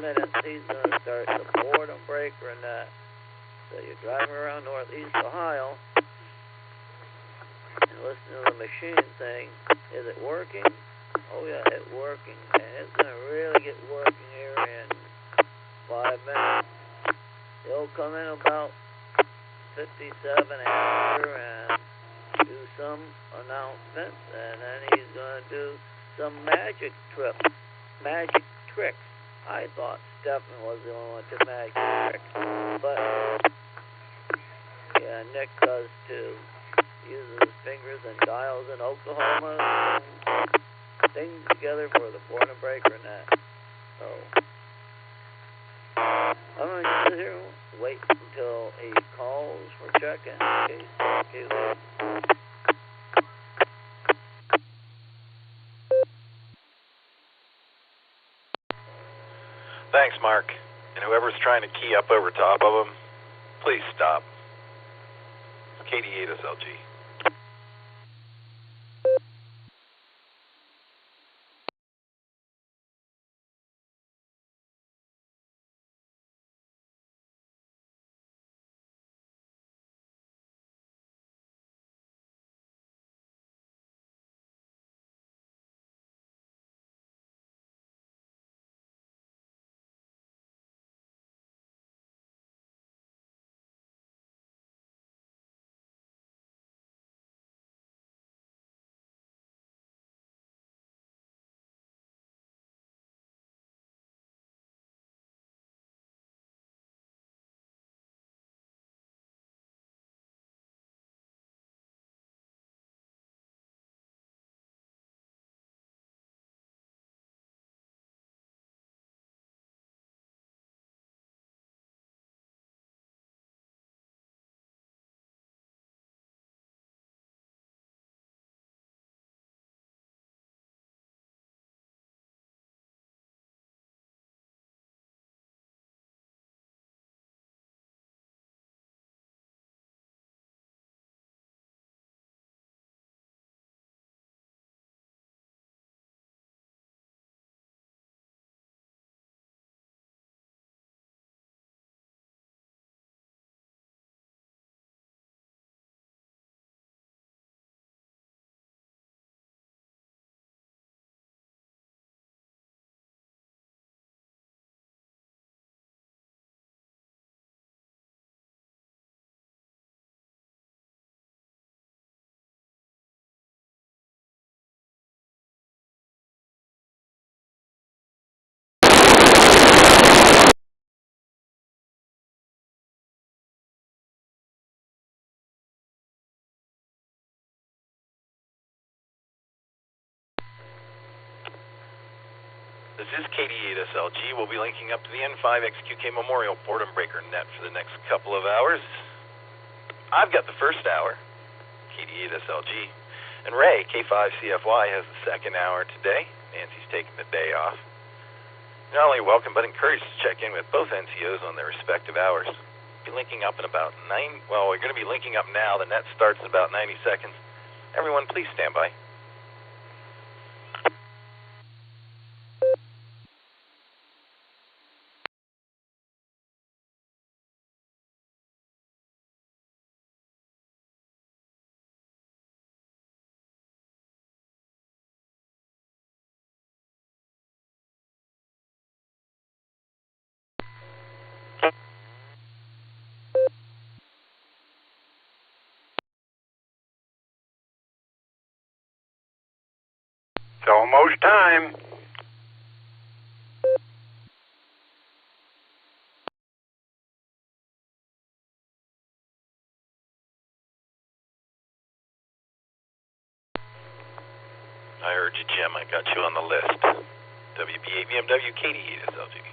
minutes, he's going to start the boredom breaker and that. So you're driving around northeast Ohio and listening to the machine saying, is it working? Oh yeah, it's working. And it's going to really get working here in 5 minutes. He'll come in about 57 after and do some announcements, and then he's going to do some magic tricks. I thought Stephen was the only one to magic tricks, but yeah, Nick does too. Uses his fingers and dials in Oklahoma and things together for the boredom breaker and that. So I'm going to sit here and wait until he calls for check-in. Okay. Thanks, Mark. And whoever's trying to key up over top of him, please stop. KD8SLG. This is KD8SLG. We'll be linking up to the N5XQK Memorial Boredom Breaker net for the next couple of hours. I've got the first hour, KD8SLG. And Ray, K5CFY, has the second hour today. Nancy's taking the day off. You're not only welcome, but encouraged to check in with both NCOs on their respective hours. We'll be linking up in about we're going to be linking up now. The net starts in about 90 seconds. Everyone, please stand by. It's almost time. I heard you, Jim. I got you on the list. WB8 BMW KD8SLG.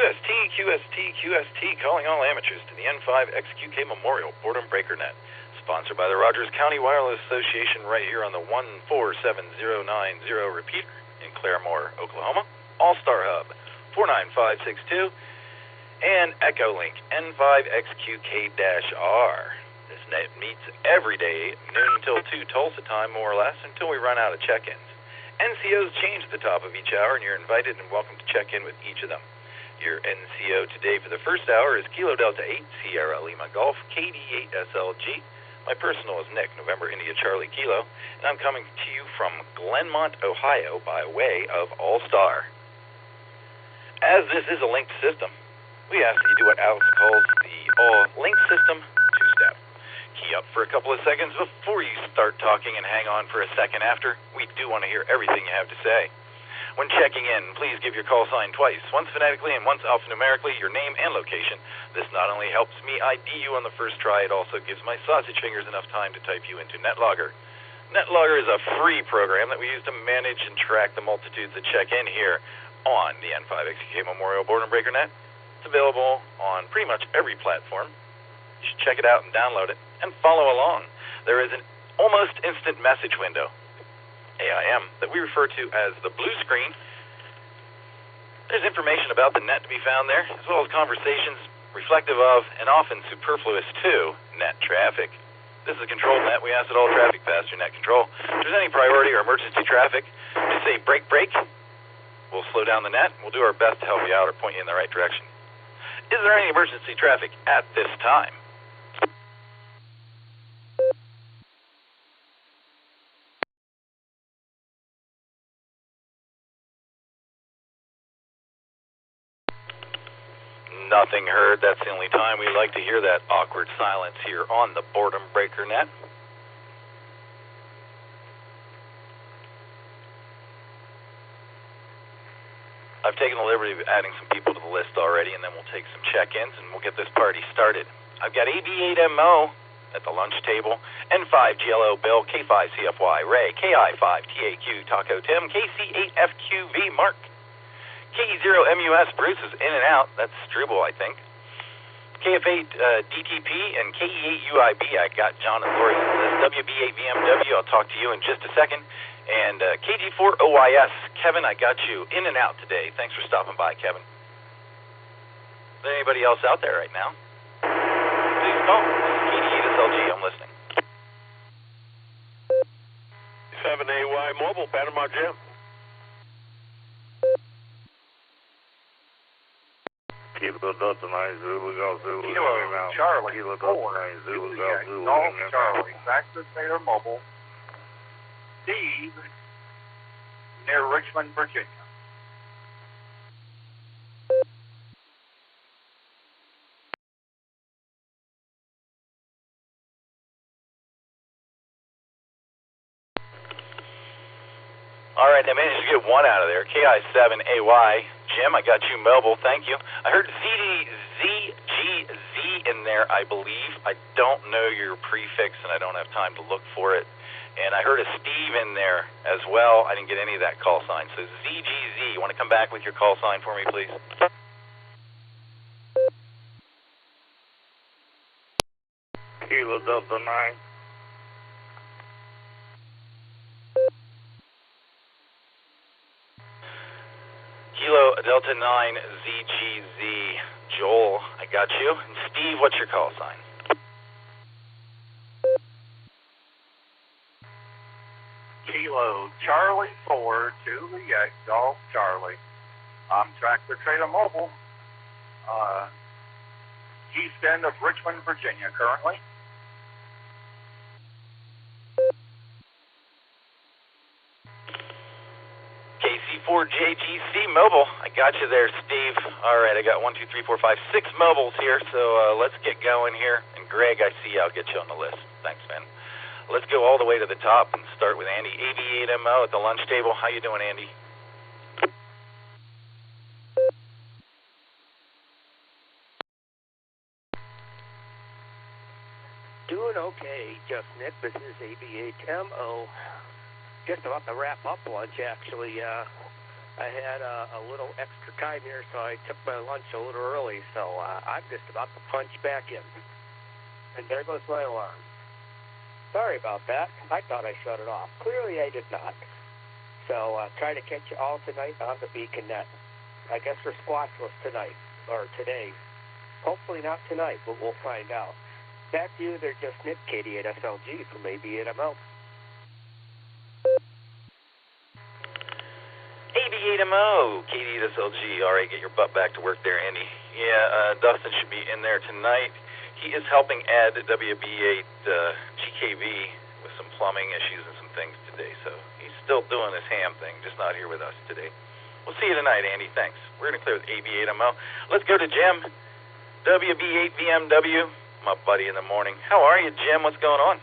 QST, calling all amateurs to the N5XQK Memorial Boredom Breaker Net, sponsored by the Rogers County Wireless Association right here on the 147090 repeater in Claremore, Oklahoma, Allstar Hub 49562, and Echolink N5XQK-R. This net meets every day, noon until 2 Tulsa time, more or less, until we run out of check-ins. NCOs change at the top of each hour, and you're invited and welcome to check in with each of them. Your NCO today for the first hour is Kilo Delta 8, Sierra Lima Golf, KD8SLG. My personal is Nick, November India Charlie Kilo, and I'm coming to you from Glenmont, Ohio, by way of Allstar. As this is a linked system, we ask that you do what Alex calls the all-linked system two-step. Key up for a couple of seconds before you start talking and hang on for a second after. We do want to hear everything you have to say. When checking in, please give your call sign twice, once phonetically and once alphanumerically, your name and location. This not only helps me ID you on the first try, it also gives my sausage fingers enough time to type you into Netlogger. Netlogger is a free program that we use to manage and track the multitudes that check in here on the N5XQK Memorial Boredom Breaker Net. It's available on pretty much every platform. You should check it out and download it and follow along. There is an almost instant message window, AIM, that we refer to as the blue screen. There's information about the net to be found there, as well as conversations reflective of and often superfluous to net traffic. This is a control net. We ask that all traffic pass through net control. If there's any priority or emergency traffic, just say break, break. We'll slow down the net. We'll do our best to help you out or point you in the right direction. Is there any emergency traffic at this time? Nothing heard. That's the only time we like to hear that awkward silence here on the Boredom Breaker Net. I've taken the liberty of adding some people to the list already, and then we'll take some check-ins, and we'll get this party started. I've got AB8MO at the lunch table, N5GLO Bill, K5CFY Ray, KI5TAQ Taco Tim, KC8FQV Mark, KE0MUS Bruce is in and out. That's Struble, I think. KF8 DTP and KE8UIB. I got John and Lori on this. WB8VMW. I'll talk to you in just a second. And KG4OYS. Kevin, I got you in and out today. Thanks for stopping by, Kevin. Is there anybody else out there right now? Please call. This is KD8SLG. I'm listening. 7AY Mobile, Panama Jim. Kilo Delta 9 Zulu Golf Zulu. Kilo Charlie Kilo 4 Delta 9 Zulu Golf Zulu. Golf Charlie, Factor Taylor Mobile, Steve, near Richmond, Virginia. All right, I managed to get one out of there. KI7AY. Jim, I got you mobile. Thank you. I heard ZGZ in there, I believe. I don't know your prefix, and I don't have time to look for it. And I heard a Steve in there as well. I didn't get any of that call sign. So ZGZ, you want to come back with your call sign for me, please? Kilo Delta 9. Kilo Delta 9 ZGZ. Joel, I got you. And Steve, what's your call sign? Kilo Charlie 4 Juliet Golf Charlie. I'm Tractor Trailer Mobile, east end of Richmond, Virginia, currently. KC4JGC Mobile. I got you there, Steve. All right, I got 1, 2, 3, 4, 5, 6 mobiles here, so let's get going here. And Greg, I see you. I'll get you on the list. Thanks, man. Let's go all the way to the top and start with Andy. AB8MO at the lunch table. How you doing, Andy? Doing okay, just Nick. This is AB8MO. Just about to wrap up lunch, actually. I had a little extra time here, so I took my lunch a little early, so I'm just about to punch back in. And there goes my alarm. Sorry about that. I thought I shut it off. Clearly I did not. So try to catch you all tonight on the Beacon Net. I guess we're squashless tonight, or today. Hopefully not tonight, but we'll find out. Back to you, they're just Nick, KD8SLG from AB8MO. AB8MO, KD8SLG. All right, get your butt back to work there, Andy. Yeah, Dustin should be in there tonight. He is helping add WB8 GKV with some plumbing issues and some things today, so he's still doing his ham thing, just not here with us today. We'll see you tonight, Andy. Thanks. We're going to clear with AB8MO. Let's go to Jim, WB8 VMW, my buddy in the morning. How are you, Jim? What's going on?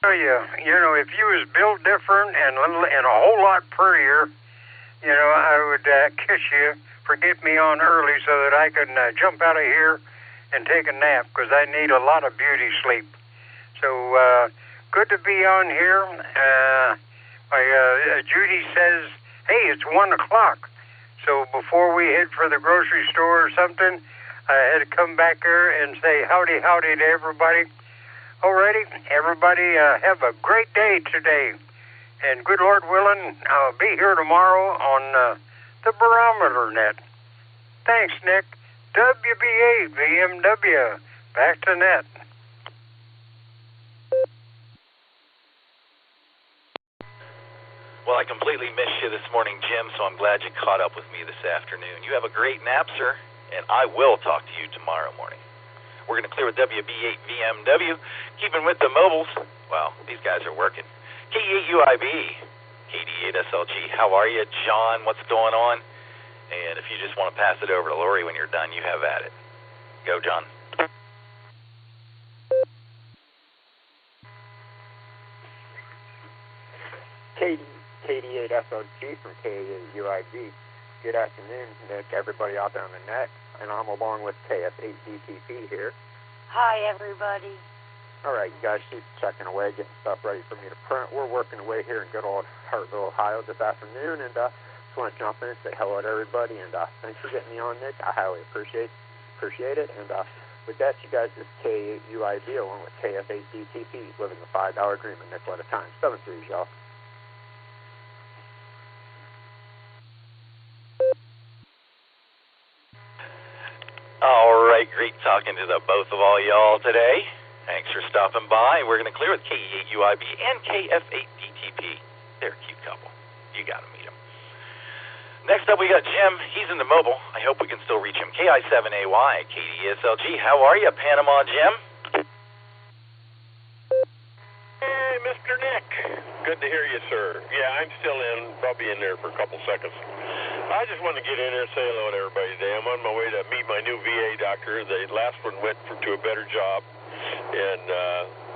You know, if you was built different and a whole lot prettier, you know, I would kiss you for getting me on early so that I could jump out of here and take a nap, because I need a lot of beauty sleep. So good to be on here. Judy says, hey, it's 1 o'clock. So before we head for the grocery store or something, I had to come back here and say howdy to everybody. Alrighty, everybody have a great day today. And good Lord willing, I'll be here tomorrow on the Barometer Net. Thanks, Nick. WB8 VMW. Back to net. Well, I completely missed you this morning, Jim, so I'm glad you caught up with me this afternoon. You have a great nap, sir, and I will talk to you tomorrow morning. We're going to clear with WB8 VMW, keeping with the mobiles. Well, these guys are working. KE8UIB, KD8SLG. How are you, John? What's going on? And if you just want to pass it over to Lori when you're done, you have at it. Go, John. KD8SLG from KE8UIB. Good afternoon, Nick, everybody out there on the net. And I'm along with KF8DTP here. Hi, everybody. All right, you guys keep checking away, getting stuff ready for me to print. We're working away here in good old Hartville, Ohio this afternoon, and just want to jump in and say hello to everybody, and thanks for getting me on, Nick. I highly appreciate it. And with that, you guys, this is KUIB along with KF8DTP, living the $5 dream a nickel at a time. 7-3, y'all. All right, great talking to the both of all y'all today. Thanks for stopping by. We're going to clear with KE8UIB and KF8DTP. They're a cute couple. You got to meet them. Next up, we got Jim. He's in the mobile. I hope we can still reach him. KI7AY, KDSLG. How are you, Panama Jim? Hey, Mr. Nick. Good to hear you, sir. Yeah, I'm still in. Probably in there for a couple seconds. I just wanted to get in there and say hello to everybody today. I'm on my way to meet my new VA doctor. The last one went to a better job, and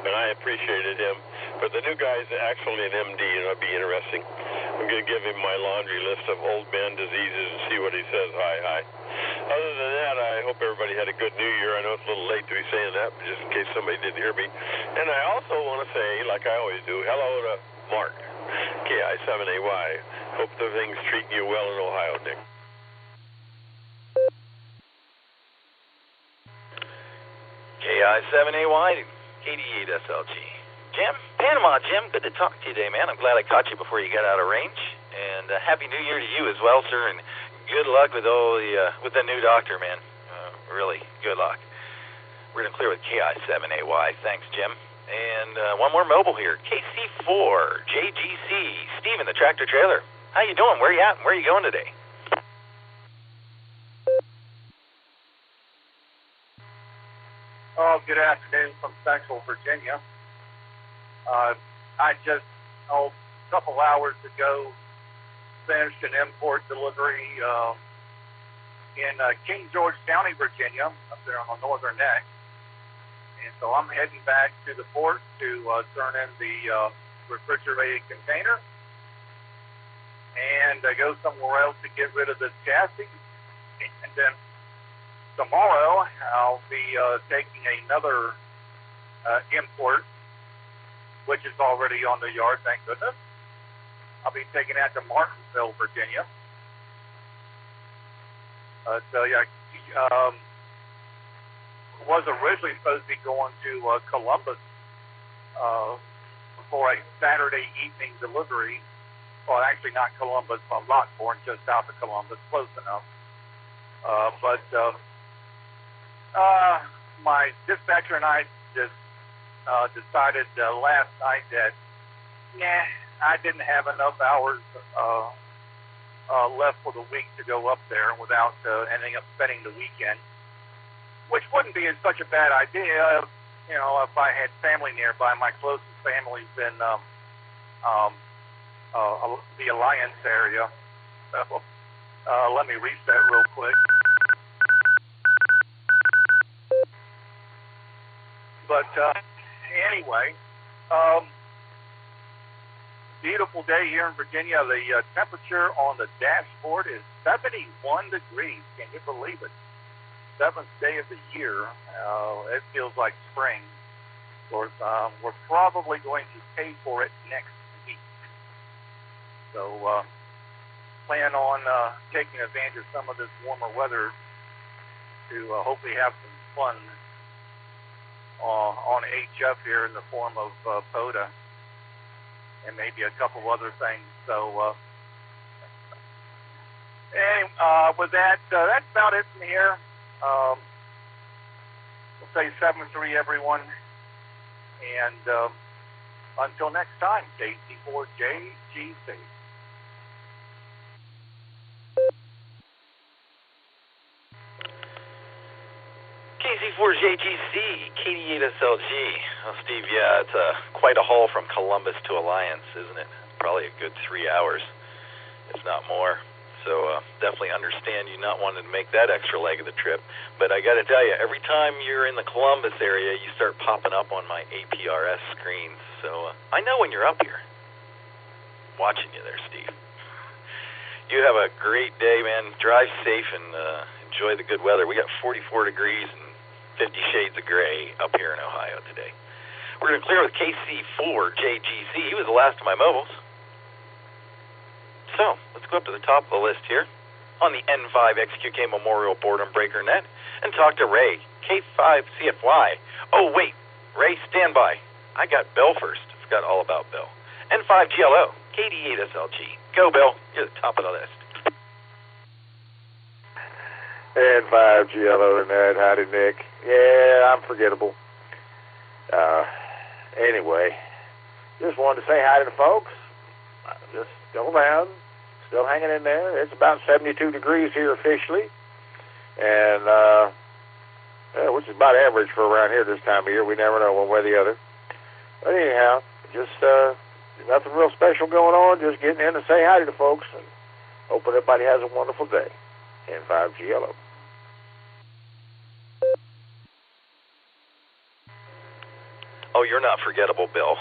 I appreciated him. But the new guy's actually an MD, and it'll be interesting. I'm going to give him my laundry list of old man diseases and see what he says. Hi. Other than that, I hope everybody had a good New Year. I know it's a little late to be saying that, but just in case somebody didn't hear me. And I also want to say, like I always do, hello to Mark, KI7AY. Hope the thing's treating you well in Ohio, Nick. KI7AY, KD8SLG. Jim, Panama Jim, good to talk to you today, man. I'm glad I caught you before you got out of range. And Happy New Year to you as well, sir. And good luck with all with the new doctor, man. Really, good luck. We're going to clear with KI7AY. Thanks, Jim. And one more mobile here, KC4, JGC, Steven, the tractor trailer. How you doing? Where you at? Where are you going today? Oh, good afternoon from Central Virginia. I just, a couple hours ago, finished an import delivery in King George County, Virginia, up there on the northern neck. And so I'm heading back to the port to turn in the refrigerated container and go somewhere else to get rid of this chassis. And then tomorrow I'll be taking another import, which is already on the yard, thank goodness. I'll be taking that to Martinsville, Virginia. Was originally supposed to be going to Columbus for a Saturday evening delivery. Well, actually not Columbus, but Lockbourne, just south of Columbus, close enough. But my dispatcher and I just decided last night that, I didn't have enough hours left for the week to go up there without ending up spending the weekend, which wouldn't be such a bad idea, if I had family nearby. My closest family's in the Alliance area. So, let me reset real quick. But anyway, beautiful day here in Virginia. The temperature on the dashboard is 71 degrees. Can you believe it? 7th day of the year. It feels like spring. Of course, we're probably going to pay for it next week. So plan on taking advantage of some of this warmer weather to hopefully have some fun on HF here in the form of POTA and maybe a couple other things. So with that, that's about it from here. We'll say 7-3, everyone. And until next time, KC4JGC. KC4JGC, KD8SLG. Oh, Steve, yeah, it's quite a haul from Columbus to Alliance, isn't it? Probably a good 3 hours, if not more. So definitely understand you not wanting to make that extra leg of the trip. But I got to tell you, every time you're in the Columbus area, you start popping up on my APRS screens. So I know when you're up here. Watching you there, Steve. You have a great day, man. Drive safe and enjoy the good weather. We got 44 degrees and 50 shades of gray up here in Ohio today. We're going to clear with KC4JGC. He was the last of my mobiles. So, let's go up to the top of the list here on the N5XQK Memorial Boredom Breaker Net and talk to Ray, K5CFY. Oh, wait, Ray, stand by. I got Bill first. Forgot all about Bill. N5GLO, KD8SLG. Go, Bill. You're the top of the list. N5GLO tonight. Howdy, Nick. Yeah, I'm forgettable. Anyway, just wanted to say hi to the folks. Just still around, still hanging in there. It's about 72 degrees here officially, and which is about average for around here this time of year. We never know one way or the other. But anyhow, just nothing real special going on. Just getting in to say hi to the folks, and hope everybody has a wonderful day. N5GLO. Oh, you're not forgettable, Bill.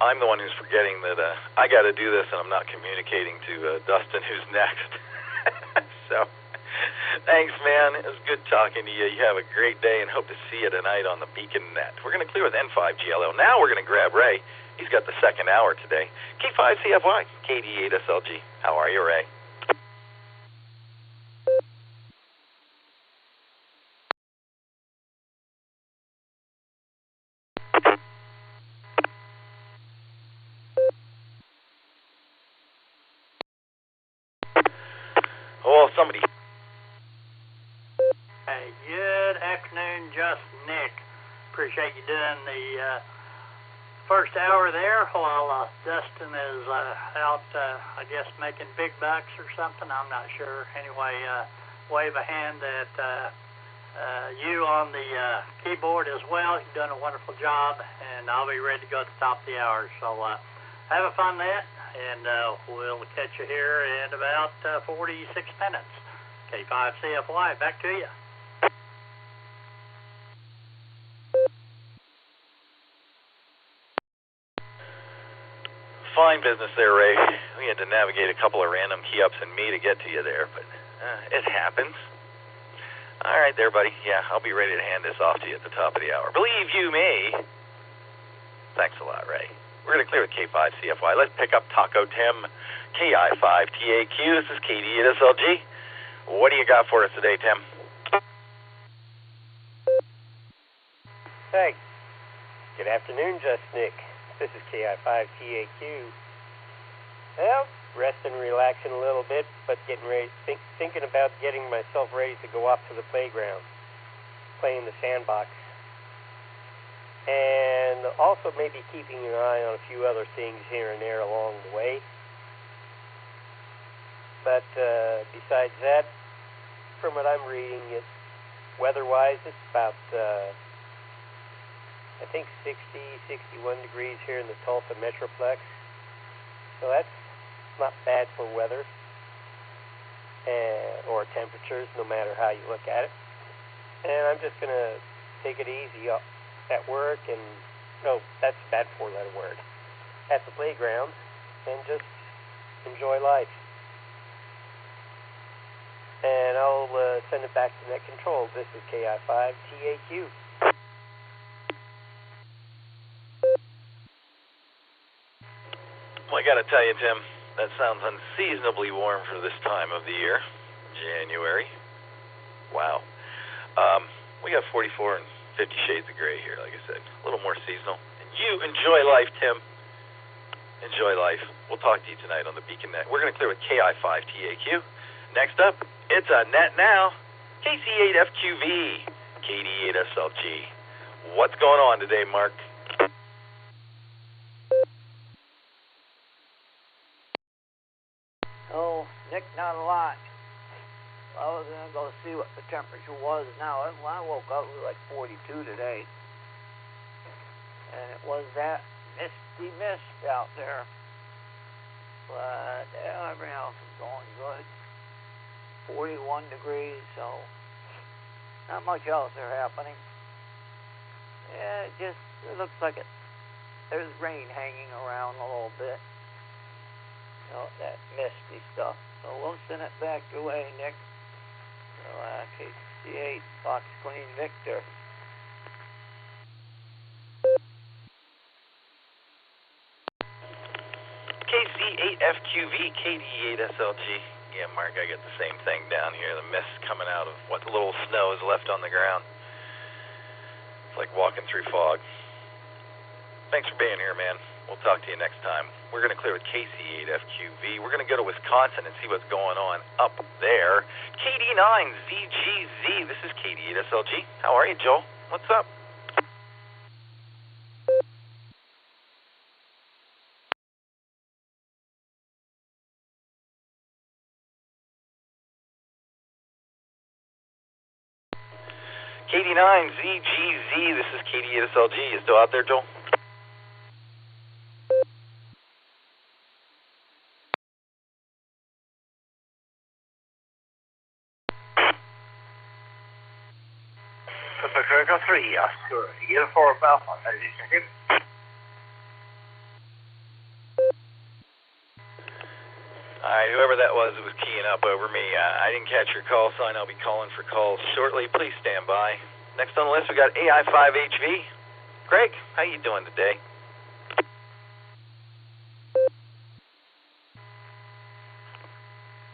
I'm the one who's forgetting that I got to do this, and I'm not communicating to Dustin, who's next. So, thanks, man. It was good talking to you. You have a great day, and hope to see you tonight on the Beacon Net. We're going to clear with N5GLO. Now we're going to grab Ray. He's got the second hour today. K5CFY, KD8SLG. How are you, Ray? Oh, somebody. Hey, good afternoon, just Nick. Appreciate you doing the first hour there while Dustin is out, I guess, making big bucks or something. I'm not sure. Anyway, wave a hand at you on the keyboard as well. You've done a wonderful job, and I'll be ready to go at the top of the hour. So have a fun net. And we'll catch you here in about 46 minutes. K5CFY, back to you. Fine business there, Ray. We had to navigate a couple of random key-ups and me to get to you there, but it happens. All right there, buddy. Yeah, I'll be ready to hand this off to you at the top of the hour. Believe you me. Thanks a lot, Ray. We're going to clear with K5 CFY. Let's pick up Taco Tim, KI5 TAQ. This is KD at SLG. What do you got for us today, Tim? Hey, good afternoon, Just Nick. This is KI5 TAQ. Well, resting and relaxing a little bit, but getting ready, thinking about getting myself ready to go off to the playground, playing the sandbox. And also maybe keeping an eye on a few other things here and there along the way. But besides that, from what I'm reading, it's weather-wise, it's about, I think 60, 61 degrees here in the Tulsa Metroplex. So that's not bad for weather or temperatures, no matter how you look at it. And I'm just going to take it easy at work and, no, that's a bad four-letter word, at the playground, and just enjoy life. And I'll send it back to Net Control. This is KI5 TAQ. Well, I got to tell you, Tim, that sounds unseasonably warm for this time of the year, January. Wow. We got 44 and 50 shades of gray here, like I said. A little more seasonal. And you enjoy life, Tim. Enjoy life. We'll talk to you tonight on the Beacon Net. We're going to clear with KI5 TAQ. Next up, it's a Net Now, KC8FQV, KD8SLG. What's going on today, Mark? Oh, Nick, not a lot. I was going to go see what the temperature was now. When I woke up, it was like 42 today. And it was that misty mist out there. But everything else is going good. 41 degrees, so not much else there happening. Yeah, it looks like there's rain hanging around a little bit. You know, that misty stuff. So we'll send it back your way, Nick. So, KC8, Fox Queen Victor. KC8FQV, KD8SLG. Yeah, Mark, I get the same thing down here. The mist coming out of what little snow is left on the ground. It's like walking through fog. Thanks for being here, man. We'll talk to you next time. We're going to clear with KC8FQV. We're going to go to Wisconsin and see what's going on up there. KD9ZGZ. This is KD8SLG. How are you, Joel? What's up? KD9ZGZ. This is KD8SLG. You still out there, Joel? Echo 3, Oscar, Uniform Alpha, hear me? Alright, whoever that was keying up over me. I didn't catch your call sign. I'll be calling for calls shortly. Please stand by. Next on the list, we got AI5HV. Greg, how you doing today?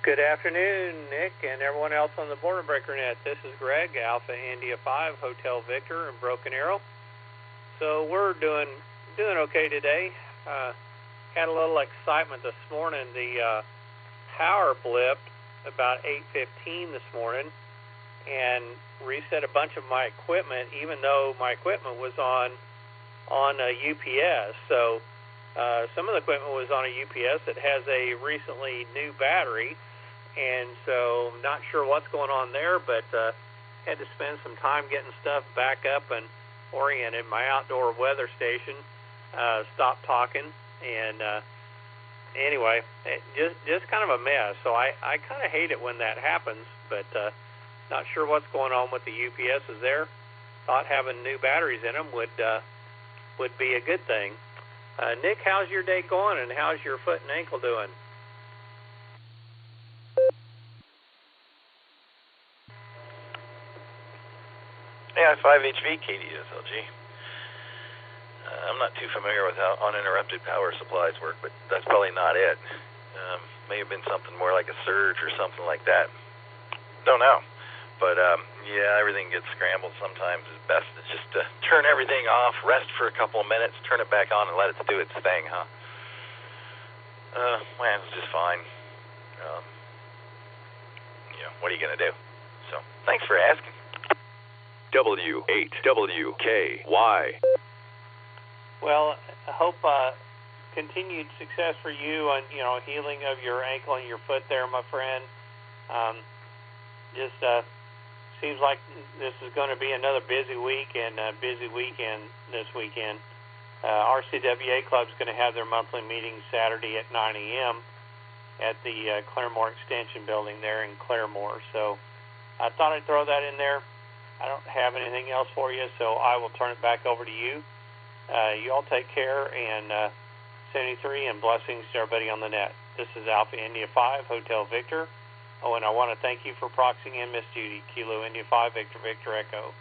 Good afternoon, Nick, and everyone else on the Border Breaker Net. This is Greg, Alpha India 5, Hotel Victor in Broken Arrow. So we're doing okay today. Had a little excitement this morning. The power blipped about 8:15 this morning and reset a bunch of my equipment, even though my equipment was on a UPS. So some of the equipment was on a UPS that has a recently new battery. And so I'm not sure what's going on there, but had to spend some time getting stuff back up and oriented. My outdoor weather station stopped talking, and anyway, just kind of a mess. So I kind of hate it when that happens, but not sure what's going on with the UPSs there. Thought having new batteries in them would be a good thing. Nick, how's your day going, and how's your foot and ankle doing? AI5HV, KD8SLG. I'm not too familiar with how uninterrupted power supplies work, but that's probably not it. May have been something more like a surge or something like that. Don't know. But, yeah, everything gets scrambled. Sometimes it's best to just turn everything off, rest for a couple of minutes, turn it back on, and let it do its thing, huh? Man, it's just fine. What are you going to do? So, thanks for asking. W8WKY. Well, I hope continued success for you on, healing of your ankle and your foot there, my friend. Just seems like this is going to be another busy week and a busy weekend this weekend. RCWA Club's going to have their monthly meeting Saturday at 9 a.m. at the Claremore Extension Building there in Claremore. So I thought I'd throw that in there. I don't have anything else for you, so I will turn it back over to you. You all take care, and 73, and blessings to everybody on the net. This is Alpha India 5, Hotel Victor. Oh, and I want to thank you for proxying in Miss Judy, Kilo India 5, Victor Victor Echo.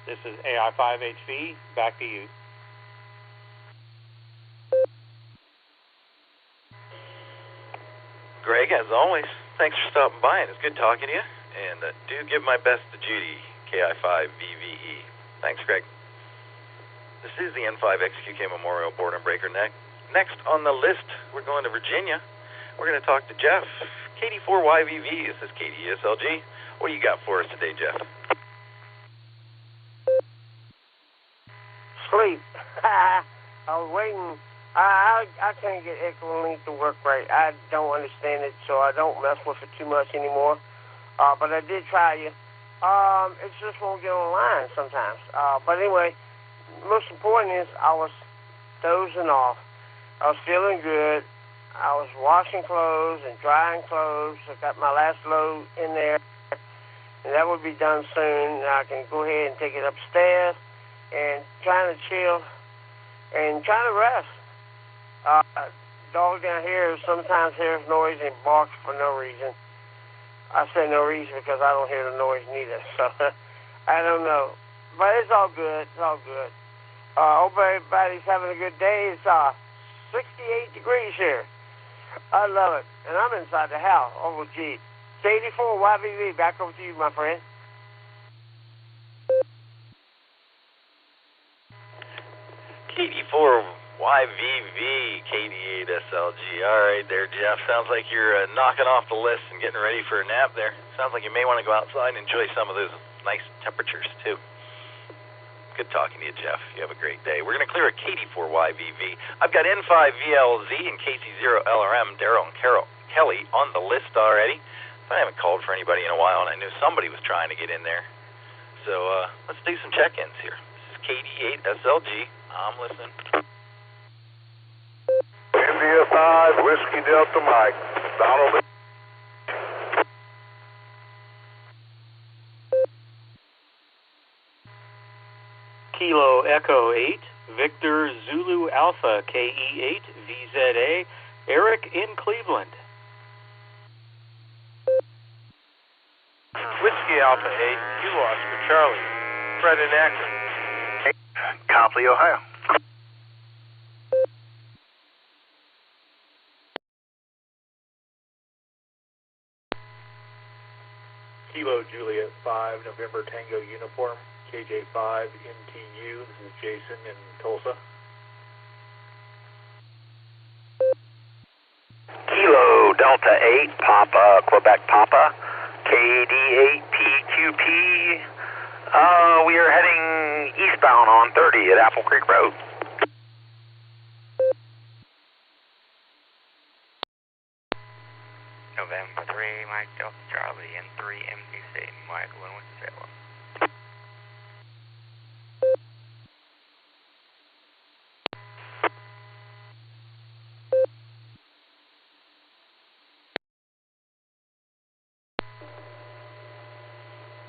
This is AI5HV. Back to you. Greg, as always, thanks for stopping by, and it's good talking to you. And do give my best to Judy, KI5VVE. Thanks, Greg. This is the N5XQK Memorial Boredom Breaker Neck. Next on the list, we're going to Virginia. We're going to talk to Jeff, KD4YVV. This is KDSLG. What do you got for us today, Jeff? Sleep. I was waiting. I can't get Echolink to work right. I don't understand it, so I don't mess with it too much anymore. But I did try you. It just won't get online sometimes. But anyway, most important is I was dozing off. I was feeling good. I was washing clothes and drying clothes. I got my last load in there, and that would be done soon. I can go ahead and take it upstairs and trying to chill and trying to rest. Dog down here sometimes hears noise and barks for no reason. I say no reason because I don't hear the noise neither. So I don't know. But it's all good. It's all good. Hope everybody's having a good day. It's 68 degrees here. I love it. And I'm inside the house. Oh, gee. K84 YVV, back over to you, my friend. KD4 YVV, KD8SLG. All right there, Jeff. Sounds like you're knocking off the list and getting ready for a nap there. Sounds like you may want to go outside and enjoy some of those nice temperatures, too. Good talking to you, Jeff. You have a great day. We're going to clear a KD4YVV. I've got N5VLZ and KC0LRM, Daryl and Kelly on the list already. I haven't called for anybody in a while, and I knew somebody was trying to get in there. So let's do some check-ins here. This is KD8SLG. I'm listening. India 5, Whiskey Delta Mike. Donald. Kilo Echo 8, Victor Zulu Alpha, KE8, VZA, Eric in Cleveland. Whiskey Alpha 8, Kilo Oscar Charlie, Fred in Akron. Copley, Ohio. Kilo Juliet 5, November Tango Uniform, KJ5 NTU. This is Jason in Tulsa. Kilo Delta 8, Papa, Quebec Papa, KD8PQP. We are heading eastbound on 30 at Apple Creek Road. November 3, Mike Delta Charlie, N3 MDC, Michael in Winston-Salem.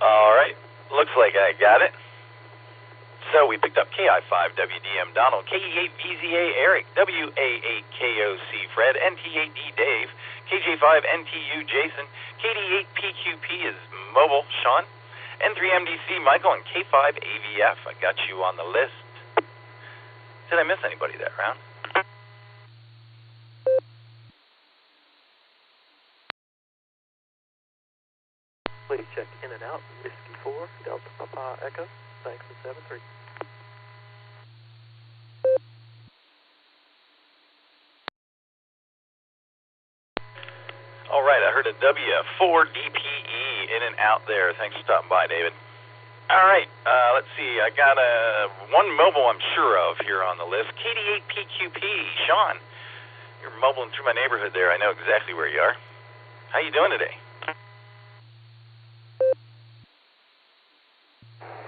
All right, looks like I got it. So we picked up KI5WDM Donald, KE8VZA Eric, WA8KOC Fred, NT8D Dave, KJ5NTU Jason, KD8PQP is Mobile Sean, N3MDC Michael, and K5AVF. I got you on the list. Did I miss anybody that round? Please check in and out. Whiskey 4, Delta Papa Echo. Thanks for 7-3. All right, I heard a W4DPE in and out there. Thanks for stopping by, David. All right, let's see. I got one mobile I'm sure of here on the list. KD8PQP. Sean, you're mobiling through my neighborhood there. I know exactly where you are. How you doing today?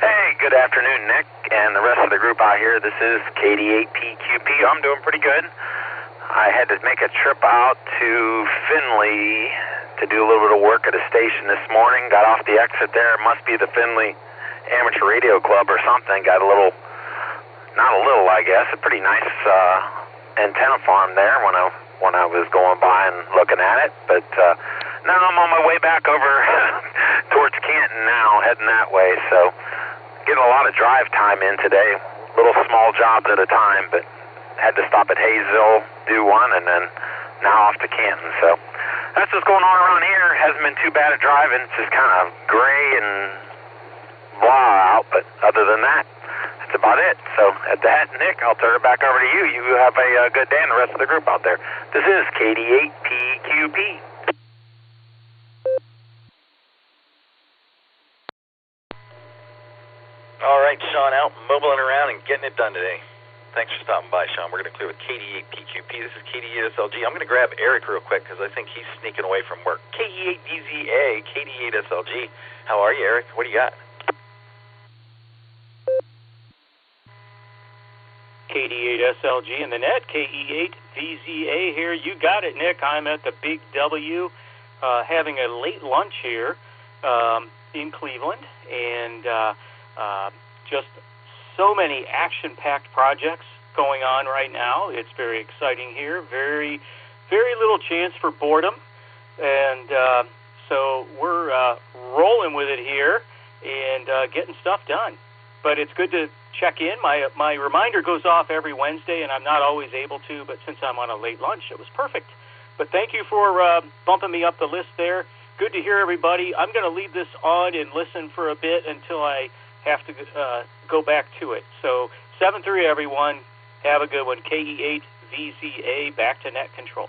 Hey, good afternoon, Nick, and the rest of the group out here. This is KD8PQP. I'm doing pretty good. I had to make a trip out to Findlay to do a little bit of work at a station this morning. Got off the exit there. It must be the Findlay Amateur Radio Club or something. Got a little, not a little, I guess, a pretty nice antenna farm there when I was going by and looking at it. But now I'm on my way back over towards Canton now, heading that way. So getting a lot of drive time in today. Little small jobs at a time, but had to stop at Hayesville, do one, and then now off to Canton. So that's what's going on around here. Hasn't been too bad at driving. It's just kind of gray and blah out, but other than that, that's about it. So at that, Nick, I'll turn it back over to you. You have a good day and the rest of the group out there. This is KD8PQP. All right, Sean, out mobiling around and getting it done today. Thanks for stopping by, Sean. We're going to clear with KD8PQP. This is KD8SLG. I'm going to grab Eric real quick because I think he's sneaking away from work. KD8DZA, KD8SLG. How are you, Eric? What do you got? KD8SLG in the net, KE8VZA here. You got it, Nick. I'm at the Big W having a late lunch here in Cleveland, and just so many action-packed projects going on right now. It's very exciting here. Very, very little chance for boredom, and so we're rolling with it here and getting stuff done. But it's good to check in. My reminder goes off every Wednesday, and I'm not always able to, but since I'm on a late lunch, it was perfect. But thank you for bumping me up the list there. Good to hear everybody. I'm going to leave this on and listen for a bit until I have to go back to it. So 7-3, everyone. Have a good one. KE8VZA, back to net control.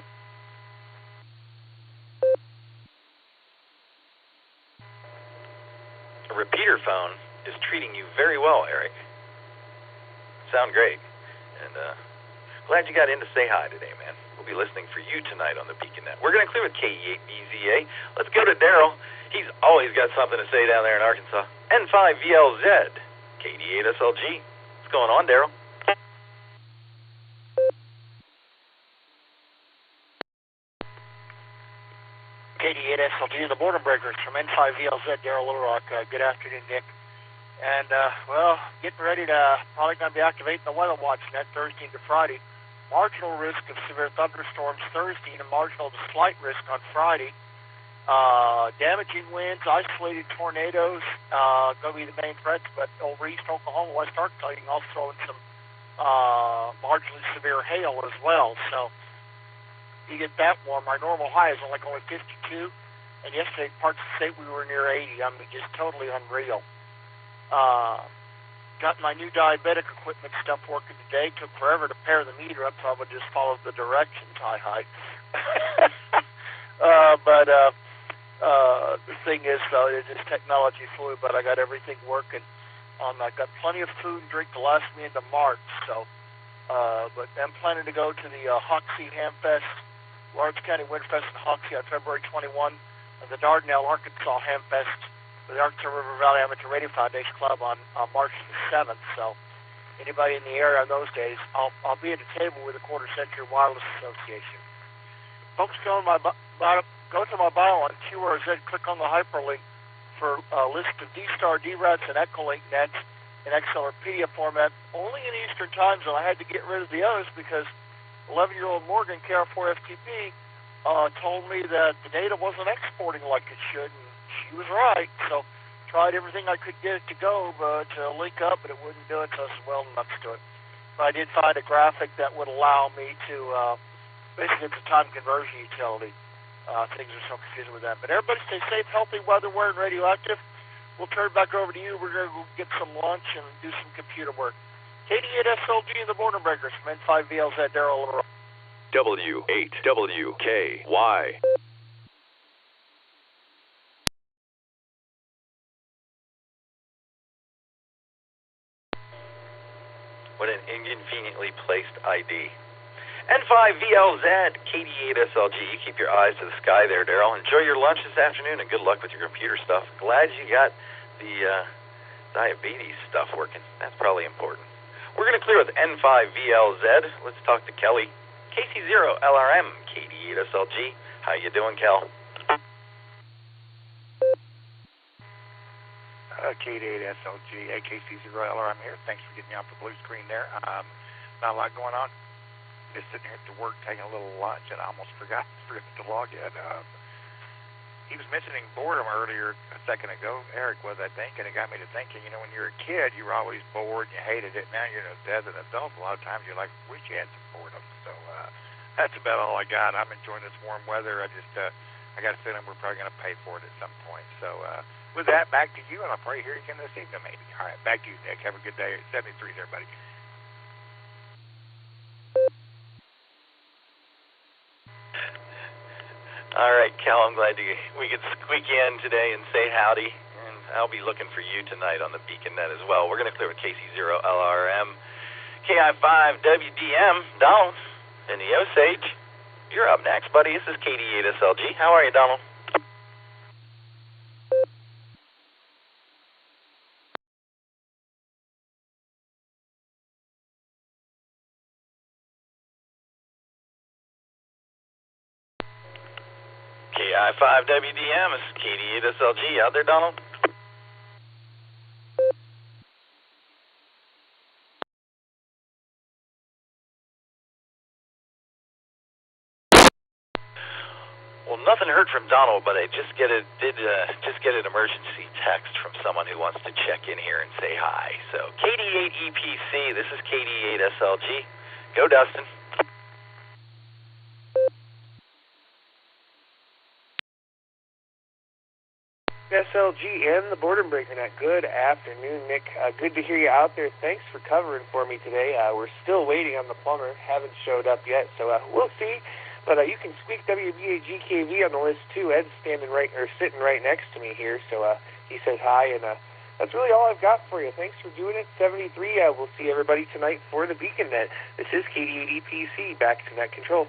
A repeater phone is treating you very well, Eric. Sound great. And glad you got in to say hi today, man. We'll be listening for you tonight on the Beacon Net. We're going to clear with KE8VZA. Let's go to Daryl. He's always got something to say down there in Arkansas. N5VLZ, KD8SLG. What's going on, Daryl? KD8SLG, the Boredom Breakers from N5VLZ, Daryl Little Rock. Good afternoon, Nick. And, well, getting ready to, probably going to be activating the Weather Watch net Thursday into Friday. Marginal risk of severe thunderstorms Thursday and a marginal to slight risk on Friday. Damaging winds, isolated tornadoes, going to be the main threats, but over East Oklahoma, West Arkansas, you can also throw in some marginally severe hail as well. So you get that warm. Our normal high is only 52, and yesterday parts of the state we were near 80. I mean, just totally unreal. Got my new diabetic equipment stuff working today. Took forever to pair the meter up, so I would just follow the directions. Hi. But the thing is, it is technology fluid, but I got everything working. I got plenty of food and drink to last me into March. So, but I'm planning to go to the Hoxie Hamfest, Lawrence County Windfest in Hoxie on February 21, and the Dardanelle, Arkansas Hamfest with the Arkansas River Valley Amateur Radio Foundation Club on March the 7th. So, anybody in the area on those days, I'll be at a table with the Quarter Century Wireless Association. Folks, go to my bio on QRZ, click on the hyperlink for a list of D-Star, D-Rats, and Echolink nets in XLRpedia format, only in Eastern Time Zone. I had to get rid of the others because 11-year-old Morgan, KR4FTP, told me that the data wasn't exporting like it should, and she was right. So tried everything I could get it to go, but to link up, but it wouldn't do it, so I said, well, nuts to it. but I did find a graphic that would allow me to, basically it's a time conversion utility. Things are so confusing with that. But everybody stay safe, healthy, weather-wear, and radioactive. We'll turn it back over to you. We're going to go get some lunch and do some computer work. KD8SLG and the Boredom Breakers from N5VLZ, Darrell. W8WKY. What an inconveniently placed ID. N5VLZ, KD8SLG. You keep your eyes to the sky there, Darrell. Enjoy your lunch this afternoon and good luck with your computer stuff. Glad you got the diabetes stuff working. That's probably important. We're going to clear with N5VLZ. Let's talk to Kelly. KC0LRM, KD8SLG. How you doing, Kel? KD8SLG, AKC0LRM here. Thanks for getting me off the blue screen there. Not a lot going on. Just sitting here at the work taking a little lunch, and I almost forgot to log in. He was mentioning boredom earlier a second ago. Eric was, I think, and it got me to thinking, when you're a kid, you were always bored and you hated it. Now you're as an adult, a lot of times you're like, wish you had some boredom. So that's about all I got. I'm enjoying this warm weather. I got a feeling we're probably going to pay for it at some point. So with that, back to you, and I'll probably hear you again this evening maybe. All right, back to you, Nick. Have a good day. 73, everybody. All right, Cal, I'm glad we could squeak in today and say howdy, and I'll be looking for you tonight on the Beacon Net as well. We're going to clear with KC0LRM, KI5WDM, Donald, in the Osage. You're up next, buddy. This is KD8SLG. How are you, Donald? KI5WDM, this is KD8SLG. Out there, Donald? Well, nothing heard from Donald, but I did just get an emergency text from someone who wants to check in here and say hi. So KD8EPC, this is KD8SLG. Go, Dustin. SLG and the Boredom Breaker Net. Good afternoon, Nick. Good to hear you out there. Thanks for covering for me today. We're still waiting on the plumber. Haven't showed up yet, so we'll see. But you can squeak WBAGKV on the list too. Ed's sitting right next to me here, so he says hi, and that's really all I've got for you. Thanks for doing it. 73. We'll see everybody tonight for the Beacon Net. This is KD8EPC. Back to net control.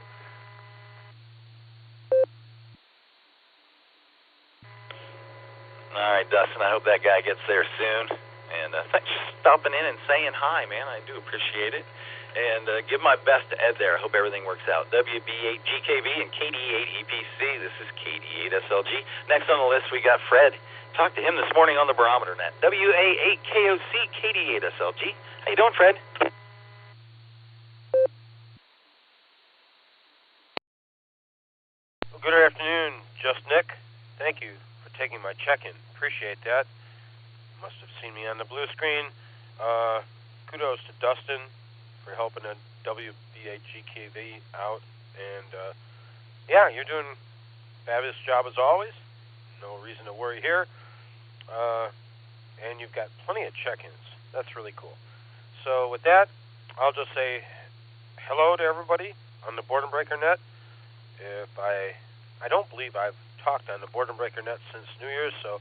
All right, Dustin, I hope that guy gets there soon. And thanks for stopping in and saying hi, man. I do appreciate it. And give my best to Ed there. I hope everything works out. WB8GKV and KD8EPC. This is KD8SLG. Next on the list, we got Fred. Talked to him this morning on the Barometer Net. WA8KOC, KD8SLG. How you doing, Fred? Well, good afternoon, Just Nick. Thank you for taking my check-in. Appreciate that. Must have seen me on the blue screen. Kudos to Dustin for helping a WB8GKV out. And, yeah, you're doing a fabulous job as always. No reason to worry here. And you've got plenty of check-ins. That's really cool. So with that, I'll just say hello to everybody on the Boredom Breaker Net. I don't believe I've talked on the Boredom Breaker Net since New Year's, so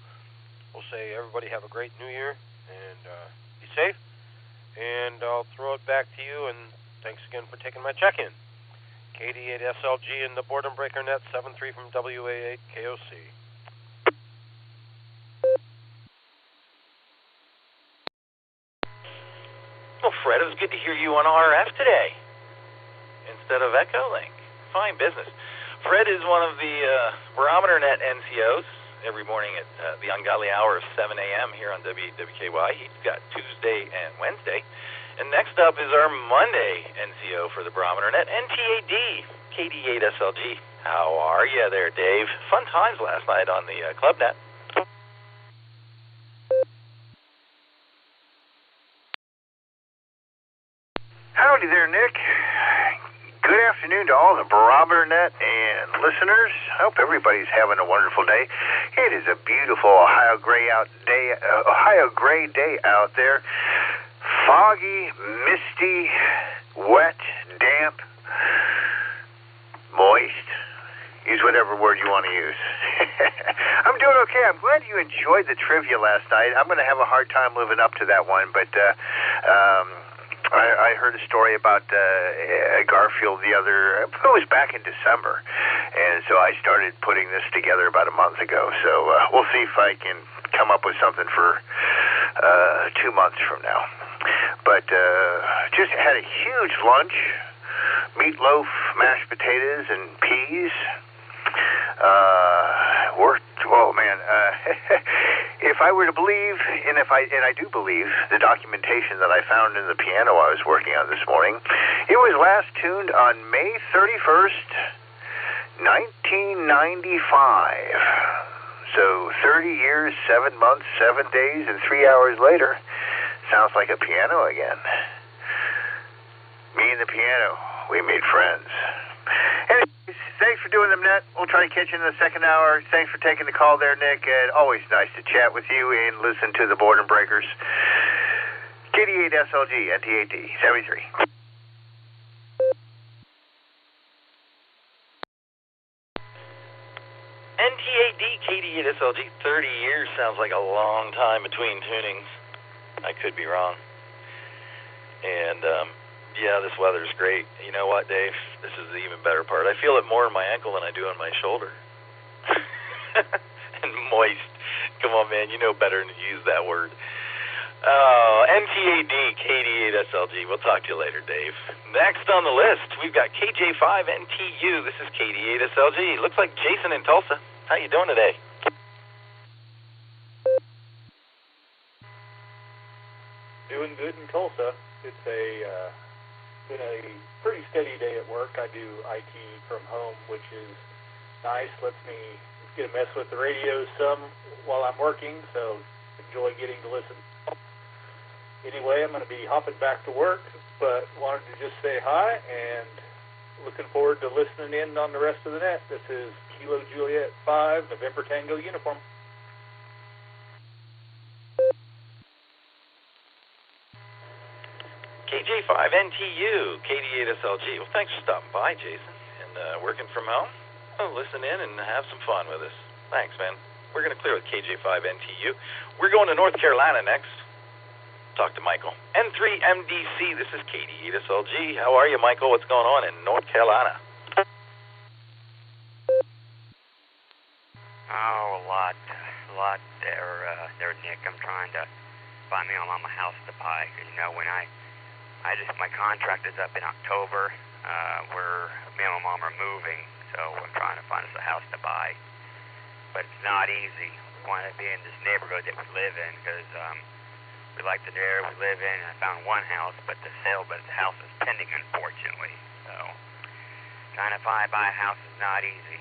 we'll say everybody have a great New Year and be safe. And I'll throw it back to you, and thanks again for taking my check-in. KD8SLG and the Boredom Breaker Net, 73 from WA8KOC. Well, Fred, it was good to hear you on RF today instead of Echolink. Fine business. Fred is one of the Barometer Net NCOs every morning at the ungodly hour of 7 a.m. here on WKY. He's got Tuesday and Wednesday. And next up is our Monday NCO for the Barometer Net, NTAD, KD8SLG. How are you there, Dave? Fun times last night on the Club Net. Good afternoon to all the Barometer Net and listeners. I hope everybody's having a wonderful day. It is a beautiful Ohio gray day out there. Foggy, misty, wet, damp, moist. Use whatever word you want to use. I'm doing okay. I'm glad you enjoyed the trivia last night. I'm going to have a hard time living up to that one, but I heard a story about Garfield it was back in December, and so I started putting this together about a month ago. So we'll see if I can come up with something for 2 months from now. But just had a huge lunch, meatloaf, mashed potatoes, and peas. If I were to believe, and I do believe, the documentation that I found in the piano I was working on this morning, it was last tuned on May 31st, 1995. So 30 years, 7 months, 7 days, and 3 hours later, sounds like a piano again. Me and the piano, we made friends. Anyways, thanks for doing them, Net. We'll try to catch you in the second hour. Thanks for taking the call there, Nick. And always nice to chat with you and listen to the Boredom Breakers. KD8SLG, NT8D, 73. NT8D, KD8SLG, 30 years sounds like a long time between tunings. I could be wrong. And, yeah, this weather's great. You know what, Dave? This is the even better part. I feel it more in my ankle than I do on my shoulder. And moist. Come on, man. You know better than to use that word. NT8D, KD8SLG. We'll talk to you later, Dave. Next on the list, we've got KJ5NTU. This is KD8SLG. Looks like Jason in Tulsa. How you doing today? Doing good in Tulsa. It's been a pretty steady day at work. I do IT from home, which is nice. Lets me get a mess with the radio some while I'm working, so enjoy getting to listen. Anyway, I'm going to be hopping back to work, but wanted to just say hi and looking forward to listening in on the rest of the net. This is Kilo Juliet 5, November Tango Uniform. KJ5NTU, KD8SLG. Well, thanks for stopping by, Jason, and working from home. Well, listen in and have some fun with us. Thanks, man. We're going to clear with KJ5NTU. We're going to North Carolina next. Talk to Michael. N3MDC, this is KD8SLG. How are you, Michael? What's going on in North Carolina? Oh, a lot there, Nick. I'm trying to find me a house to buy. You know, when my contract is up in October. Me and my mom are moving, so I'm trying to find us a house to buy. But it's not easy. We want to be in this neighborhood that we live in because we like the area we live in. And I found one house, but the house is pending, unfortunately. So trying to buy a house is not easy.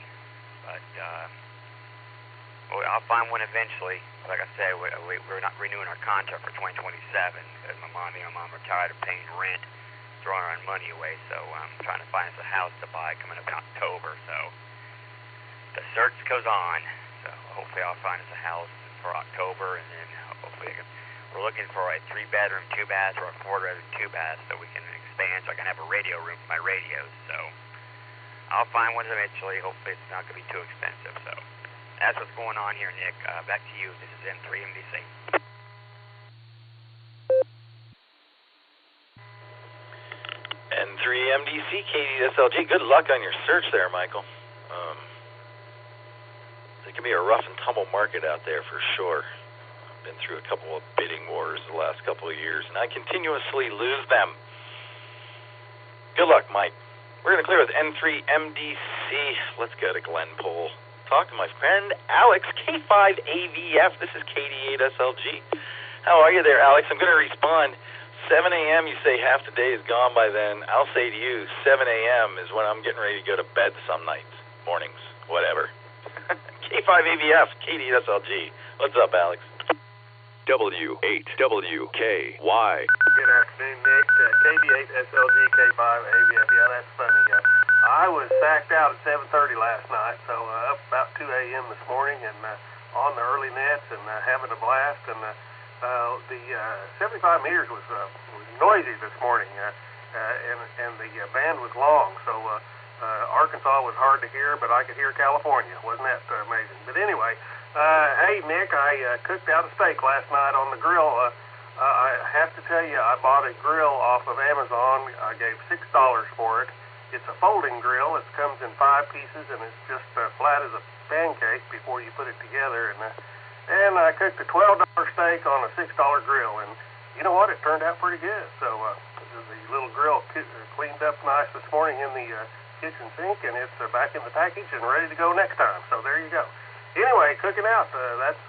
But I'll find one eventually. Like I say, we're not renewing our contract for 2027 because my mom are tired of paying rent, throwing our money away. So I'm trying to find us a house to buy coming up in October. So the search goes on. So hopefully I'll find us a house for October, and then hopefully we're looking for a 3-bedroom, 2-bath, or a 4-bedroom, 2-bath, so we can expand, so I can have a radio room for my radios. So I'll find one eventually. Hopefully it's not going to be too expensive. So that's what's going on here, Nick. Back to you. This is N3MDC. N3MDC, KD8SLG. Good luck on your search there, Michael. It can be a rough and tumble market out there for sure. I've been through a couple of bidding wars the last couple of years, and I continuously lose them. Good luck, Mike. We're going to clear with N3MDC. Let's go to Glenpool. Talk to my friend Alex, K5AVF. This is KD8SLG. How are you there, Alex? I'm going to respond. 7 a.m., you say half the day is gone by then. I'll say to you, 7 a.m. is when I'm getting ready to go to bed some nights, mornings, whatever. K5AVF, KD8SLG. What's up, Alex? W8WKY. Good afternoon, Nick. KD8SLG, K5AVF. Yeah, that's funny. packed out at 7:30 last night, so up about 2 a.m. this morning and on the early nets and having a blast. And the 75 meters was noisy this morning, and the band was long, so Arkansas was hard to hear, but I could hear California. Wasn't that amazing? But anyway, hey, Nick, I cooked out a steak last night on the grill. I have to tell you, I bought a grill off of Amazon. I gave $6 for it. It's a folding grill. It comes in 5 pieces, and it's just flat as a pancake before you put it together. And I cooked a $12 steak on a $6 grill, and you know what? It turned out pretty good. So the little grill cleaned up nice this morning in the kitchen sink, and it's back in the package and ready to go next time. So there you go. Anyway, cooking out, that's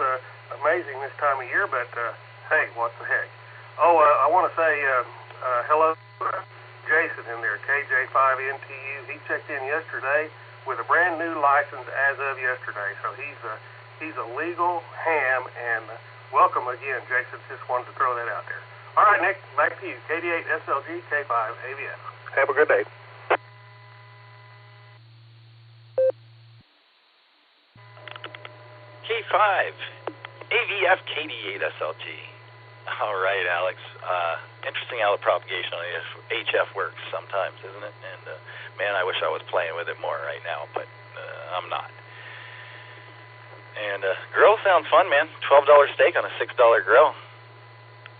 amazing this time of year, but hey, what the heck. Oh, I want to say hello to Jason in there, KJ5NTU. He checked in yesterday with a brand new license as of yesterday, so he's a legal ham, and welcome again, Jason. Just wanted to throw that out there. All right, Nick, back to you. KD8 SLG, K5 AVF. Have a good day. K5 AVF KD8 SLG. All right, Alex. Interesting how the propagation on the HF works sometimes, isn't it? And man, I wish I was playing with it more right now, but I'm not. And grill sounds fun, man. $12 steak on a $6 grill.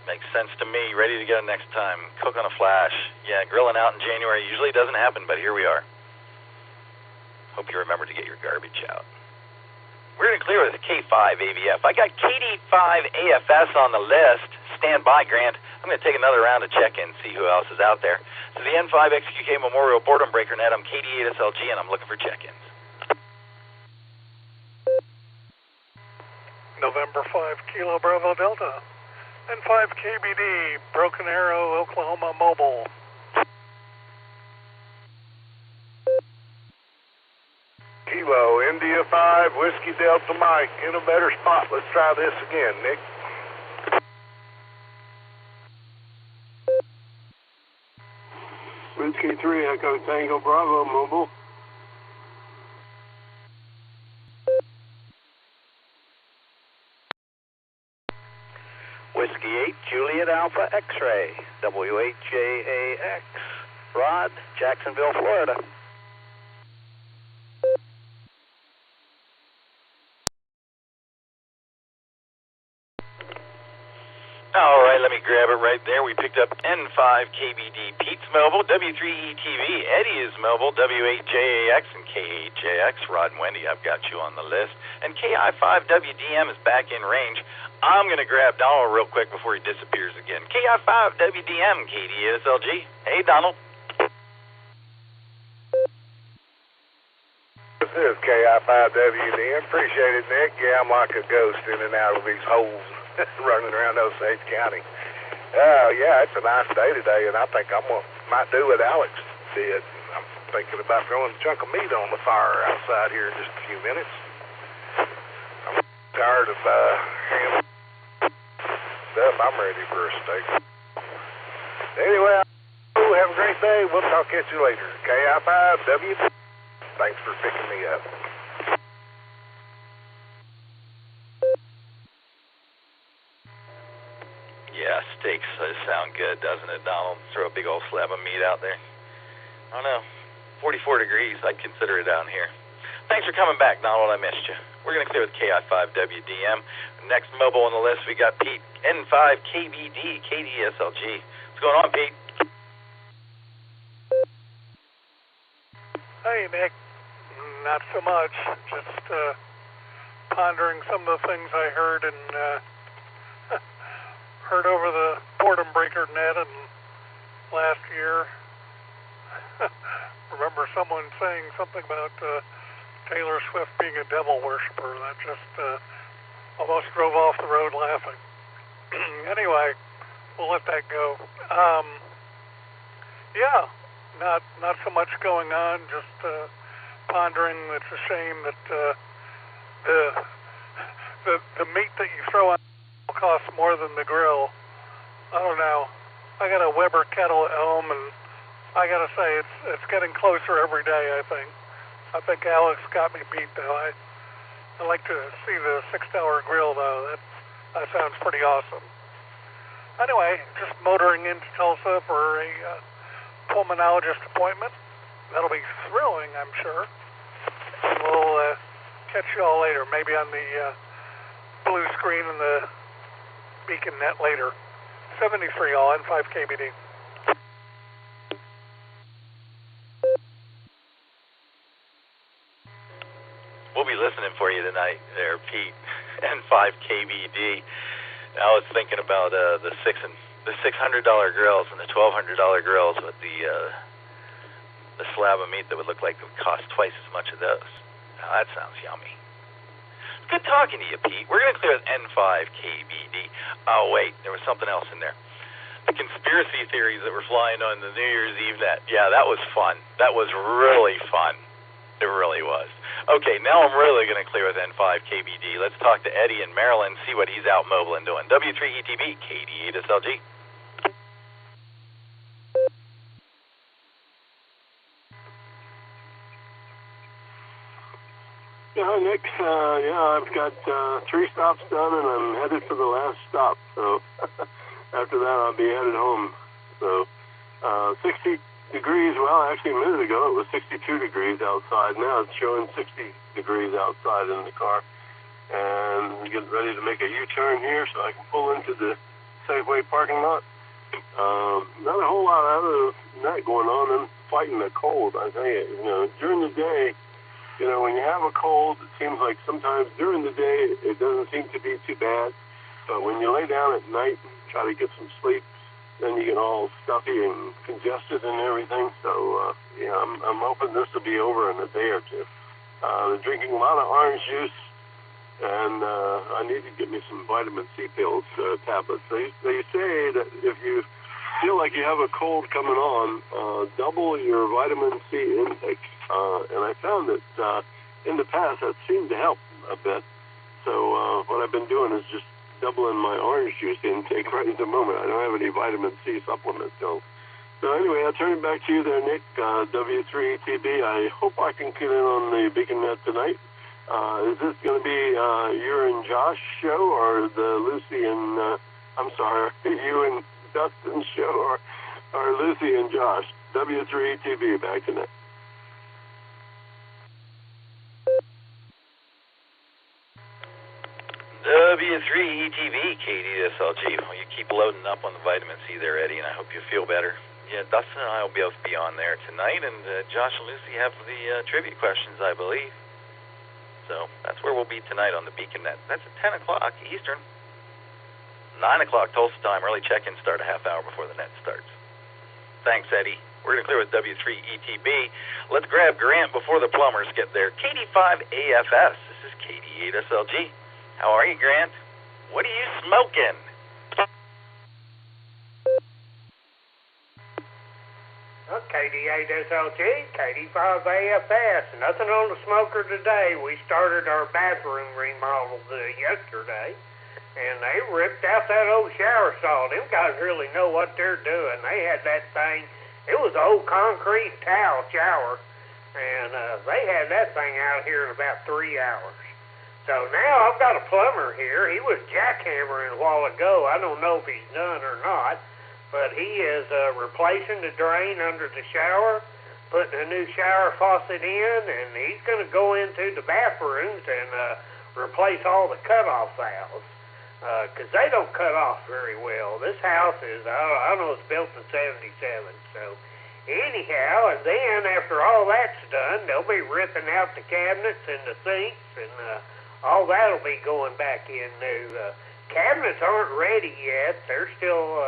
Makes sense to me. Ready to get it next time. Cook on a flash. Yeah, grilling out in January usually doesn't happen, but here we are. Hope you remember to get your garbage out. We're going to clear with a K5 AVF. I got KD5 AFS on the list. Stand by, Grant. I'm going to take another round of check-in, see who else is out there. So the N5 XQK Memorial Boredom Breaker Net. I'm KD8 SLG, and I'm looking for check-ins. November 5 Kilo Bravo Delta. N5 KBD, Broken Arrow, Oklahoma Mobile. Kilo, India 5, Whiskey Delta Mike, in a better spot. Let's try this again, Nick. Whiskey 3, Echo Tango Bravo, Mobile. Whiskey 8, Juliet Alpha X-Ray, WHJAX, Rod, Jacksonville, Florida. All right, let me grab it right there. We picked up N5 KBD, Pete's mobile, W3ETV, Eddie is mobile, W8JAX and K8JX. Rod and Wendy, I've got you on the list. And KI5WDM is back in range. I'm going to grab Donald real quick before he disappears again. KI5WDM, KD8SLG. Hey, Donald. This is KI5WDM. Appreciate it, Nick. Yeah, I'm like a ghost in and out of these holes running around Osage County. Yeah, it's a nice day today, and I think might do what Alex did. I'm thinking about throwing a chunk of meat on the fire outside here in just a few minutes. I'm tired of ham stuff. I'm ready for a steak. Anyway, have a great day. We'll talk at you later. KI5W. Thanks for picking me up. Yeah, steaks sound good, doesn't it, Donald? Throw a big old slab of meat out there. I don't know. 44 degrees, I'd consider it down here. Thanks for coming back, Donald. I missed you. We're going to clear with KI5WDM. Next mobile on the list, we got Pete, N5KBD, KDSLG. What's going on, Pete? Hey, Nick. Not so much. Just pondering some of the things I heard and heard over the Boredom Breaker Net and last year. Remember someone saying something about Taylor Swift being a devil worshiper. That just almost drove off the road laughing. Anyway, we'll let that go. Yeah, not so much going on. Just pondering. It's a shame that the meat that you throw on costs more than the grill. I don't know. I got a Weber kettle at home, and I gotta say it's getting closer every day, I think. I think Alex got me beat, though. I like to see the 6-hour grill, though. That sounds pretty awesome. Anyway, just motoring into Tulsa for a pulmonologist appointment. That'll be thrilling, I'm sure. We'll catch you all later, maybe on the blue screen and the beacon net later. 73 all N5 KBD. We'll be listening for you tonight there, Pete. N5 KBD. I was thinking about the $600 grills and the $1,200 grills with the slab of meat that would look like it would cost twice as much of those. Now, that sounds yummy. It's good talking to you, Pete. We're going to clear with N5 KBD. Oh, wait, there was something else in there. The conspiracy theories that were flying on the New Year's Eve net. Yeah, that was fun. That was really fun. It really was. Okay, now I'm really going to clear with N5 KBD. Let's talk to Eddie in Maryland, see what he's out mobile and doing. W3ETB, KD8SLG. Yeah, Nick, I've got 3 stops done, and I'm headed for the last stop. So after that, I'll be headed home. So 60 degrees, well, actually a minute ago, it was 62 degrees outside. Now it's showing 60 degrees outside in the car. And I'm getting ready to make a U-turn here so I can pull into the Safeway parking lot. Not a whole lot other than that going on. I'm fighting the cold, I tell you. During the day, when you have a cold, it seems like sometimes during the day it doesn't seem to be too bad. But when you lay down at night and try to get some sleep, then you get all stuffy and congested and everything. So, I'm hoping this will be over in a day or two. They're drinking a lot of orange juice, and I need to get me some vitamin C pills, tablets. They say that if you feel like you have a cold coming on, double your vitamin C intake. And I found that in the past that seemed to help a bit. So what I've been doing is just doubling my orange juice intake right at the moment. I don't have any vitamin C supplements. So anyway, I'll turn it back to you there, Nick. W3ETB. I hope I can get in on the Beacon Net tonight. Is this going to be you and Josh show, or the Lucy and you and Dustin show, or Lucy and Josh? W3ETB, back to Nick. W3ETV, KD8SLG. Well, you keep loading up on the vitamin C there, Eddie, and I hope you feel better. Yeah, Dustin and I will both be on there tonight, and Josh and Lucy have the trivia questions, I believe. So that's where we'll be tonight on the Beacon Net. That's at 10 o'clock Eastern. 9 o'clock Tulsa time. Early check-in start a half hour before the net starts. Thanks, Eddie. We're going to clear with W3ETB. Let's grab Grant before the plumbers get there. KD5AFS. This is KD8SLG. How are you, Grant? What are you smoking? KD8SLG, KD5AFS. Nothing on the smoker today. We started our bathroom remodel yesterday, and they ripped out that old shower stall. Them guys really know what they're doing. They had that thing. It was an old concrete tile shower, and they had that thing out here in about 3 hours. So now I've got a plumber here. He was jackhammering a while ago. I don't know if he's done or not, but he is replacing the drain under the shower, putting a new shower faucet in, and he's going to go into the bathrooms and replace all the cutoff valves, because they don't cut off very well. This house is, I know it's built in 77, so anyhow, and then after all that's done, they'll be ripping out the cabinets and the sinks, and all that'll be going back in new. Cabinets aren't ready yet. They're still,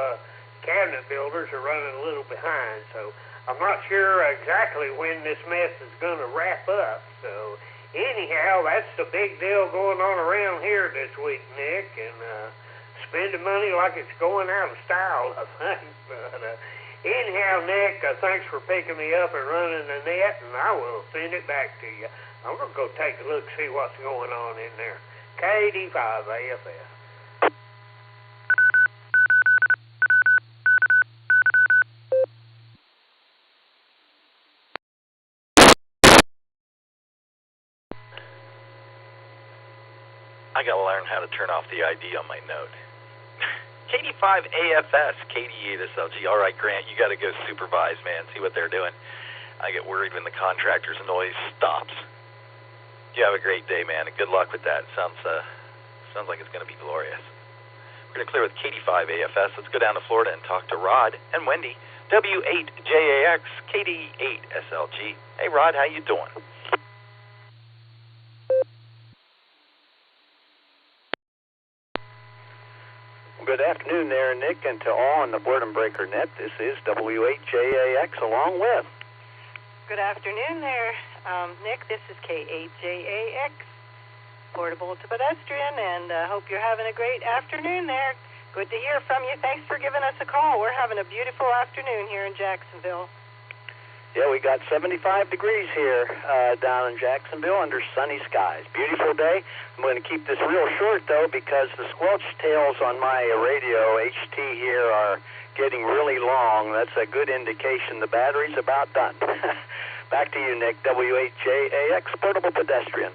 cabinet builders are running a little behind, so I'm not sure exactly when this mess is going to wrap up. So anyhow, that's the big deal going on around here this week, Nick, and spending money like it's going out of style, I think. But anyhow, Nick, thanks for picking me up and running the net, and I will send it back to you. I'm going to go take a look, see what's going on in there. KD5AFS. I got to learn how to turn off the ID on my Note. KD5 AFS, KD8 SLG. All right, Grant, you got to go supervise, man, see what they're doing. I get worried when the contractor's noise stops. You have a great day, man, and good luck with that. Sounds like it's going to be glorious. We're going to clear with KD5 AFS. Let's go down to Florida and talk to Rod and Wendy. W8JAX, KD8 SLG. Hey, Rod, how you doing? Good afternoon there, Nick, and to all on the Boredom Breaker Net. This is W8JAX along with. Good afternoon there, Nick. This is K8JAX, Portable to Pedestrian, and hope you're having a great afternoon there. Good to hear from you. Thanks for giving us a call. We're having a beautiful afternoon here in Jacksonville. Yeah, we got 75 degrees here down in Jacksonville under sunny skies. Beautiful day. I'm going to keep this real short, though, because the squelch tails on my radio HT here are getting really long. That's a good indication the battery's about done. Back to you, Nick. W8JAX, Portable Pedestrian.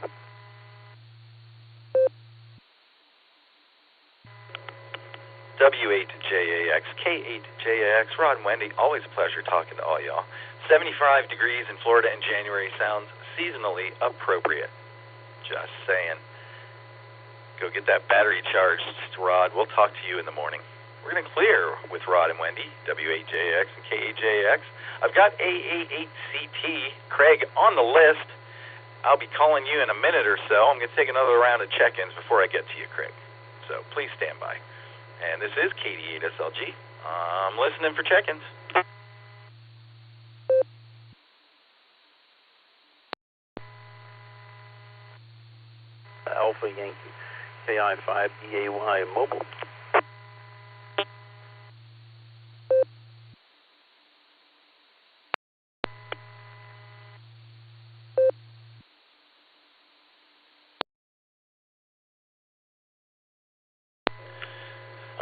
W8JAX, K8JAX, Rod and Wendy. Always a pleasure talking to all y'all. 75 degrees in Florida in January sounds seasonally appropriate. Just saying. Go get that battery charged, Rod. We'll talk to you in the morning. We're going to clear with Rod and Wendy, W8JAX and K8JAX. I've got AA8CT, Craig, on the list. I'll be calling you in a minute or so. I'm going to take another round of check-ins before I get to you, Craig. So please stand by. And this is KD8 SLG. I'm listening for check-ins. Alpha Yankee, KI5DAY Mobile.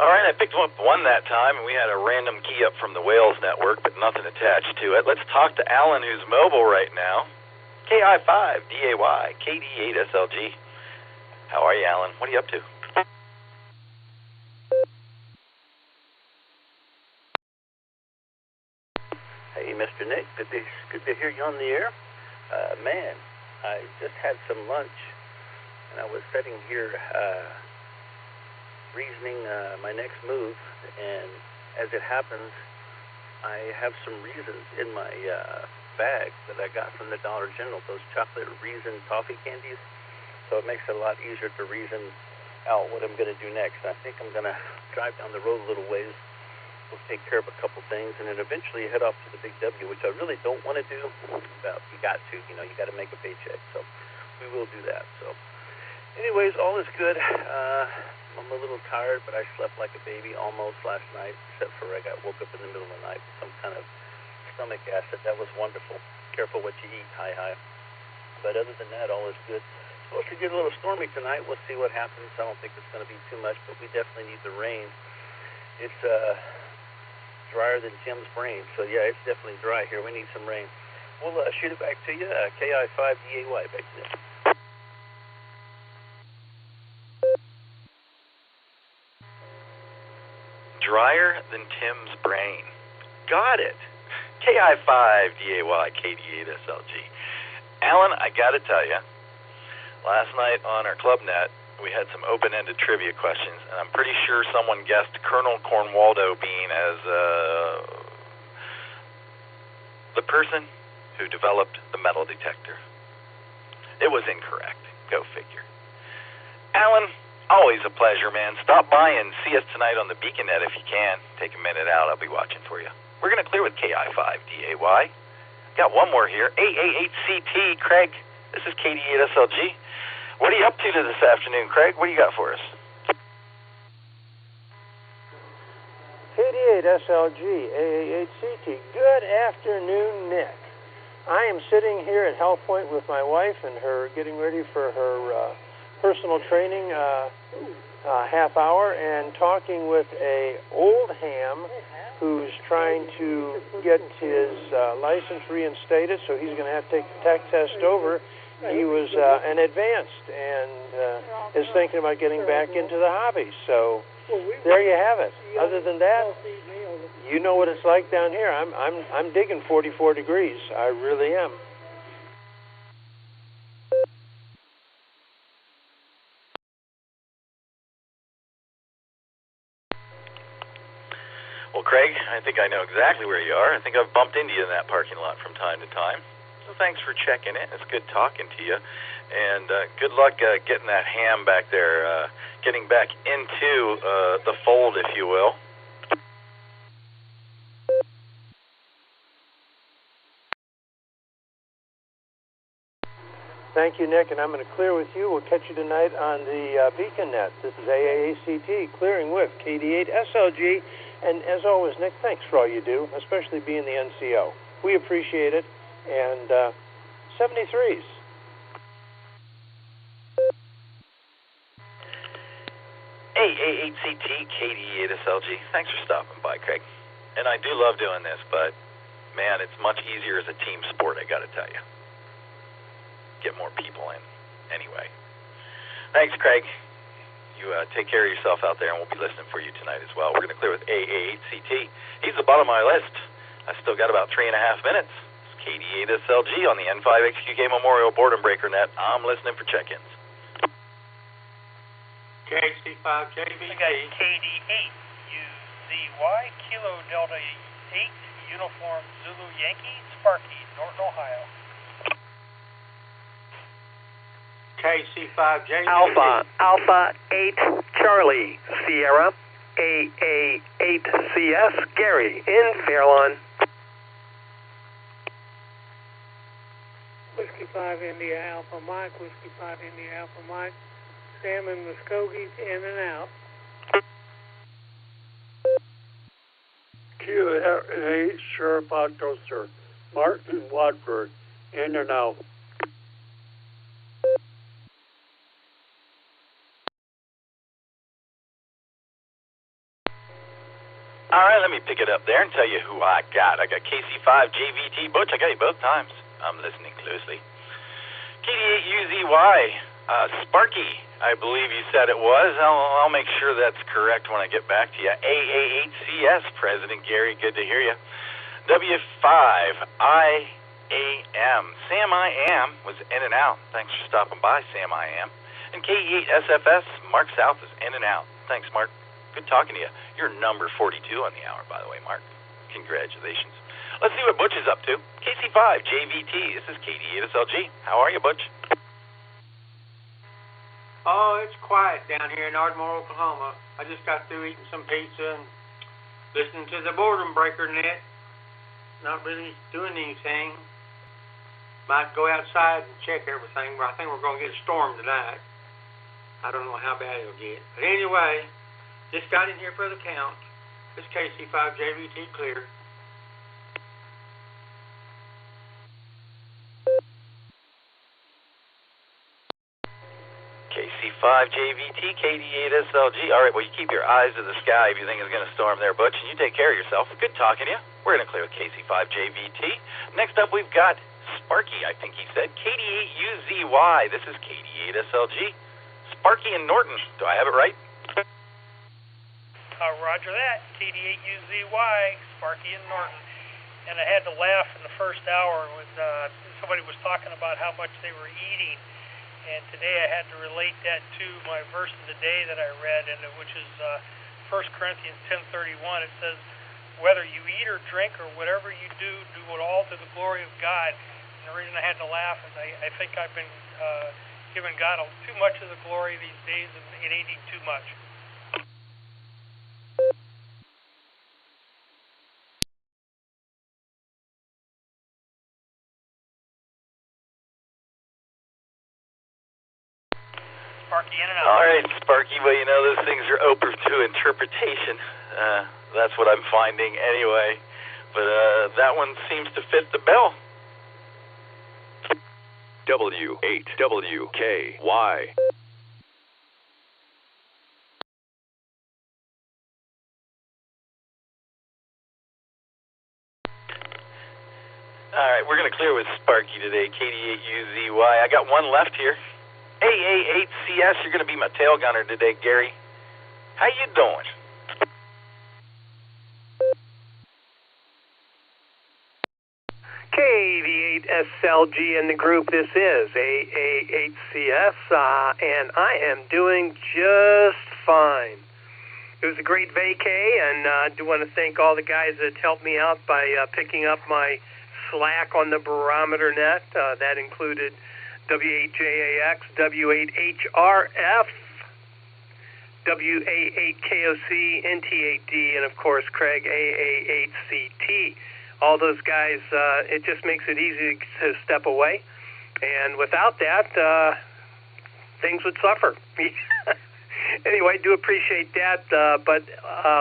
All right, I picked up one that time, and we had a random key up from the Wales network, but nothing attached to it. Let's talk to Alan, who's mobile right now. KI5DAY, KD8 SLG. How are you, Alan? What are you up to? Hey, Mr. Nick, good to hear you on the air. Man, I just had some lunch, and I was sitting here reasoning my next move, and as it happens, I have some reasons in my bag that I got from the Dollar General, those chocolate raisin toffee candies. So it makes it a lot easier to reason out what I'm going to do next. I think I'm going to drive down the road a little ways. We'll take care of a couple things, and then eventually head off to the Big W, which I really don't want to do. But you got to, you got to make a paycheck. So we will do that. So anyways, all is good. I'm a little tired, but I slept like a baby almost last night, except for I woke up in the middle of the night with some kind of stomach acid. That was wonderful. Careful what you eat, hi. But other than that, all is good. Supposed to get a little stormy tonight. We'll see what happens. I don't think it's going to be too much, but we definitely need the rain. It's drier than Jim's brain, so yeah, it's definitely dry here. We need some rain. We'll shoot it back to you. KI5DAY, back to you. Drier than Tim's brain. Got it. KI5DAY, KD8 SLG. Alan, I got to tell you, last night on our club net, we had some open-ended trivia questions, and I'm pretty sure someone guessed Colonel Cornwaldo being as the person who developed the metal detector. It was incorrect. Go figure. Alan, always a pleasure, man. Stop by and see us tonight on the Beaconnet if you can. Take a minute out. I'll be watching for you. We're going to clear with KI5DAY. Got one more here. AA8CT, Craig. This is KD8 SLG. What are you up to this afternoon, Craig? What do you got for us? KD8 SLG, AA8CT. Good afternoon, Nick. I am sitting here at Health Point with my wife and her getting ready for her personal training half hour and talking with a old ham who's trying to get his license reinstated, so he's going to have to take the tech test over he was an advanced and is thinking about getting back into the hobby. So there you have it. Other than that, you know what it's like down here. I'm digging 44 degrees. I really am. Well, Craig, I think I know exactly where you are. I think I've bumped into you in that parking lot from time to time. So thanks for checking in. It's good talking to you. And good luck getting that ham back there, getting back into the fold, if you will. Thank you, Nick, and I'm going to clear with you. We'll catch you tonight on the Beacon Net. This is AAACT, clearing with KD8 SLG. And as always, Nick, thanks for all you do, especially being the NCO. We appreciate it. And 73s. AAACT, KD8 SLG. Thanks for stopping by, Craig. And I do love doing this, but, man, it's much easier as a team sport, I got to tell you. Get more people in. Anyway. Thanks, Craig. You take care of yourself out there, and we'll be listening for you tonight as well. We're going to clear with AAACT. He's the bottom of my list. I still got about 3.5 minutes. It's KD8 SLG on the N5XQK Memorial Boredom Breaker Net. I'm listening for check-ins. KC5JB. We got KD8 UZY Kilo Delta 8 Uniform Zulu Yankee Sparky, Norton, Ohio. KC5JB. Alpha 8 Charlie Sierra AA8CS Gary in Fairlawn. Whiskey 5 India Alpha Mike, Whiskey 5 India Alpha Mike, Sam and Muskogee's in and out. QA Sheriff Outdoor, Martin Watford, in and out. All right, let me pick it up there and tell you who I got. I got KC5 JVT Butch. I got you both times. I'm listening closely. KD8UZY Sparky, I believe you said it was. I'll make sure that's correct when I get back to you. AA8CS President Gary, good to hear you. W5IAM Sam I Am was in and out. Thanks for stopping by, Sam I Am. And KE8SFS Mark South is in and out. Thanks, Mark. Good talking to you. You're number 42 on the hour, by the way, Mark. Congratulations. Let's see what Butch is up to. KC5, JVT. This is KD8 SLG. How are you, Butch? Oh, it's quiet down here in Ardmore, Oklahoma. I just got through eating some pizza and listening to the Boredom Breaker Net. Not really doing anything. Might go outside and check everything, but I think we're going to get a storm tonight. I don't know how bad it'll get. But anyway, just got in here for the count. This KC5JVT clear. KC5JVT, KD8SLG. All right, well, you keep your eyes to the sky if you think it's going to storm there, Butch, and you take care of yourself. Good talking to you. We're going to clear with KC5JVT. Next up, we've got Sparky, I think he said. KD8UZY. This is KD8SLG. Sparky and Norton. Do I have it right? Roger that. KD8UZY, Sparky and Norton. And I had to laugh in the first hour when somebody was talking about how much they were eating. And today I had to relate that to my verse of the day that I read, which is 1 Corinthians 10:31. It says, whether you eat or drink or whatever you do, do it all to the glory of God. And the reason I had to laugh is I think I've been giving God too much of the glory these days and eating too much. Sparky in and out. All right, Sparky. Well, you know, those things are open to interpretation. That's what I'm finding anyway. But that one seems to fit the bill. W8WKY. All right, we're going to clear with Sparky today, KD8UZY. I got one left here. AA8CS, you're going to be my tail gunner today, Gary. How you doing? KD8SLG in the group. This is AA8CS, and I am doing just fine. It was a great vacay, and I do want to thank all the guys that helped me out by picking up my slack on the barometer net. That included W8JAX, W8HRF, WA8KOC, NT8D, and of course Craig AA8CT. All those guys, it just makes it easy to step away. And without that, things would suffer. Anyway, I do appreciate that. But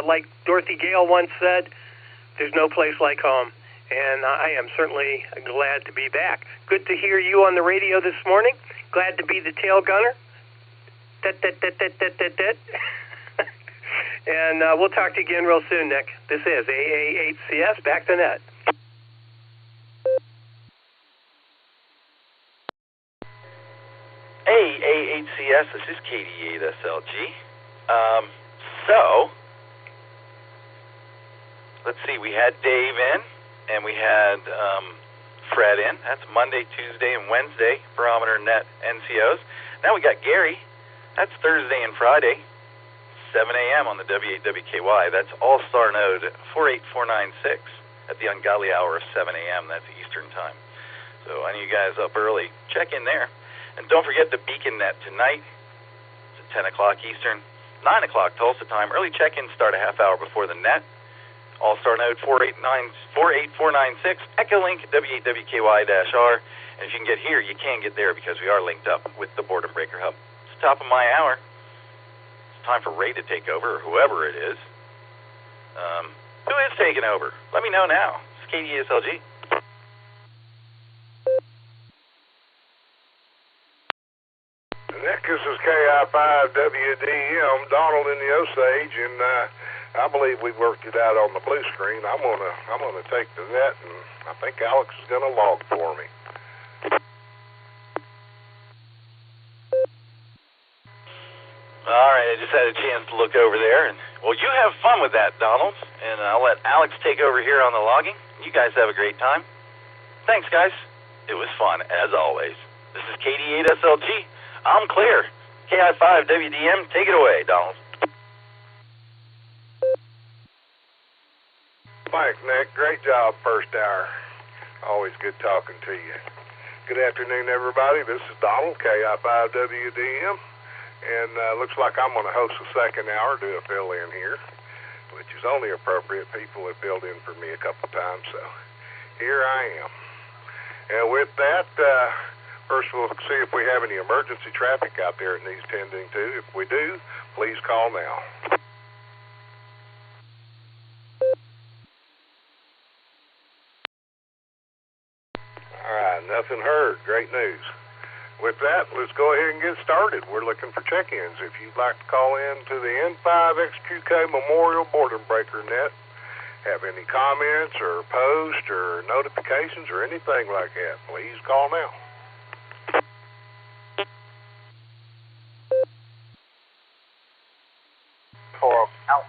like Dorothy Gale once said, there's no place like home. And I am certainly glad to be back. Good to hear you on the radio this morning. Glad to be the tail gunner. And we'll talk to you again real soon, Nick. This is AA8CS, back to net. AA8CS, this is KD8SLG. So, let's see, we had Dave in, and we had Fred in. That's Monday, Tuesday, and Wednesday, barometer net NCOs. Now we got Gary. That's Thursday and Friday, 7 a.m. on the W8WKY. That's Allstar node 48496 at the ungodly hour of 7 a.m. That's Eastern time. So I need you guys up early. Check in there. And don't forget the Beacon Net tonight. It's at 10 o'clock Eastern, 9 o'clock Tulsa time. Early check-ins start a half hour before the net. All-Star node 48496, Echolink W8WKY-R. And if you can get here, you can get there because we are linked up with the Boredom Breaker Hub. It's the top of my hour. It's time for Ray to take over, or whoever it is. Who is taking over? Let me know now. It's KD8SLG. Nick, this is KI5WDM, Donald in the Osage, and I believe we've worked it out on the blue screen. I'm gonna take the net, and I think Alex is gonna log for me. All right, I just had a chance to look over there, and well, you have fun with that, Donald, and I'll let Alex take over here on the logging. You guys have a great time. Thanks, guys. It was fun as always. This is KD8SLG. I'm clear. KI5WDM, take it away, Donald. Thanks, Nick. Great job, first hour. Always good talking to you. Good afternoon, everybody. This is Donald, KI5WDM, and looks like I'm going to host the second hour, do a fill-in here, which is only appropriate. People have filled in for me a couple times, so here I am. And with that, first, we'll see if we have any emergency traffic out there it needs tending to. If we do, please call now. All right, nothing heard. Great news. With that, let's go ahead and get started. We're looking for check-ins. If you'd like to call in to the N5XQK Memorial Boredom Breaker Net, have any comments or posts or notifications or anything like that, please call now. For Alpha.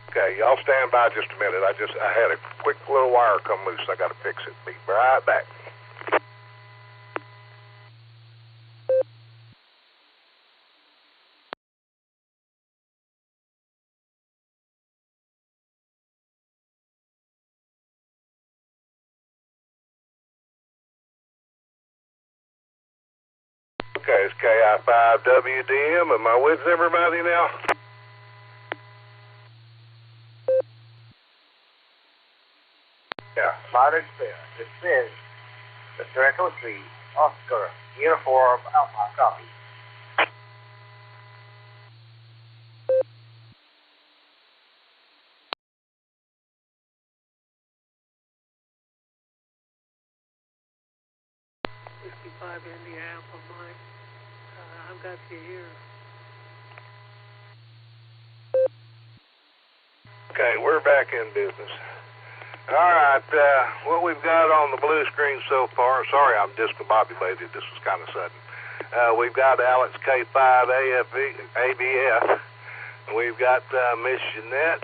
Okay, y'all stand by just a minute. I had a quick little wire come loose. I got to fix it. Be right back. Okay, it's KI5WDM. Am I with everybody now? Yeah, loud and clear. This is Mr. Echo 3, Oscar, Uniform Alpha, copy. Whiskey 5 India Alpha Mike, I've got you here. Okay, we're back in business. All right, what we've got on the blue screen so far, sorry I'm discombobulated, this was kind of sudden. We've got Alex K5 ABF, we've got Miss Jeanette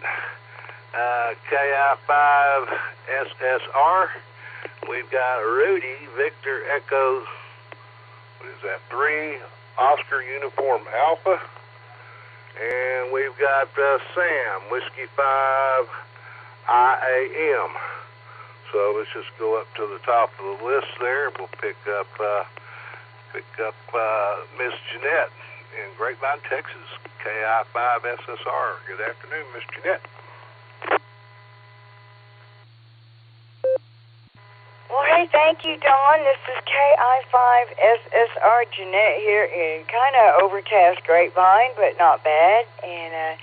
KI5 SSR, we've got Rudy Victor Echo, what is that, 3 Oscar Uniform Alpha, and we've got Sam, Whiskey 5 IAM. So let's just go up to the top of the list there. We'll pick up Miss Jeanette in Grapevine, Texas, KI5 SSR. Good afternoon, Miss Jeanette. Well, hey, thank you, Don. This is KI5SSR Jeanette here in kind of overcast Grapevine, but not bad. And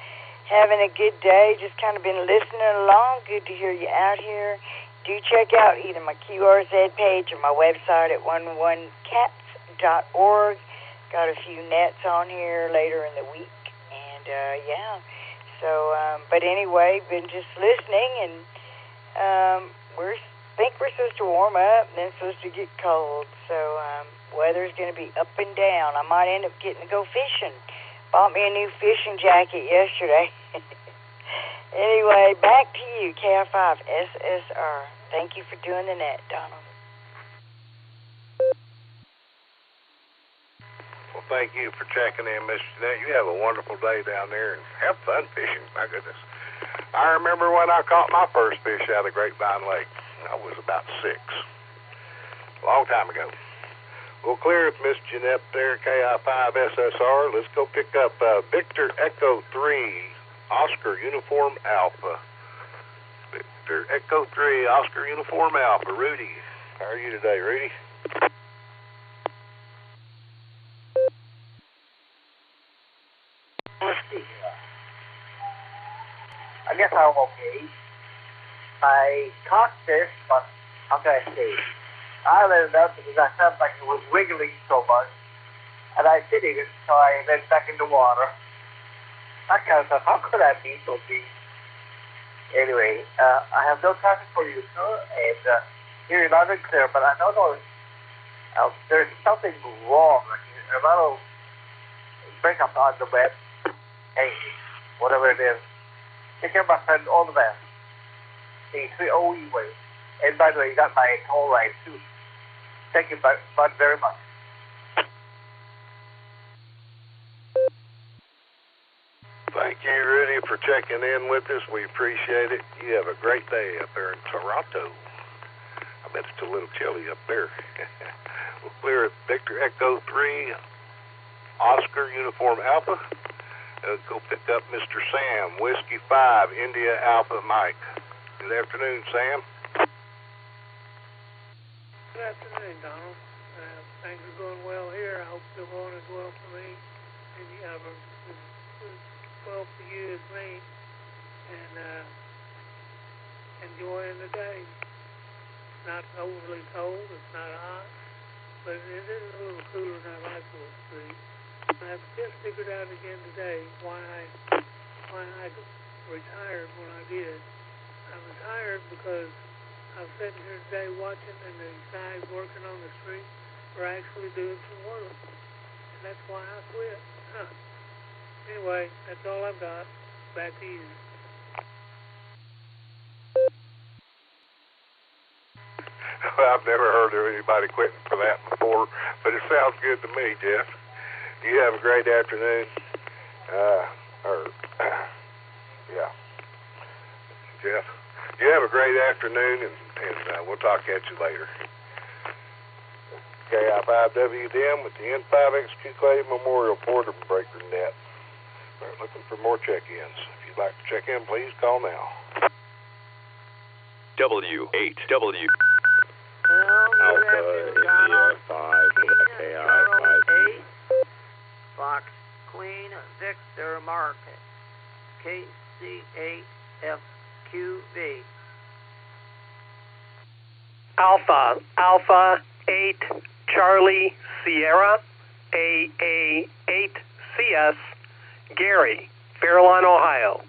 having a good day, just kind of been listening along. Good to hear you out here. Do check out either my QRZ page or my website at 111cats.org. Got a few nets on here later in the week. And, yeah. So, but anyway, been just listening, and think we're supposed to warm up and then supposed to get cold. So weather's going to be up and down. I might end up getting to go fishing. Bought me a new fishing jacket yesterday. Anyway, back to you, KI5 SSR. Thank you for doing the net, Donald. Well, thank you for checking in, Miss Jeanette. You have a wonderful day down there and have fun fishing. My goodness. I remember when I caught my first fish out of Grapevine Lake. I was about 6. A long time ago. We'll clear with Miss Jeanette there, KI5 SSR. Let's go pick up Victor Echo 3, Oscar Uniform Alpha. Victor Echo 3, Oscar Uniform Alpha. Rudy, how are you today, Rudy? Let's see. I guess I'm okay. I caught this, but how can I say? I let it up because I felt like it was wiggling so much, and I did it, so I went back in the water. I kind of thought, how could I be so big? Anyway, I have no traffic for you, sir, and hear you loud and clear, but I don't know if there's something wrong. Like a lot of breakups on the web. Hey, whatever it is. Take care of my friend, all the best. The 3OE way. And by the way, you got my call right too. Thank you, bud, very much. Thank you, Rudy, for checking in with us. We appreciate it. You have a great day up there in Toronto. I bet it's a little chilly up there. We'll clear at Victor Echo 3, Oscar Uniform Alpha. Go pick up Mr. Sam, Whiskey 5, India Alpha Mike. Good afternoon, Sam. Good afternoon, Donald. Things are going well here. I hope they're going as well for me. And as well for you as me. And enjoying the day. It's not overly cold. It's not hot. But it is a little cooler than I like it to be. I've just figured out again today why I retired when I did. I retired because I was sitting here today watching, and the guys working on the street were actually doing some work. And that's why I quit. Anyway, that's all I've got. Back to you. Well, I've never heard of anybody quitting for that before, but it sounds good to me, Jeff. You have a great afternoon. Yeah. Jeff, you have a great afternoon, and we'll talk at you later. KI5WDM with the N5XQ Clay Memorial Boredom Breaker Net. We're looking for more check-ins. If you'd like to check in, please call now. W8W. Alpha India 5 KI 5. Fox Queen Victor Mark KC8FQV. Alpha 8 Charlie Sierra AA8CS, Gary, Fairlawn, Ohio.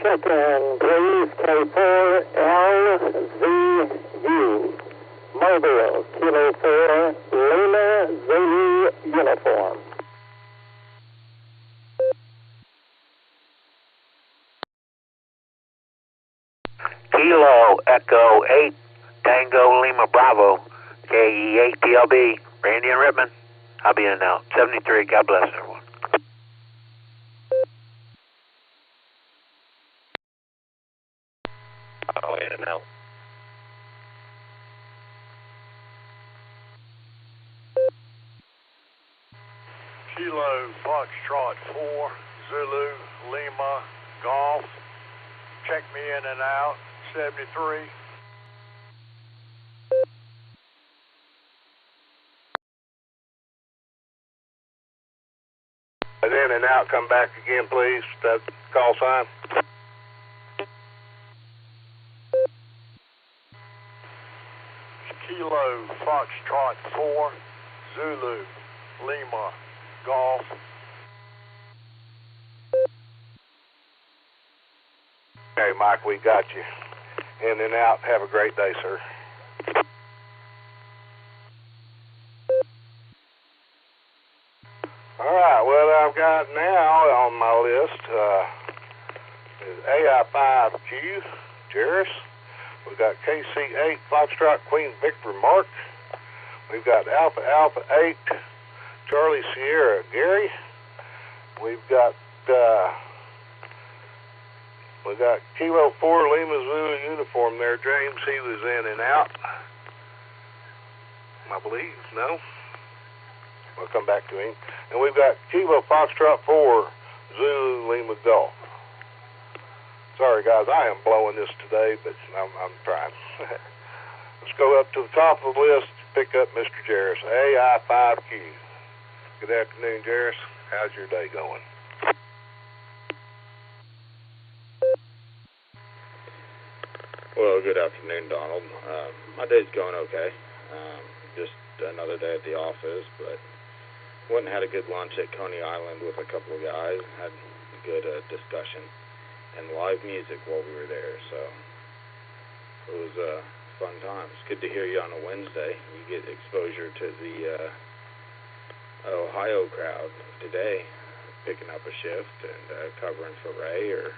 Check in, please. K4LZU. Mobile, Kilo 4, Lima, Zulu, Uniform. Kilo Echo 8 Tango Lima Bravo KE8 PLB Randy and Rittman. I'll be in and out. 73. God bless everyone. Oh, in and out. Kilo Foxtrot 4 Zulu Lima Golf. Check me in and out. 73. In and out, come back again, please. That call sign. Kilo Foxtrot 4 Zulu Lima Golf. Okay, Mike, we got you. In and out. Have a great day, sir. All right, what I've got now on my list is AI5Q, Jerris. We've got KC8, Foxtrot Queen Victor Mark. We've got Alpha Alpha 8, Charlie Sierra Gary. We've got Kilo 4 Lima Zulu uniform there, James. He was in and out, I believe. No? We'll come back to him. And we've got Kilo Foxtrot 4 Zulu Lima Golf. Sorry, guys, I am blowing this today, but I'm trying. Let's go up to the top of the list, pick up Mr. Jerris, AI5Q. Good afternoon, Jerris. How's your day going? Well, good afternoon, Donald. My day's going okay. Just another day at the office, but went and had a good lunch at Coney Island with a couple of guys. Had a good discussion and live music while we were there, so it was a fun time. It's good to hear you on a Wednesday. You get exposure to the Ohio crowd today, picking up a shift and covering for Ray, or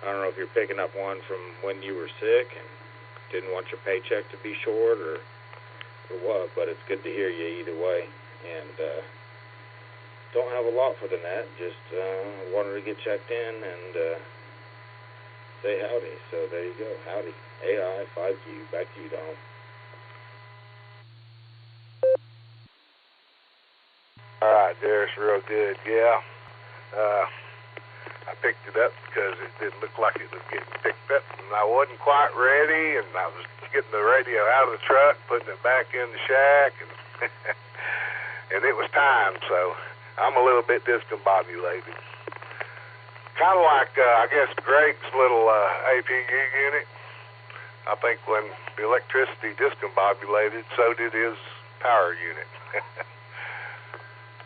I don't know if you're picking up one from when you were sick and didn't want your paycheck to be short or what, but it's good to hear you either way. And don't have a lot for the net, just wanted to get checked in and say howdy. So there you go, howdy. AI 5Q, back to you, Donald. All right, Jerris, real good. Yeah. I picked it up because it didn't look like it was getting picked up, and I wasn't quite ready, and I was getting the radio out of the truck, putting it back in the shack, and and it was time, so I'm a little bit discombobulated. Kind of like, I guess, Greg's little APU unit. I think when the electricity discombobulated, so did his power unit.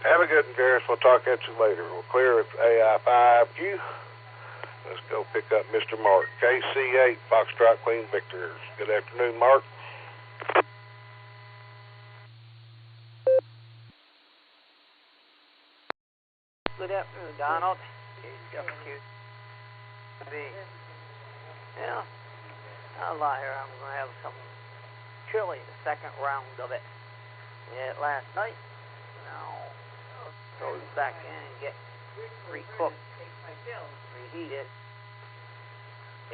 Have a good one, Jerris. We'll talk at you later. We'll clear at AI5Q. Let's go pick up Mr. Mark. KC8, Foxtrot Queen Victor. Good afternoon, Mark. Good afternoon, Donald. Yeah, I'll lie here. I'm going to have some chili, the second round of it. We had it last night. Now, throw it back in and get recooked, reheated.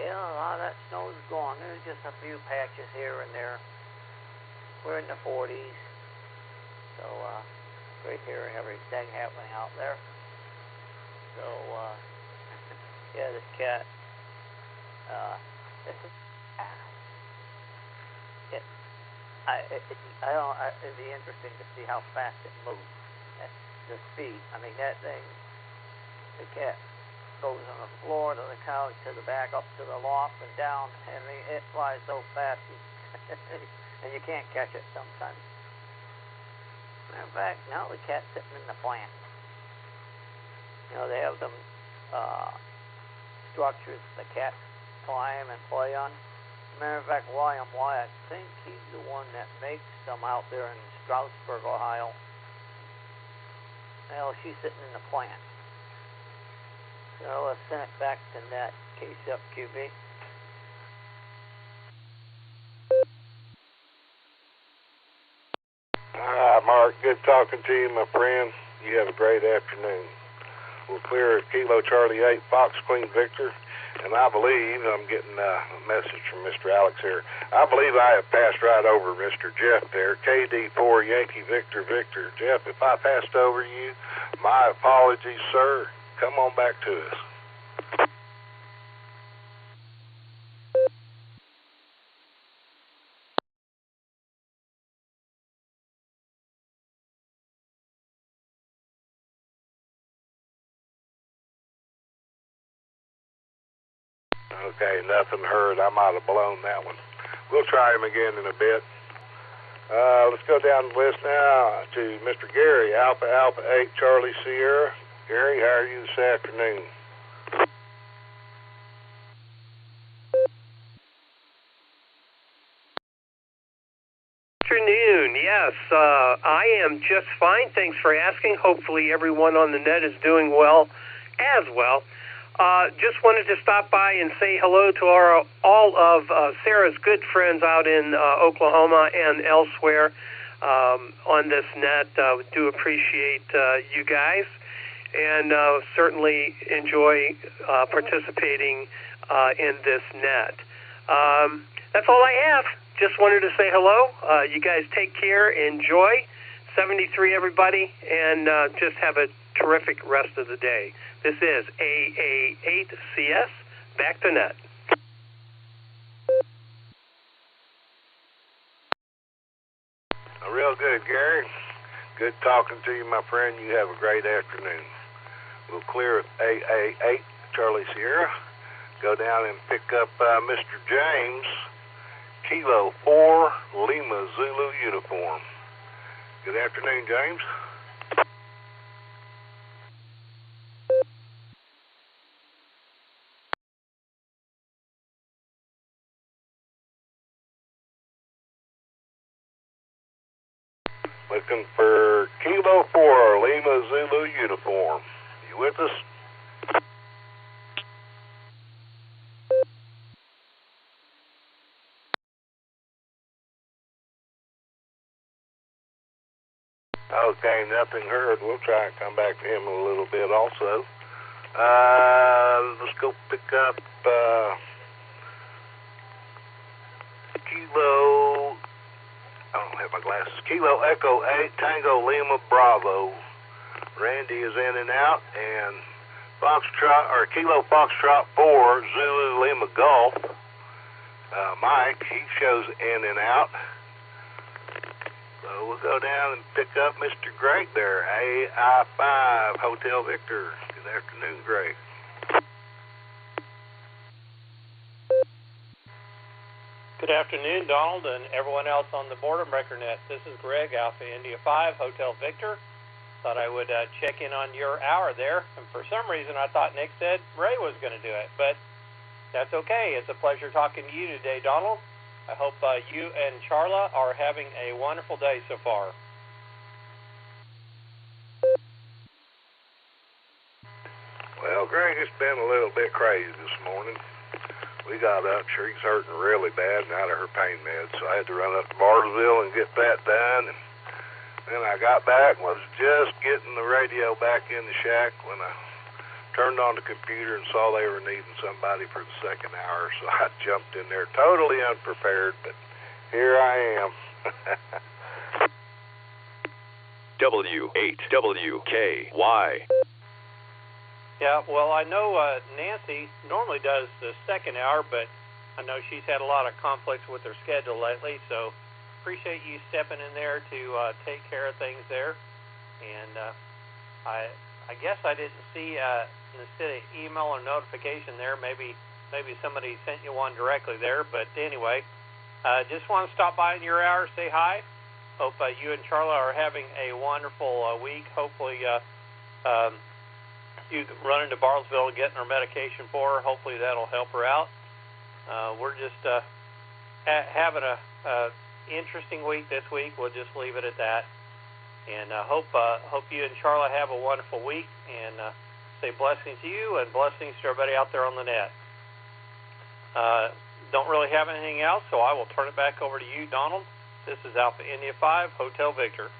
Yeah, a lot of that snow is gone. There's just a few patches here and there. We're in the 40s. So, great hearing everything happening out there. So, yeah, this cat, it'd be interesting to see how fast it moves at the speed. I mean, that thing, the cat goes on the floor to the couch to the back up to the loft and down. I mean, it flies so fast. and you can't catch it sometimes. Matter of fact, no, the cat's sitting in the plant. You know, they have them structures the cats climb and play on. Matter of fact, William Wyatt, I think he's the one that makes them out there in Stroudsburg, Ohio. Well, she's sitting in the plant. So let's send it back to net. Case up, QB. All right, Mark. Good talking to you, my friend. You have a great afternoon. We'll clear Kilo Charlie 8, Fox Queen Victor. And I believe, I'm getting a message from Mr. Alex here, I believe I have passed right over Mr. Jeff there, KD4 Yankee Victor Victor. Jeff, if I passed over you, my apologies, sir. Come on back to us. Okay, nothing heard. I might have blown that one. We'll try him again in a bit. Let's go down the list now to Mr. Gary, Alpha Alpha 8 Charlie Sierra. Gary, how are you this afternoon? Afternoon. Yes, I am just fine. Thanks for asking. Hopefully everyone on the net is doing well as well. Just wanted to stop by and say hello to all of Sarah's good friends out in Oklahoma and elsewhere on this net. Do appreciate you guys, and certainly enjoy participating in this net. That's all I have. Just wanted to say hello. You guys take care. Enjoy. 73, everybody, and just have a terrific rest of the day. This is AA8CS, back to net. Real good, Gary. Good talking to you, my friend. You have a great afternoon. We'll clear AA8 Charlie Sierra. Go down and pick up Mr. James, Kilo 4 Lima Zulu uniform. Good afternoon, James. Looking for Kilo 4 Lima Zulu uniform. You with us? Okay, nothing heard. We'll try and come back to him in a little bit also. Let's go pick up Kilo, I don't have my glasses, Kilo Echo 8 Tango Lima Bravo. Randy is in and out, and Foxtrot, or Kilo Foxtrot 4 Zulu Lima Golf. Mike, he shows in and out. So we'll go down and pick up Mr. Greg there, AI5 Hotel Victor. Good afternoon, Greg. Good afternoon, Donald, and everyone else on the Boredom Breaker net. This is Greg, Alpha India 5 Hotel Victor. Thought I would check in on your hour there, and for some reason I thought Nick said Ray was going to do it, but that's okay. It's a pleasure talking to you today, Donald. I hope you and Charla are having a wonderful day so far. Well, Greg, it's been a little bit crazy this morning. We got up, Shriek's hurting really bad and out of her pain meds, so I had to run up to Bartlesville and get that done. And then I got back and was just getting the radio back in the shack when I turned on the computer and saw they were needing somebody for the second hour, so I jumped in there totally unprepared, but here I am. W8WKY. Yeah, well, I know Nancy normally does the second hour, but I know she's had a lot of conflicts with her schedule lately, so appreciate you stepping in there to take care of things there. And I guess I didn't see instead of email or notification there, maybe somebody sent you one directly there, but anyway, Just want to stop by in your hour, say hi. Hope you and Charla are having a wonderful week. Hopefully you run into Bartlesville and getting her medication for her. Hopefully that'll help her out. We're just having a interesting week this week. We'll just leave it at that. And hope you and Charla have a wonderful week. And say blessings to you and blessings to everybody out there on the net. Don't really have anything else, so I will turn it back over to you, Donald. This is Alpha India 5, Hotel Victor.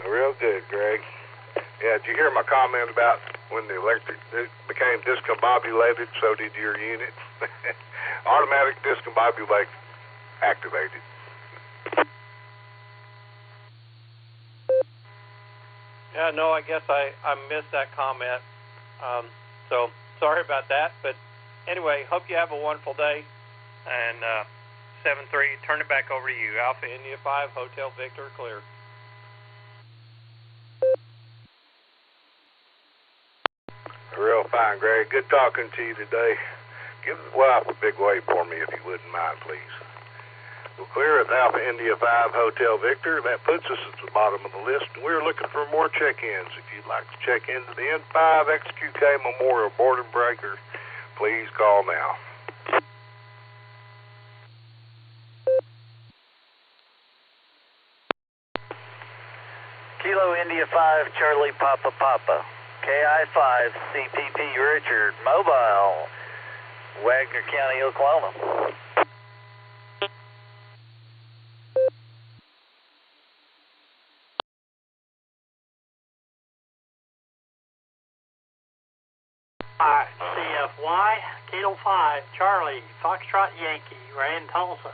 Real good, Greg. Yeah, did you hear my comment about when the electric became discombobulated, so did your unit? Automatic discombobulate activated. Yeah, no, I guess I missed that comment. So sorry about that. But anyway, hope you have a wonderful day. And 7-3, turn it back over to you. Alpha India 5, Hotel Victor, clear. Real fine, Greg. Good talking to you today. Give the wife a big wave for me if you wouldn't mind, please. We're clear at Alpha India 5 Hotel Victor. That puts us at the bottom of the list. We're looking for more check-ins. If you'd like to check into the N5 XQK Memorial Boredom Breaker, please call now. Kilo India 5 Charlie Papa Papa. KI5 CPP Richard Mobile, Wagner County, Oklahoma. CFY, Kilo 5, Charlie, Foxtrot Yankee, Ray in Tulsa.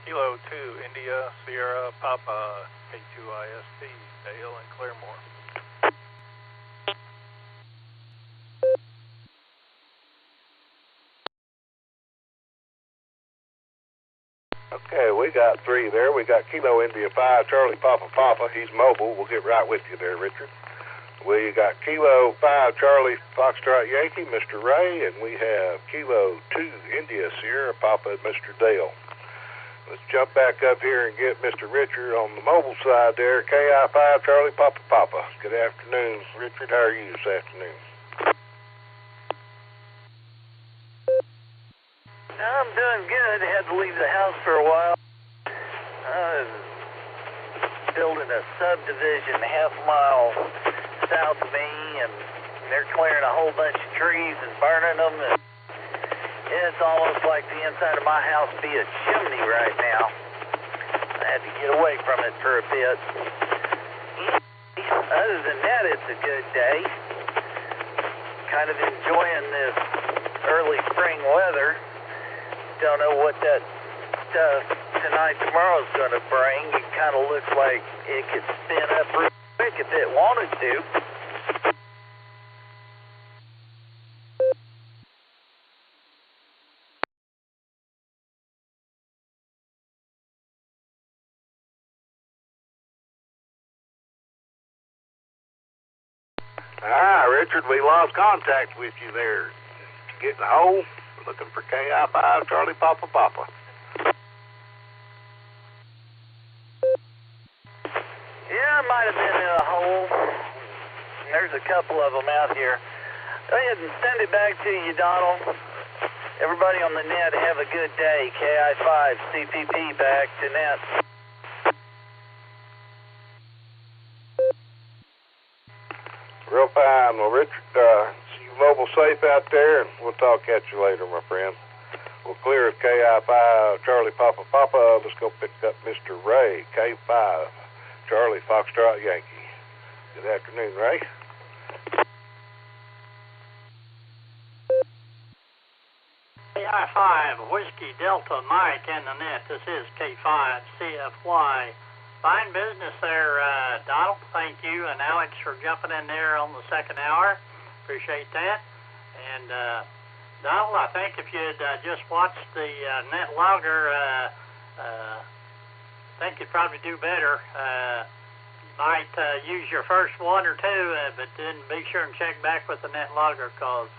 Kilo 2, India, Sierra, Papa, K2IST, Dale and Claremore. Okay, we got 3 there. We got Kilo India 5, Charlie Papa Papa. He's mobile. We'll get right with you there, Richard. We got Kilo 5, Charlie Foxtrot Yankee, Mr. Ray, and we have Kilo 2, India Sierra Papa, Mr. Dale. Let's jump back up here and get Mr. Richard on the mobile side there, KI5, Charlie Papa Papa. Good afternoon, Richard. How are you this afternoon? I'm doing good. Had to leave the house for a while. Building a subdivision half-mile south of me, and they're clearing a whole bunch of trees and burning them. And it's almost like the inside of my house be a chimney right now. I had to get away from it for a bit. Other than that, it's a good day. Kind of enjoying this early spring weather. Don't know what that stuff tonight, tomorrow's going to bring. It kind of looks like it could spin up real quick if it wanted to. Richard, we lost contact with you there. Getting a hole, looking for KI5, Charlie Papa Papa. Yeah, I might have been in a hole. There's a couple of them out here. Go ahead and send it back to you, Donald. Everybody on the net, have a good day. KI5, CPP back to net. Real fine. Well, Richard, see you mobile safe out there, and we'll talk at you later, my friend. We'll clear at KI5, Charlie Papa Papa. Let's go pick up Mr. Ray, K5, Charlie Foxtrot Yankee. Good afternoon, Ray. KI5, Whiskey Delta Mike in the net. This is K5 CFY. Fine business there, Donald. Thank you and Alex for jumping in there on the second hour. Appreciate that. And Donald, I think if you'd just watched the Netlogger, I think you'd probably do better. might use your first one or two, but then be sure and check back with the Netlogger, because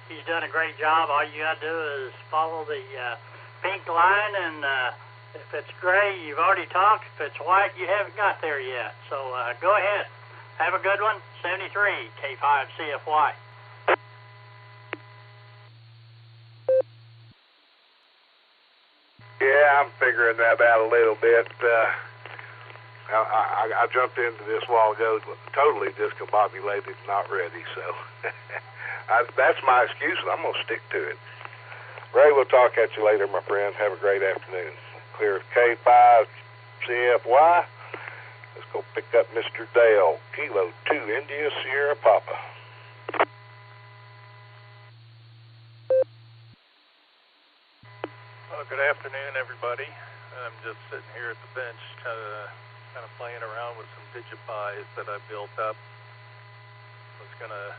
he's done a great job. All you got to do is follow the pink line, and if it's gray, you've already talked. If it's white, you haven't got there yet. So go ahead. Have a good one. 73 K5 CFY. Yeah, I'm figuring that out a little bit. I jumped into this a while ago, totally discombobulated, not ready, so that's my excuse, and I'm going to stick to it. Ray, we'll talk at you later, my friend. Have a great afternoon. Clear K5 CFY. Let's go pick up Mr. Dale. Kilo 2 India Sierra Papa. Well, good afternoon, everybody. I'm just sitting here at the bench, kind of playing around with some Digipies that I built up. I was going to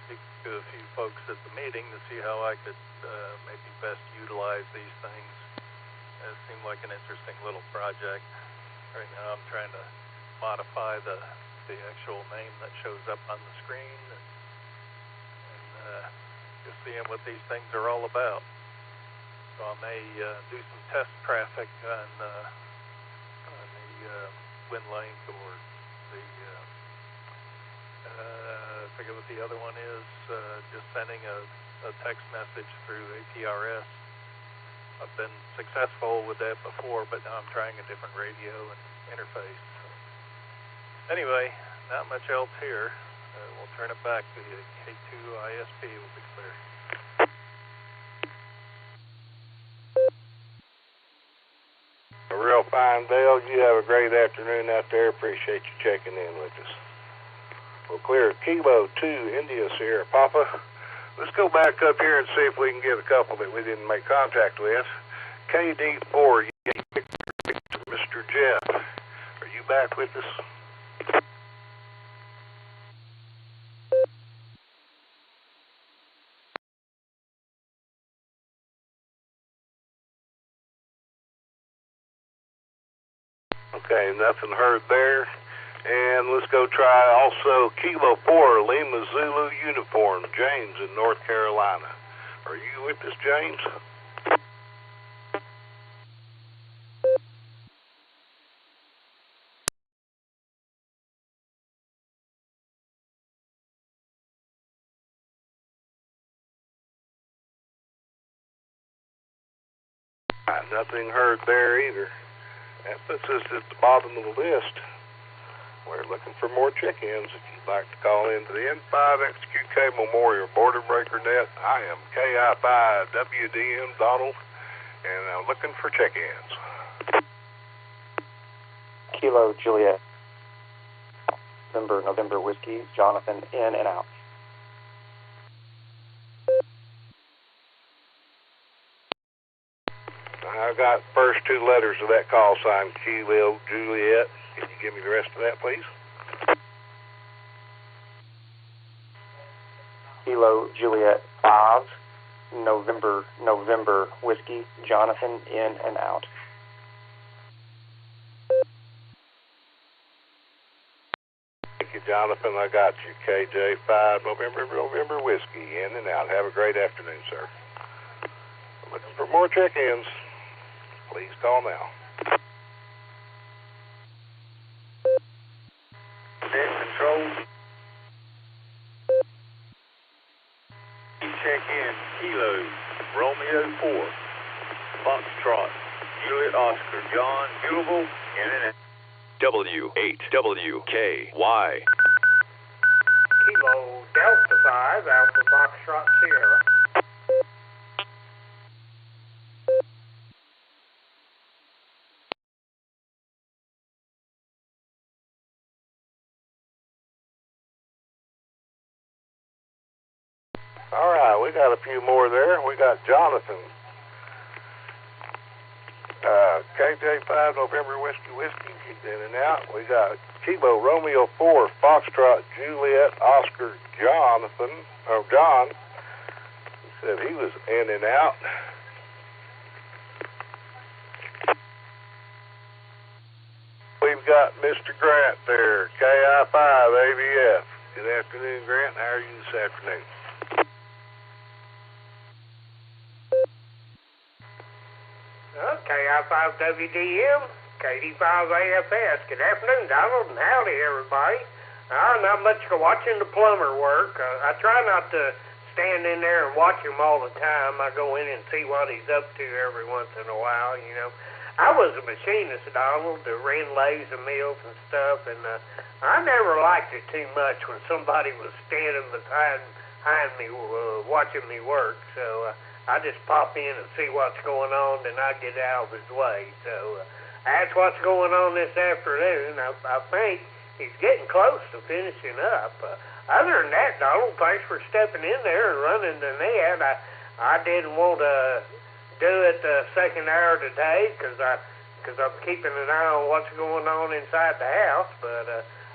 speak to a few folks at the meeting to see how I could maybe best utilize these things. It seemed like an interesting little project. Right now I'm trying to modify the actual name that shows up on the screen and just seeing what these things are all about. So I may do some test traffic on the WinLink or the I forget what the other one is, just sending a text message through APRS. I've been successful with that before, but now I'm trying a different radio and interface. So anyway, not much else here. We'll turn it back to the K2 ISP. Will be clear. A real fine, Dale. You have a great afternoon out there. Appreciate you checking in with us. We'll clear Kilo 2 India Sierra Papa. Let's go back up here and see if we can get a couple that we didn't make contact with. KD4, Mr. Jeff. Are you back with us? Okay, nothing heard there. And let's go try also Kilo 4 Lima Zulu Uniform, James in North Carolina. Are you with us, James? Nothing heard there either. That puts us at the bottom of the list. We're looking for more check-ins. If you'd like to call into the N5XQK Memorial Border Breaker Net, I am KI5WDM Donald, and I'm looking for check-ins. Kilo Juliet, November Whiskey, Jonathan in and out. I got first two letters of that call sign, Kilo Juliet. Can you give me the rest of that, please? Kilo Juliet 5, November Whiskey, Jonathan in and out. Thank you, Jonathan. I got you. KJ5, November Whiskey, in and out. Have a great afternoon, sir. I'm looking for more check-ins. Please call now. Net control. Check in Kilo Romeo 4 Foxtrot Juliet Oscar John Jubal in and out. W8WKY. Kilo Delta 5 Alpha Foxtrot Sierra. All right, we got a few more there. We got Jonathan. KJ5 November Whiskey, he's in and out. We got Kilo Romeo 4 Foxtrot Juliet Oscar John. He said he was in and out. We've we've got Mr. Grant there, KI5AVF. Good afternoon, Grant. How are you this afternoon? KI5WDM, KD5AFS. Good afternoon, Donald, and howdy, everybody. Not much for watching the plumber work. I try not to stand in there and watch him all the time. I go in and see what he's up to every once in a while, you know. I was a machinist, Donald, that ran lathes and mills and stuff, and I never liked it too much when somebody was standing behind me watching me work. So I just pop in and see what's going on, and I get out of his way. So that's what's going on this afternoon. I think he's getting close to finishing up. Other than that, Donald, thanks for stepping in there and running the net. I didn't want to do it the second hour today because I'm keeping an eye on what's going on inside the house. But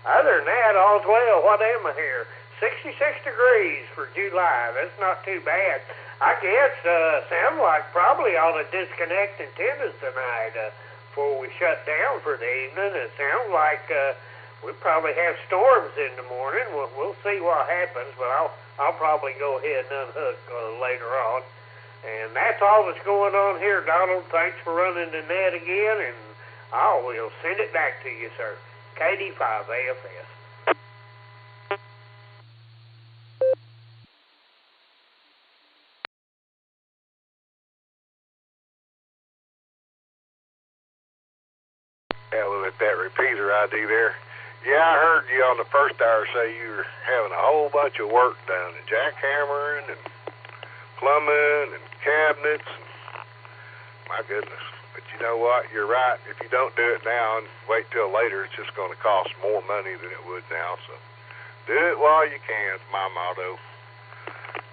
other than that, all's well. What am I here? 66 degrees for July. That's not too bad. I guess sounds like probably ought to disconnect antennas tonight before we shut down for the evening. It sounds like we probably have storms in the morning. We'll see what happens, but I'll probably go ahead and unhook later on. And that's all that's going on here, Donald. Thanks for running the net again, and I will send it back to you, sir. KD5AFS. Yeah, with that repeater ID there. Yeah, I heard you on the first hour say you were having a whole bunch of work done, and jackhammering and plumbing and cabinets. My goodness. But you know what? You're right. If you don't do it now and wait till later, it's just going to cost more money than it would now. So do it while you can. It's my motto.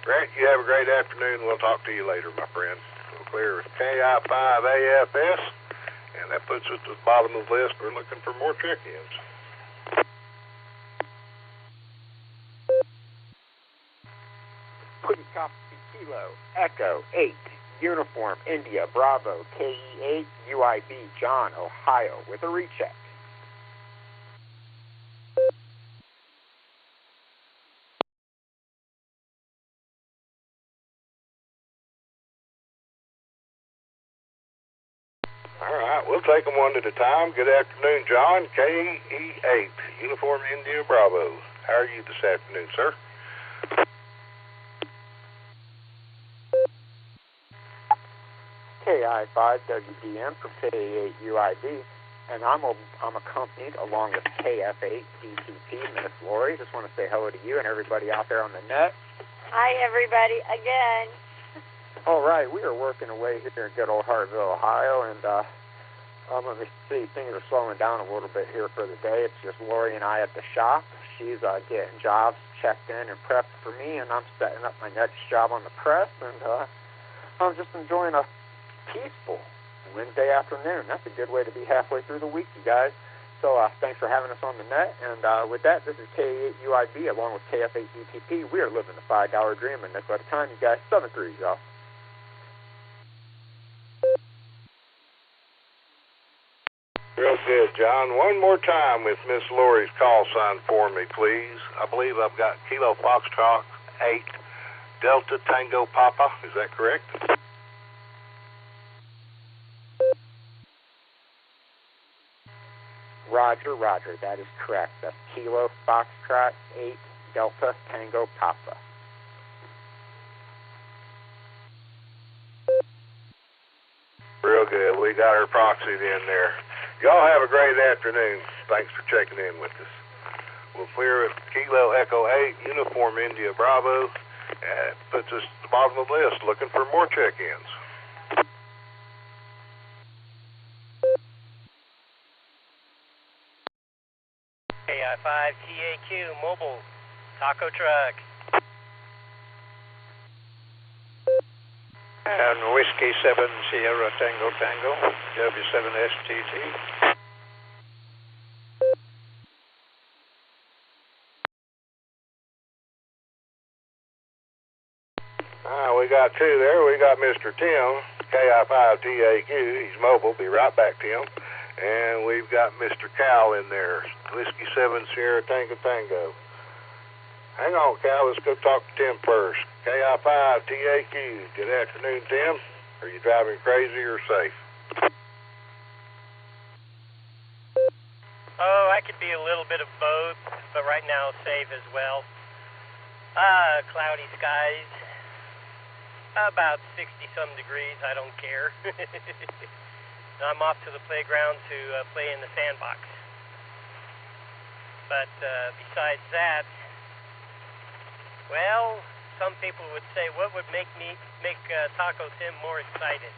Grant, you have a great afternoon. We'll talk to you later, my friend. So clear with KI5AFS. And that puts us at the bottom of the list. We're looking for more check-ins. Please copy Kilo Echo 8 Uniform India Bravo KE8 UIB John, Ohio with a recheck. All right, we'll take them one at a time. Good afternoon, John. KE8 Uniform India Bravo. How are you this afternoon, sir? KI5WDM from K8UID, and I'm accompanied along with KF8DTP, Miss Lori. Just want to say hello to you and everybody out there on the net. Hi, everybody, again. All right, we are working away here in good old Hartville, Ohio, and let me see, things are slowing down a little bit here for the day. It's just Lori and I at the shop. She's getting jobs checked in and prepped for me, and I'm setting up my next job on the press, and I'm just enjoying a peaceful Wednesday afternoon. That's a good way to be halfway through the week, you guys. So thanks for having us on the net. And with that, this is K8UIB along with KF8DTP. We are living the $5 dream a nickel at a time, you guys. Southern Cruise, y'all. Real good, John. One more time with Miss Lori's call sign for me, please. I believe I've got Kilo Foxtrot 8 Delta Tango Papa. Is that correct? Roger, Roger. That is correct. That's Kilo Foxtrot 8 Delta Tango Papa. Real good. We got her proxied in there. Y'all have a great afternoon. Thanks for checking in with us. We'll clear with Kilo Echo 8 Uniform India Bravo. That puts us at the bottom of the list looking for more check-ins. KI5TAQ Mobile Taco Truck. And Whiskey 7 Sierra Tango Tango, W7STT. We got two there. We got Mr. Tim, KI5TAQ. He's mobile. Be right back, Tim. And we've got Mr. Cal in there, Whiskey 7 Sierra Tango Tango. Hang on, Cal, let's go talk to Tim first. KI5 TAQ, good afternoon, Tim. Are you driving crazy or safe? Oh, I could be a little bit of both, but right now safe as well. Cloudy skies, about 60-some degrees, I don't care. I'm off to the playground to play in the sandbox. But besides that, well, some people would say, what would make Taco Tim more excited?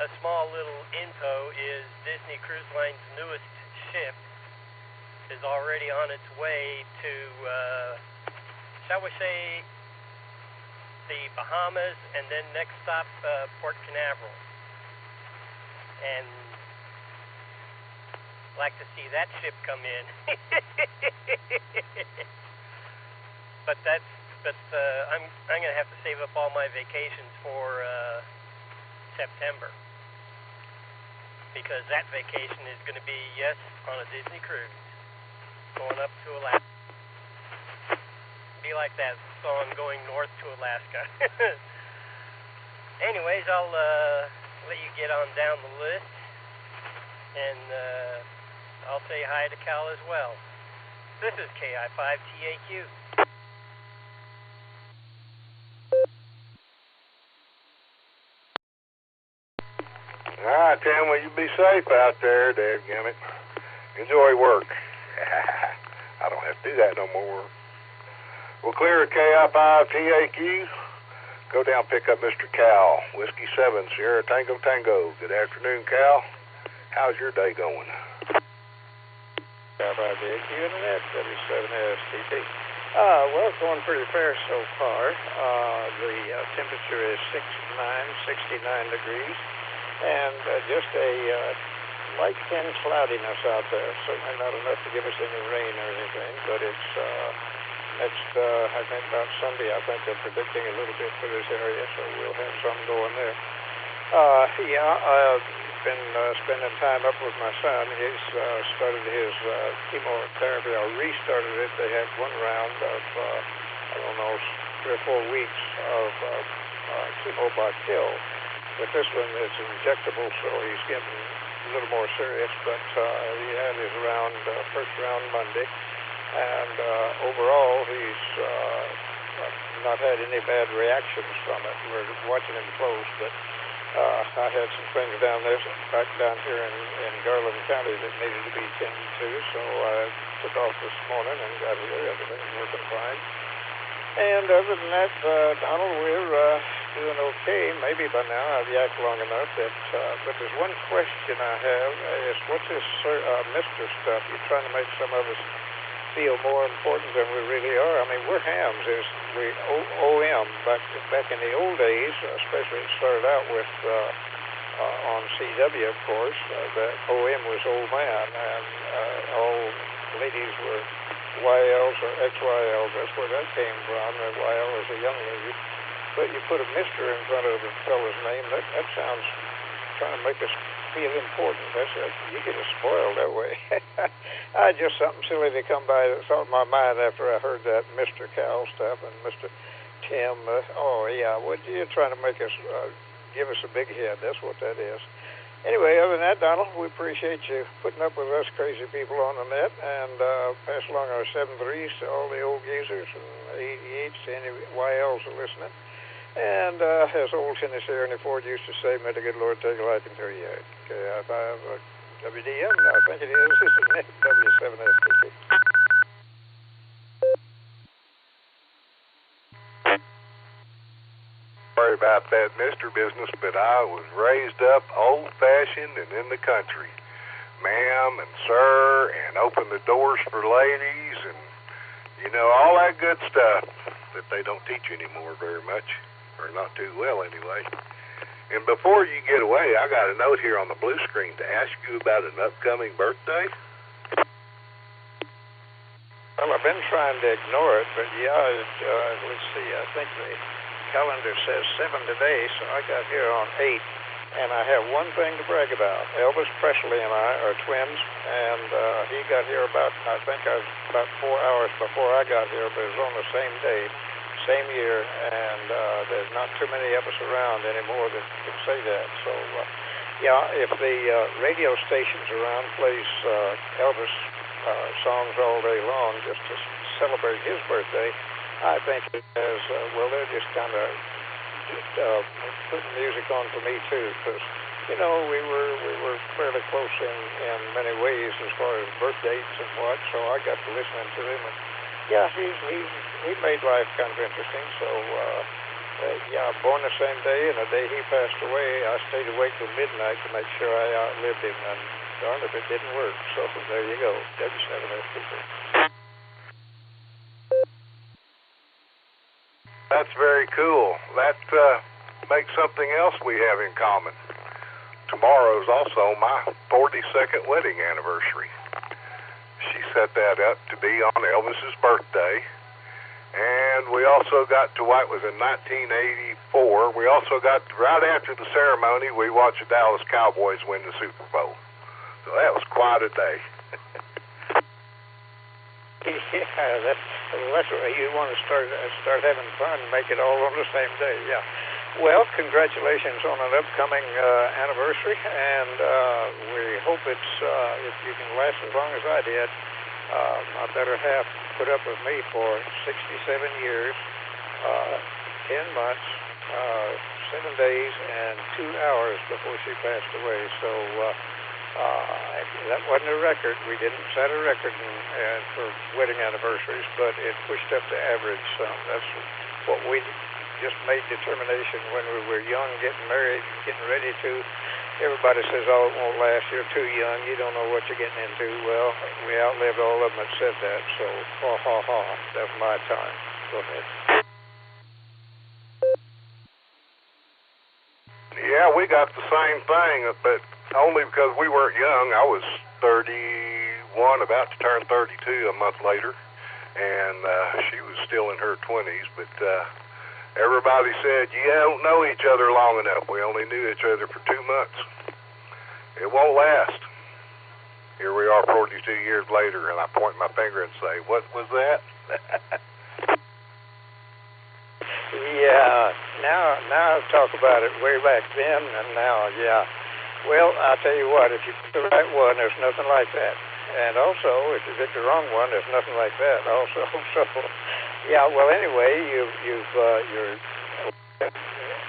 A small little info is Disney Cruise Line's newest ship is already on its way to, shall we say, the Bahamas, and then next stop, Port Canaveral. And I'd like to see that ship come in. But I'm going to have to save up all my vacations for September, because that vacation is going to be, yes, on a Disney cruise, going up to Alaska. Be like that song, Going North to Alaska. Anyways, I'll let you get on down the list, and I'll say hi to Cal as well. This is KI5TAQ. All right, Tim, well, you be safe out there, dadgummit. Enjoy work. I don't have to do that no more. We'll clear KI5TAQ. Go down, pick up Mr. Cal, Whiskey 7 Sierra Tango Tango. Good afternoon, Cal. How's your day going? KI5TAQ Internet, W7STT. Well, it's going pretty fair so far. The temperature is 69 degrees, and just a light thin cloudiness out there. Certainly not enough to give us any rain or anything, but it's next, I think about Sunday, I think they're predicting a little bit for this area, so we'll have some going there. I've been spending time up with my son. He's started his chemotherapy, or restarted it. They had one round of, 3 or 4 weeks of chemo by pill. But this one is injectable, so he's getting a little more serious. But he had his first round Monday. And overall, he's not had any bad reactions from it. We're watching him close, but I had some things down here in Garland County that needed to be tended to, so I took off this morning and got here. Everything's working fine. And other than that, Donald, we're doing okay. Maybe by now I've yacked long enough that, but there's one question I have is, what's this Mr. stuff? You're trying to make some of us feel more important than we really are. I mean, we're hams, we OM, but back in the old days, especially it started out with on CW, of course, that OM was old man, and all ladies were YLs or XYLs. That's where that came from. And YL is a young lady, but you put a Mr. in front of the fellow's name. That sounds trying to make us feel important. You get us spoiled that way. Just something silly to come by that's on my mind after I heard that Mr. Cal stuff and Mr. Tim. What you're trying to make us give us a big head. That's what that is. Anyway, other than that, Donald, we appreciate you putting up with us crazy people on the net, and pass along our 7.3s to all the old geezers and 88s to any YLs are listening. And as old Tennessee Ernie Ford used to say, may the good Lord take a liking to you. KI5 WDM, I think it is. This is Nick, W7STT. Sorry about that Mr. business, but I was raised up old-fashioned and in the country. Ma'am and sir, and open the doors for ladies, and, all that good stuff that they don't teach anymore very much. Or not too well, anyway. And before you get away, I got a note here on the blue screen to ask you about an upcoming birthday. Well, I've been trying to ignore it, but let's see, I think the calendar says 7 today, so I got here on 8. And I have one thing to brag about. Elvis Presley and I are twins, and he got here about 4 hours before I got here, but it was on the same day, same year, and there's not too many of us around anymore that can say that. So, if the radio stations around plays Elvis songs all day long just to celebrate his birthday, I think it is, they're just kind of putting music on for me too, because we were fairly close in many ways as far as birth dates and what. So I got to listening to him, and he made life kind of interesting. So born the same day, and the day he passed away, I stayed awake till midnight to make sure I outlived him, and darn if it didn't work. So there you go, W7SDR. That's very cool. That makes something else we have in common. Tomorrow's also my 42nd wedding anniversary. She set that up to be on Elvis's birthday. And we also got to, what was in 1984, we also got, right after the ceremony, we watched the Dallas Cowboys win the Super Bowl. So that was quite a day. That's what you want to start having fun, make it all on the same day. Yeah. Well, congratulations on an upcoming anniversary, and we hope if you can last as long as I did. My better half put up with me for 67 years, 10 months, 7 days, and 2 hours before she passed away. So that wasn't a record. We didn't set a record for wedding anniversaries, but it pushed up the average some. That's what we just made determination when we were young, getting married, getting ready to. Everybody says, oh, it won't last. You're too young. You don't know what you're getting into. Well, we outlived all of them that said that, so that was my time. Go ahead. Yeah, we got the same thing, but only because we weren't young. I was 31, about to turn 32 a month later, and she was still in her 20s, but everybody said, you don't know each other long enough. We only knew each other for 2 months. It won't last. Here we are 42 years later, and I point my finger and say, what was that? Yeah, now talk about it way back then and now, yeah. Well, I'll tell you what, if you pick the right one, there's nothing like that. And also, if you pick the wrong one, there's nothing like that also. So, yeah, well, anyway, you're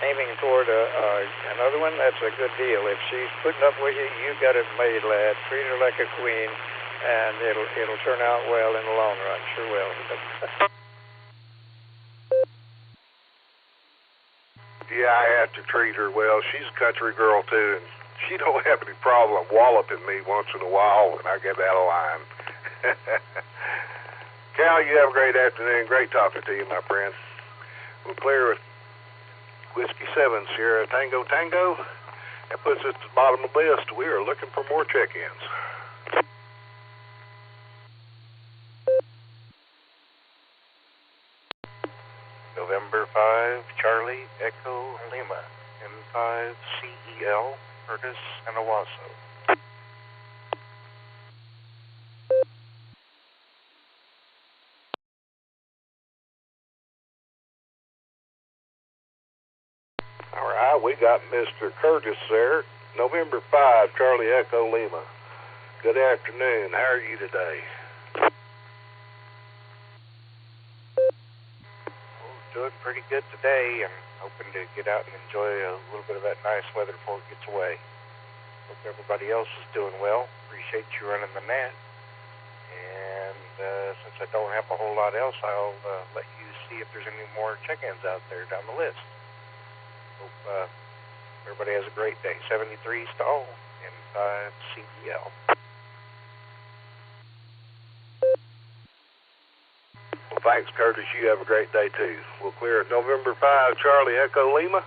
aiming toward another one. That's a good deal. If she's putting up with you, you got it made, lad. Treat her like a queen, and it'll turn out well in the long run. Sure will. Yeah, I have to treat her well. She's a country girl, too, and she don't have any problem walloping me once in a while when I get out of line. Cal, you have a great afternoon. Great talking to you, my friend. We're clear with Whiskey 7, Sierra Tango Tango. That puts us at the bottom of the list. We are looking for more check-ins. November 5, Charlie Echo Lima, M5 CEL, Curtis and Owasso. All right, we got Mr. Curtis there. November 5, Charlie Echo Lima. Good afternoon. How are you today? Doing pretty good today, and hoping to get out and enjoy a little bit of that nice weather before it gets away. Hope everybody else is doing well. Appreciate you running the net. And since I don't have a whole lot else, I'll let you see if there's any more check-ins out there down the list. Hope everybody has a great day. 73 stall and 5 CEL. Well, thanks, Curtis. You have a great day, too. We'll clear at November 5, Charlie Echo Lima.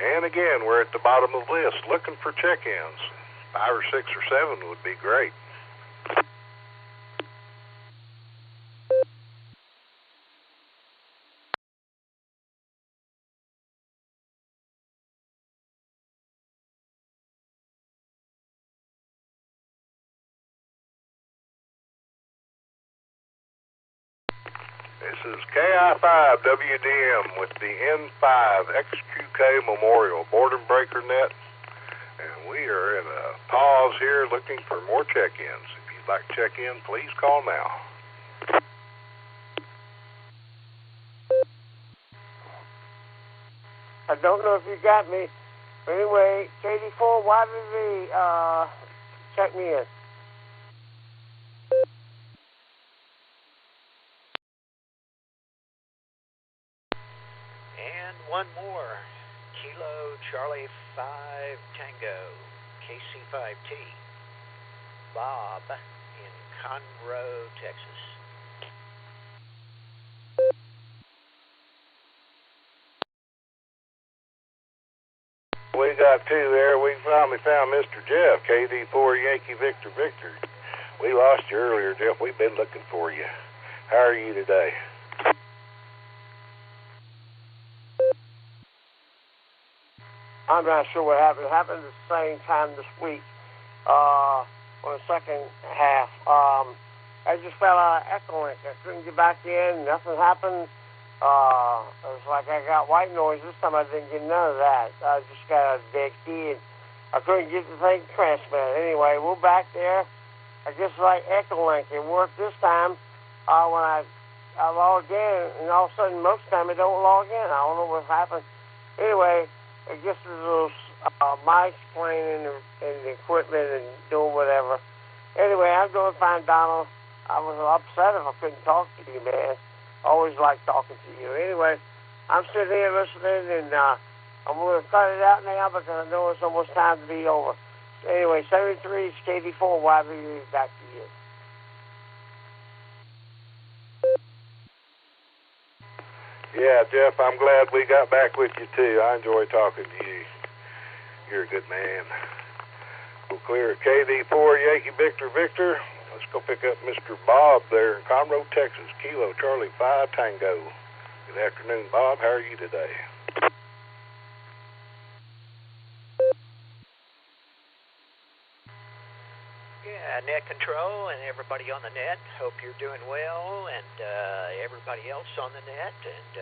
And again, we're at the bottom of the list looking for check-ins. 5 or 6 or 7 would be great. is KI5WDM with the N5 XQK Memorial Boredom Breaker Net. And we are in a pause here looking for more check-ins. If you'd like to check in, please call now. I don't know if you got me. But anyway, KD4YBV, check me in. And one more. Kilo Charlie 5 Tango, KC5T. Bob in Conroe, Texas. We got two there. We finally found Mr. Jeff, KD4 Yankee Victor Victor. We lost you earlier, Jeff. We've been looking for you. How are you today? I'm not sure what happened. It happened at the same time this week, on the second half. I just fell out of Echolink. I couldn't get back in. Nothing happened. It was like I got white noise. This time I didn't get none of that. I just got a dead key, and I couldn't get the thing transmitted. Anyway, we're back there. I guess like Echolink. It worked this time when I logged in, and all of a sudden, most of the time, it don't log in. I don't know what happened. Anyway, I guess there's those mice playing in the equipment and doing whatever. Anyway, I'm going to find Donald. I was upset if I couldn't talk to you, man. Always like talking to you. Anyway, I'm sitting here listening, and I'm going to cut it out now because I know it's almost time to be over. Anyway, 73 is KD4 YBV. Back to you. Yeah, Jeff, I'm glad we got back with you, too. I enjoy talking to you. You're a good man. We'll clear KD4 Yankee Victor Victor. Let's go pick up Mr. Bob there in Conroe, Texas. Kilo Charlie 5 Tango. Good afternoon, Bob. How are you today? Yeah, net control and everybody on the net. Hope you're doing well, and everybody else on the net. And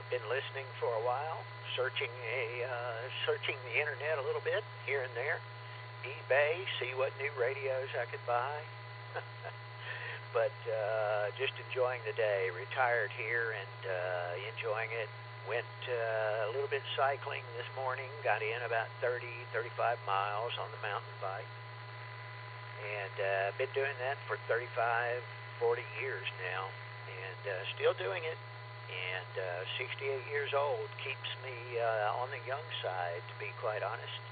been listening for a while, searching the internet a little bit here and there. eBay, see what new radios I could buy. But just enjoying the day. Retired here and enjoying it. Went a little bit cycling this morning. Got in about 30, 35 miles on the mountain bike. And been doing that for 35, 40 years now. And still doing it. And 68 years old keeps me on the young side, to be quite honest.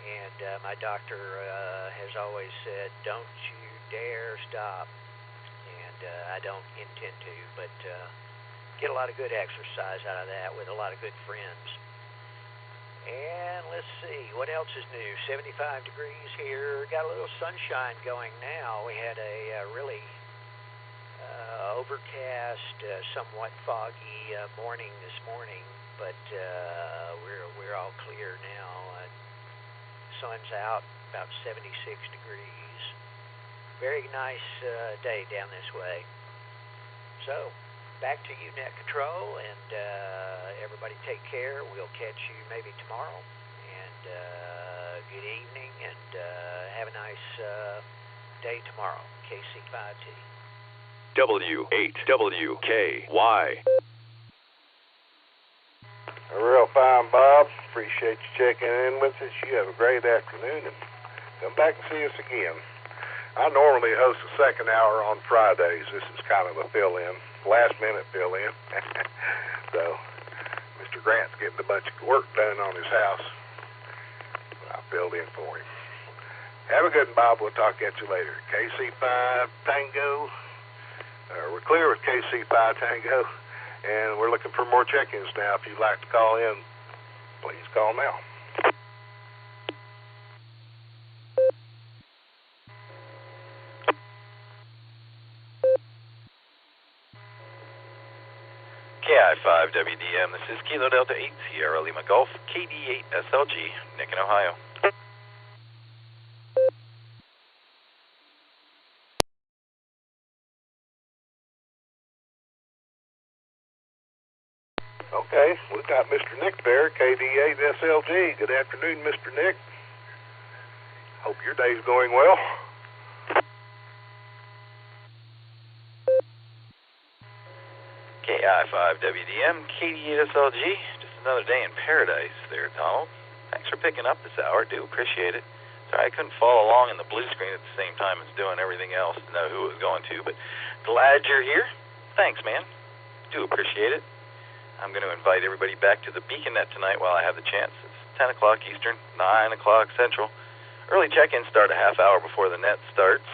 And my doctor has always said, don't you dare stop. And I don't intend to, but get a lot of good exercise out of that with a lot of good friends. And let's see, what else is new? 75 degrees here. Got a little sunshine going now. We had a really overcast, somewhat foggy morning this morning, but we're all clear now. Sun's out, about 76 degrees. Very nice day down this way. So, back to you, Net Control, and everybody take care. We'll catch you maybe tomorrow. And good evening, and have a nice day tomorrow. KC5T. W8WKY. Real fine, Bob. Appreciate you checking in with us. You have a great afternoon, and come back and see us again. I normally host the second hour on Fridays. This is kind of a fill-in, last-minute fill-in. So, Mr. Grant's getting a bunch of work done on his house. I filled in for him. Have a good one, Bob. We'll talk at you later. KC5 Tango. We're clear with KC5 Tango. And we're looking for more check-ins now. If you'd like to call in, please call now. KI5WDM, this is Kilo Delta 8 Sierra Lima Golf, KD8 SLG, Nick in Ohio. Okay, we've got Mr. Nick there, KD8SLG. Good afternoon, Mr. Nick. Hope your day's going well. KI5WDM, KD8SLG. Just another day in paradise there, Donald. Thanks for picking up this hour. Do appreciate it. Sorry I couldn't follow along in the blue screen at the same time as doing everything else to know who it was going to, but glad you're here. Thanks, man. Do appreciate it. I'm going to invite everybody back to the BeaconNet tonight while I have the chance. It's 10 o'clock Eastern, 9 o'clock Central. Early check-ins start a half hour before the net starts.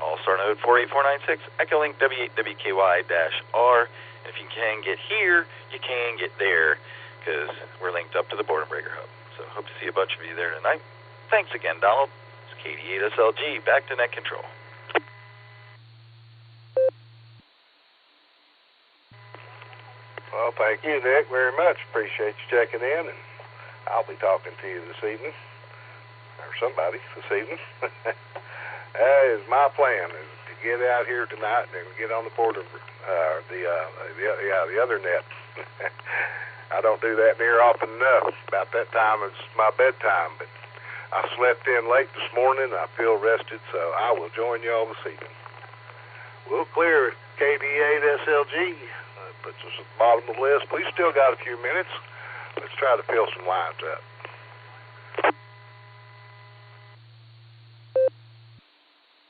Allstar node 48496, Echolink W8WKY-R. And if you can get here, you can get there, because we're linked up to the Boredom Breaker Hub. So hope to see a bunch of you there tonight. Thanks again, Donald. It's KD8SLG, back to net control. Well, thank you, Nick, very much. Appreciate you checking in, and I'll be talking to you this evening, or somebody this evening. That is my plan, is to get out here tonight and get on the border, the other net. I don't do that near often enough. About that time, it's my bedtime, but I slept in late this morning. I feel rested, so I will join you all this evening. We'll clear KD8SLG. Puts us at the bottom of the list. We still got a few minutes. Let's try to fill some lines up.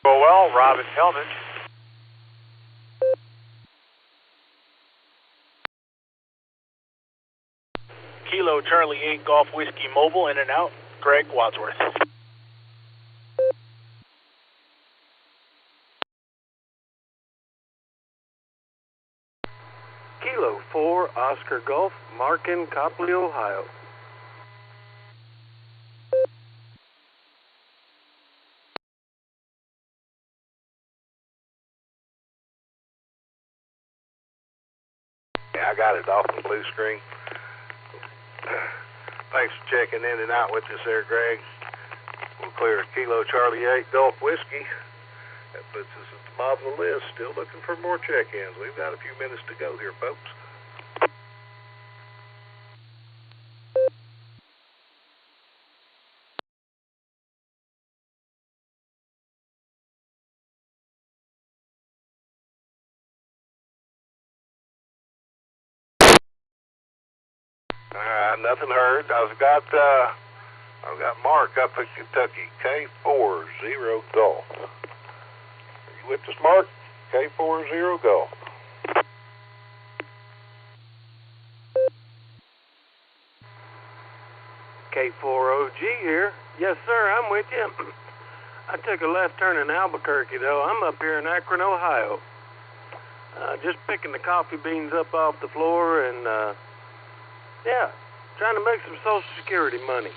Well, Robin Hellman. Kilo Charlie 8 Golf Whiskey Mobile, in and out. Greg Wadsworth. Kilo 4 Oscar Golf, Markin, Copley, Ohio. Yeah, I got it off the blue screen. Thanks for checking in and out with us there, Greg. We'll clear Kilo Charlie 8 Golf Whiskey. That puts us at the bottom of the list. Still looking for more check-ins. We've got a few minutes to go here, folks. Nothing heard. I've got Mark up in Kentucky, K40 Golf. Are you with us, Mark? K40 Golf. K4OG here. Yes, sir, I'm with you. I took a left turn in Albuquerque, though. I'm up here in Akron, Ohio. Just picking the coffee beans up off the floor and, yeah, trying to make some Social Security money.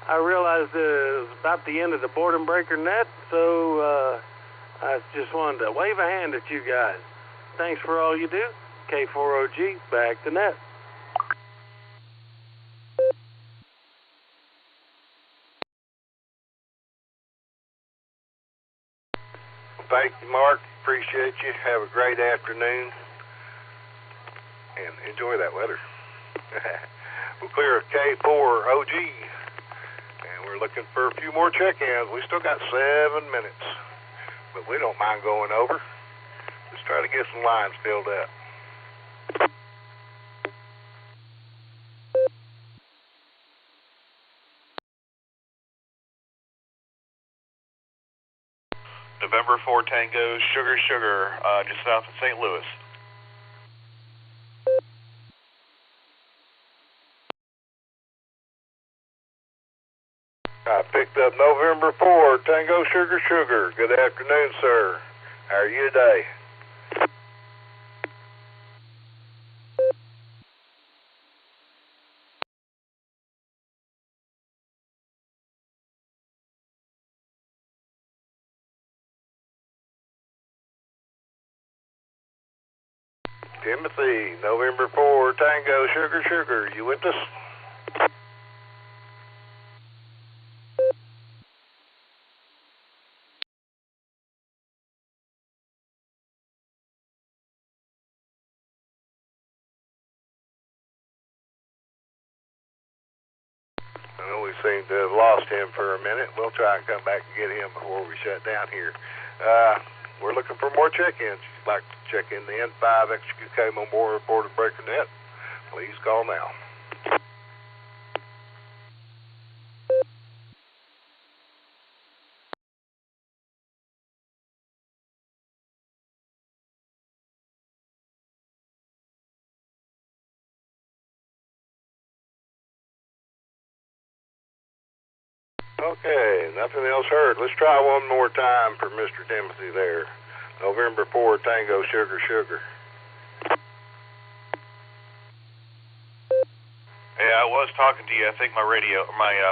I realized it was about the end of the Boredom Breaker net, so I just wanted to wave a hand at you guys. Thanks for all you do. K4OG, back to net. Thank you, Mark. Appreciate you. Have a great afternoon. And enjoy that weather. We'll clear K4OG. And we're looking for a few more check-ins. We still got 7 minutes. But we don't mind going over. Just try to get some lines filled up. November 4 Tango, Sugar, just south of St. Louis. I picked up November 4, Tango, Sugar. Good afternoon, sir. How are you today? Timothy, November 4, Tango, Sugar. You with us? we seem to have lost him for a minute. We'll try and come back and get him before we shut down here. We're looking for more check-ins. If you'd like to check in the N5 XQK Memorial Board and Breaker Net, please call now. Okay, nothing else heard. Let's try one more time for Mr. Timothy there. November 4, Tango Sugar Sugar. Yeah, I was talking to you. I think my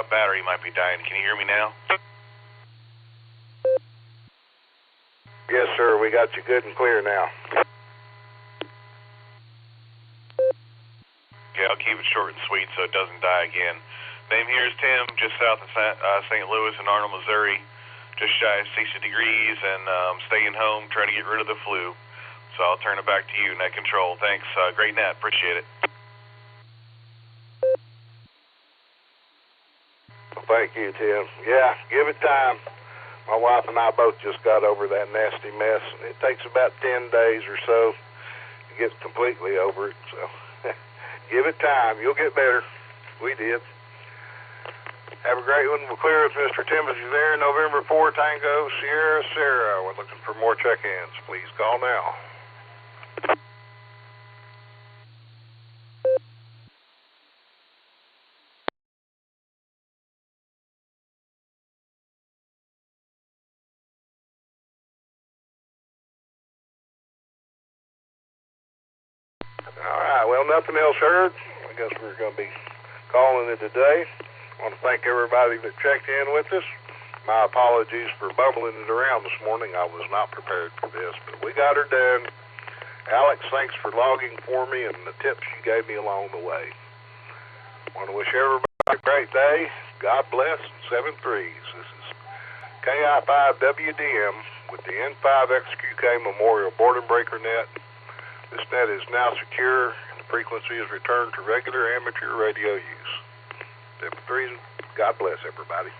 battery might be dying. Can you hear me now? Yes, sir. We got you good and clear now. Okay, I'll keep it short and sweet so it doesn't die again. Name here is Tim, just south of St. Louis in Arnold, Missouri. Just shy of 60 degrees and staying home, trying to get rid of the flu. So I'll turn it back to you, Net Control. Thanks. Great net. Appreciate it. Well, thank you, Tim. Yeah, give it time. My wife and I both just got over that nasty mess. It takes about 10 days or so to get completely over it. So give it time. You'll get better. We did. Have a great one. We'll clear with Mr. Timothy there. November 4, Tango Sierra SARA. We're looking for more check-ins. Please call now. All right. Well, nothing else heard. I guess we're going to be calling it a day. I want to thank everybody that checked in with us. My apologies for bumbling it around this morning. I was not prepared for this, but we got her done. Alex, thanks for logging for me and the tips you gave me along the way. I want to wish everybody a great day. God bless. 7 threes. This is KI5WDM with the N5XQK Memorial Board and Breaker Net. This net is now secure and the frequency is returned to regular amateur radio use. 7 threes. God bless everybody.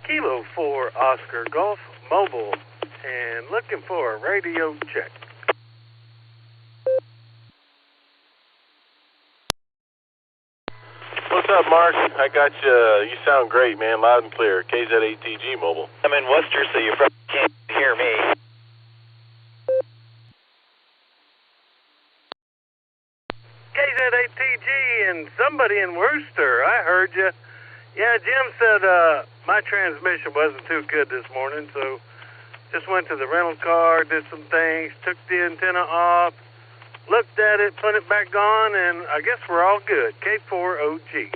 Kilo 4 Oscar Golf Mobile, and looking for a radio check. What's up, Mark? I got you. You sound great, man. Loud and clear. KZ8TG Mobile. I'm in Worcester, so you probably can't hear me. KZ8TG and somebody in Worcester. I heard you. Yeah, Jim said my transmission wasn't too good this morning, so just went to the rental car, did some things, took the antenna off, looked at it, put it back on, and I guess we're all good. K4OG.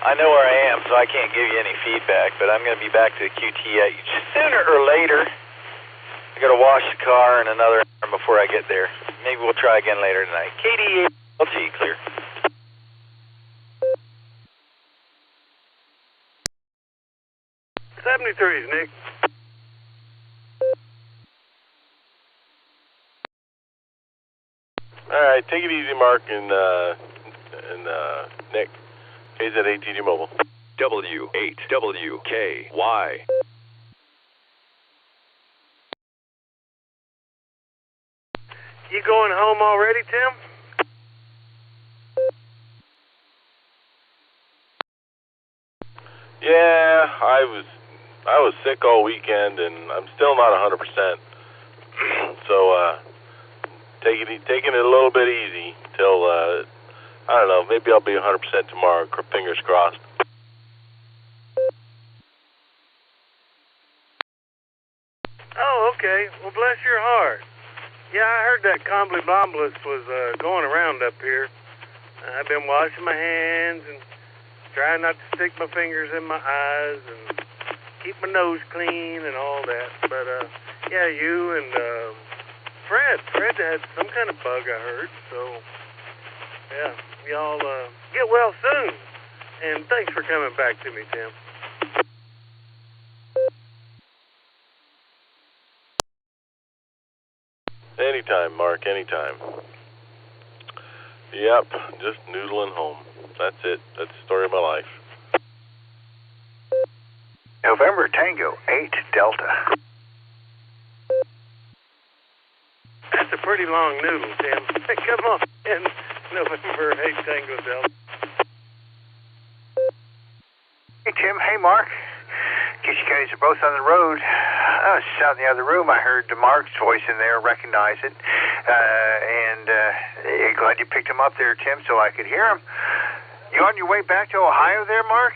I know where I am, so I can't give you any feedback, but I'm going to be back to the QT sooner or later. I got to wash the car in another hour before I get there. Maybe we'll try again later tonight. KD8LG, clear. '73s, Nick. All right, take it easy, Mark and Nick. KZ8TG Mobile. W8WKY. You going home already, Tim? Yeah, I was sick all weekend, and I'm still not 100%. So taking it a little bit easy till I don't know. Maybe I'll be 100% tomorrow. Fingers crossed. Oh, okay. Well, bless your heart. Yeah, I heard that Combly Bombless was going around up here. I've been washing my hands and trying not to stick my fingers in my eyes and keep my nose clean and all that. But, yeah, you and Fred had some kind of bug, I heard. So, yeah, y'all get well soon. And thanks for coming back to me, Tim. Anytime, Mark, anytime. Yep, just noodling home. That's it. That's the story of my life. November Tango 8 Delta. That's a pretty long noodle, Tim. Come on in, November 8 Tango Delta. Hey, Tim. Hey, Mark. Guess you guys are both on the road. I was just out in the other room. I heard Mark's voice in there, recognized it. Glad you picked him up there, Tim, so I could hear him. You on your way back to Ohio there, Mark?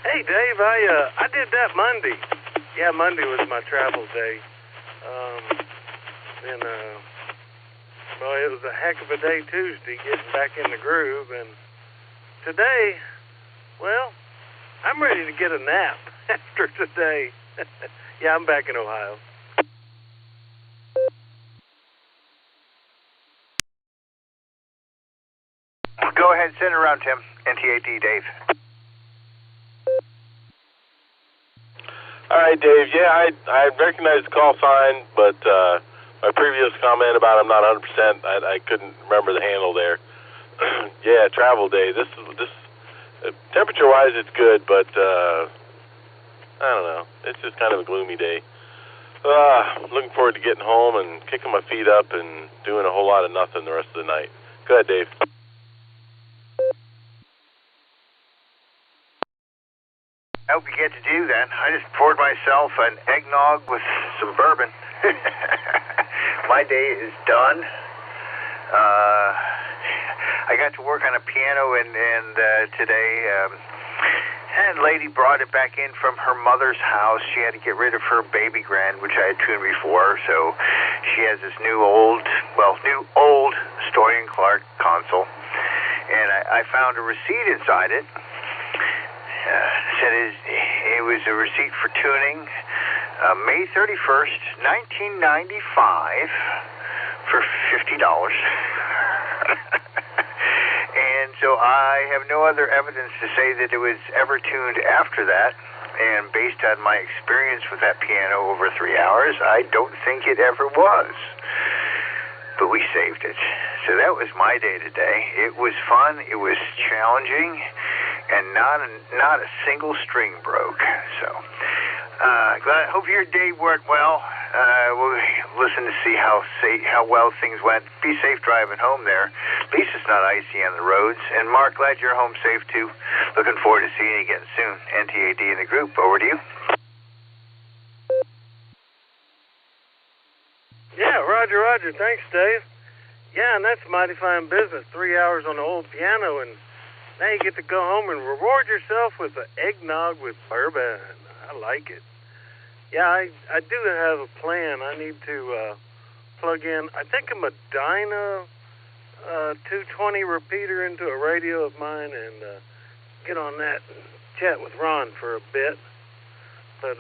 Hey, Dave, I did that Monday. Yeah, Monday was my travel day. Well, it was a heck of a day Tuesday, getting back in the groove, and today, well, I'm ready to get a nap after today. Yeah, I'm back in Ohio. Go ahead and send it around, Tim. NTAD, Dave. All right, Dave. Yeah, I recognize the call sign, but my previous comment about I'm not 100%, I couldn't remember the handle there. Yeah, travel day. This temperature-wise, it's good, but I don't know. It's just kind of a gloomy day. Looking forward to getting home and kicking my feet up and doing a whole lot of nothing the rest of the night. Go ahead, Dave. I hope you get to do that. I just poured myself an eggnog with some bourbon. My day is done. I got to work on a piano and today, and a lady brought it back in from her mother's house. She had to get rid of her baby grand, which I had tuned before, so she has this new old Story and Clark console, and I found a receipt inside it. Said it was a receipt for tuning May 31st, 1995 for $50. And so I have no other evidence to say that it was ever tuned after that. And based on my experience with that piano over 3 hours, I don't think it ever was. But we saved it. So that was my day today. It was fun. It was challenging. And not a single string broke. So, glad. Hope your day went well. We'll listen to see how well things went. Be safe driving home there. At least it's not icy on the roads. And Mark, glad you're home safe too. Looking forward to seeing you again soon. NTAD in the group. Over to you. Yeah, Roger. Thanks, Dave. Yeah, and that's mighty fine business. 3 hours on the old piano, and now you get to go home and reward yourself with an eggnog with bourbon. I like it. Yeah, I do have a plan. I need to plug in, I think, a Medina 220 repeater into a radio of mine and get on that and chat with Ron for a bit. But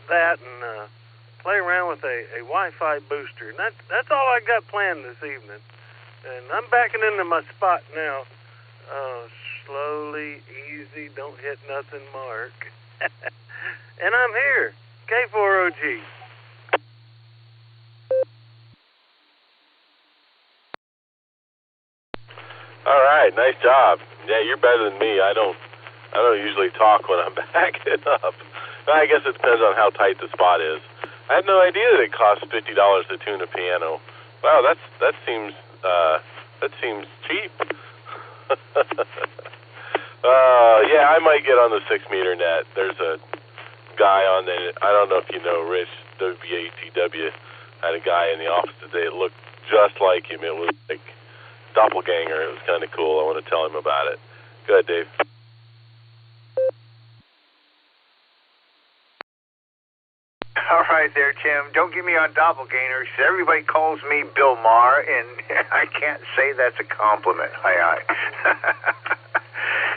that and play around with a Wi-Fi booster. And that's all I got planned this evening. And I'm backing into my spot now. Slowly, easy, don't hit nothing, Mark. And I'm here, K4OG. All right, nice job. Yeah, you're better than me. I don't usually talk when I'm backing up. I guess it depends on how tight the spot is. I had no idea that it costs $50 to tune a piano. Wow, that seems cheap. Yeah, I might get on the 6-meter net. There's a guy on there. I don't know if you know Rich, WATW, had a guy in the office today that looked just like him. It was like doppelganger. It was kind of cool. I want to tell him about it. Go ahead, Dave. All right there, Tim. Don't get me on doppelgangers. Everybody calls me Bill Maher, and I can't say that's a compliment. Hi.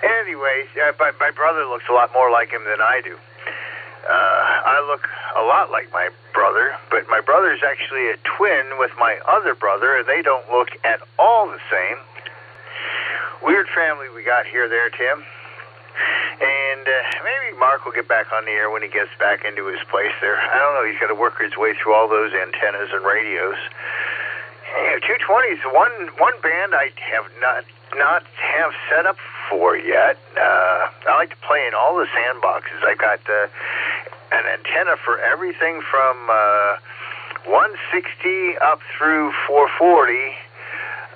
Anyways, my brother looks a lot more like him than I do. I look a lot like my brother, but my brother's actually a twin with my other brother, and they don't look at all the same. Weird family we got here there, Tim. And maybe Mark will get back on the air when he gets back into his place there. I don't know. He's got to work his way through all those antennas and radios. 220 is one band I have not have set up for yet. I like to play in all the sandboxes. I've got an antenna for everything from 160 up through 440.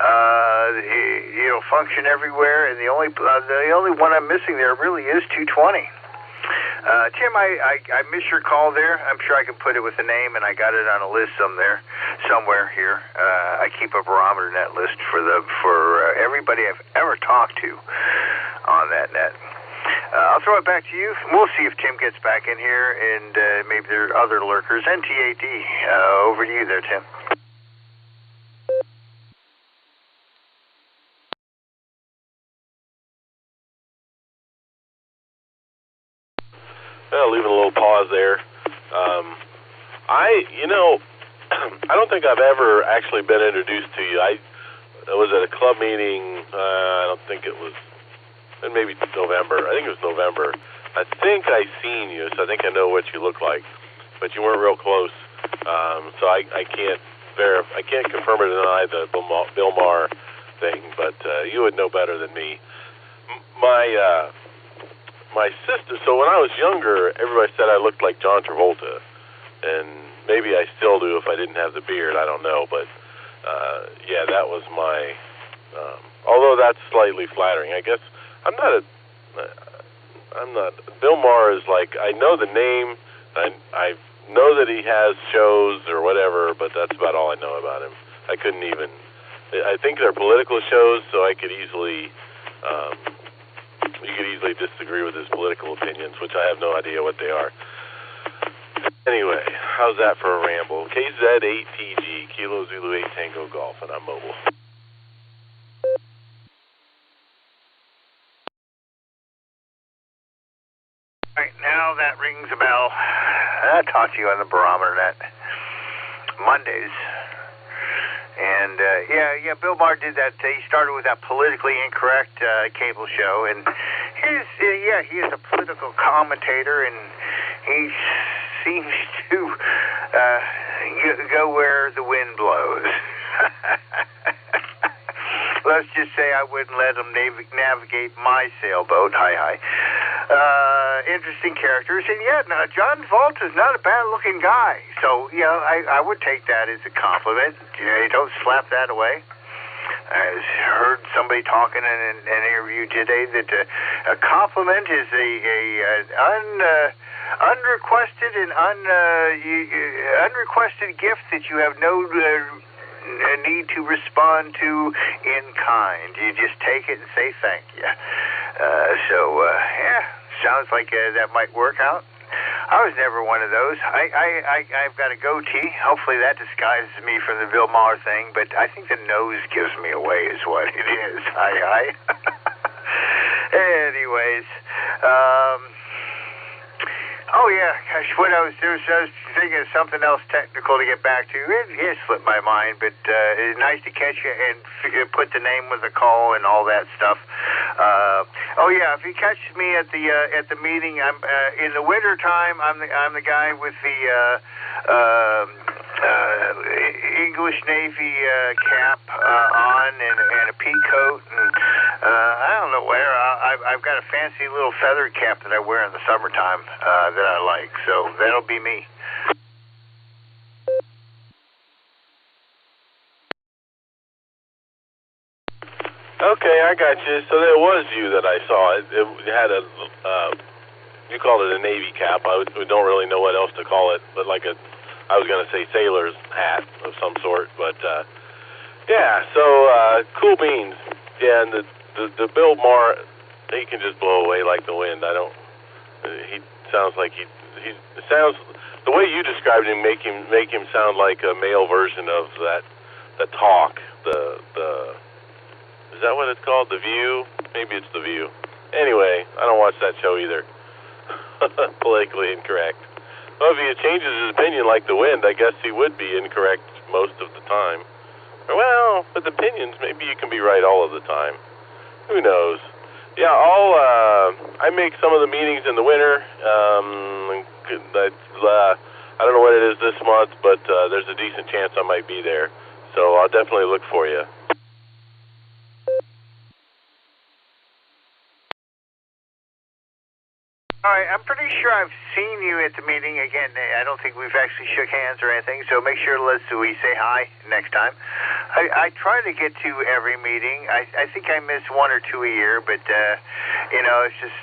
It'll function everywhere, and the only one I'm missing there really is 220. Tim, I missed your call there. I'm sure I can put it with a name, and I got it on a list somewhere here. I keep a barometer net list for everybody I've ever talked to on that net. I'll throw it back to you. We'll see if Tim gets back in here, and maybe there are other lurkers. NTAD, over to you there, Tim. Well, leaving a little pause there. I don't think I've ever actually been introduced to you. I was at a club meeting, I don't think it was, maybe November. I think it was November. I think I seen you, so I think I know what you look like, but you weren't real close. So I can't confirm or deny the Bill Maher thing, but you would know better than me. My sister, so when I was younger, everybody said I looked like John Travolta, and maybe I still do if I didn't have the beard, I don't know, but yeah, that was my, although that's slightly flattering, I guess. I'm not, Bill Maher is like, I know the name, I know that he has shows or whatever, but that's about all I know about him. I couldn't even, I think they're political shows, so I could easily, you could easily disagree with his political opinions, which I have no idea what they are. Anyway, how's that for a ramble? KZ8TG, Kilo Zulu 8 Tango Golf, and I'm mobile. All right, now that rings a bell. I talked to you on the barometer net Mondays. And Bill Maher did that. He started with that politically incorrect cable show, and he is a political commentator, and he seems to go where the wind blows. Let's just say I wouldn't let him navigate my sailboat. Hi. Interesting characters, and yet John Volt is not a bad-looking guy. So I would take that as a compliment. You don't slap that away. I heard somebody talking in an interview today that a compliment is unrequested and unrequested gift that you have no need to respond to in kind. You just take it and say thank you. Sounds like that might work out. I was never one of those. I've got a goatee. Hopefully that disguises me from the Bill Maher thing, but I think the nose gives me away is what it is. Hi. Anyways, gosh, what I was thinking of something else technical to get back to. It slipped my mind, but it's nice to catch you and put the name with the call and all that stuff. If you catch me at the meeting, I'm in the winter time. I'm the guy with the English Navy cap on and a pea coat, and I don't know where. I've got a fancy little feather cap that I wear in the summertime that I like, so that'll be me. Okay, I got you. So there was you that I saw. It had a, you called it a Navy cap. We don't really know what else to call it, but I was going to say sailor's hat of some sort. But, cool beans. Yeah, and the Bill Maher, he can just blow away like the wind. He sounds like the way you described him make him sound like a male version of that talk, is that what it's called? The View? Maybe it's The View. Anyway, I don't watch that show either. Politically incorrect. Well, if he changes his opinion like the wind, I guess he would be incorrect most of the time. Well, with opinions, maybe you can be right all of the time. Who knows? Yeah, I make some of the meetings in the winter. I don't know what it is this month, but there's a decent chance I might be there. So I'll definitely look for you. All right, I'm pretty sure I've seen you at the meeting. Again, I don't think we've actually shook hands or anything, so make sure we say hi next time. I try to get to every meeting. I think I miss one or two a year, but, it's just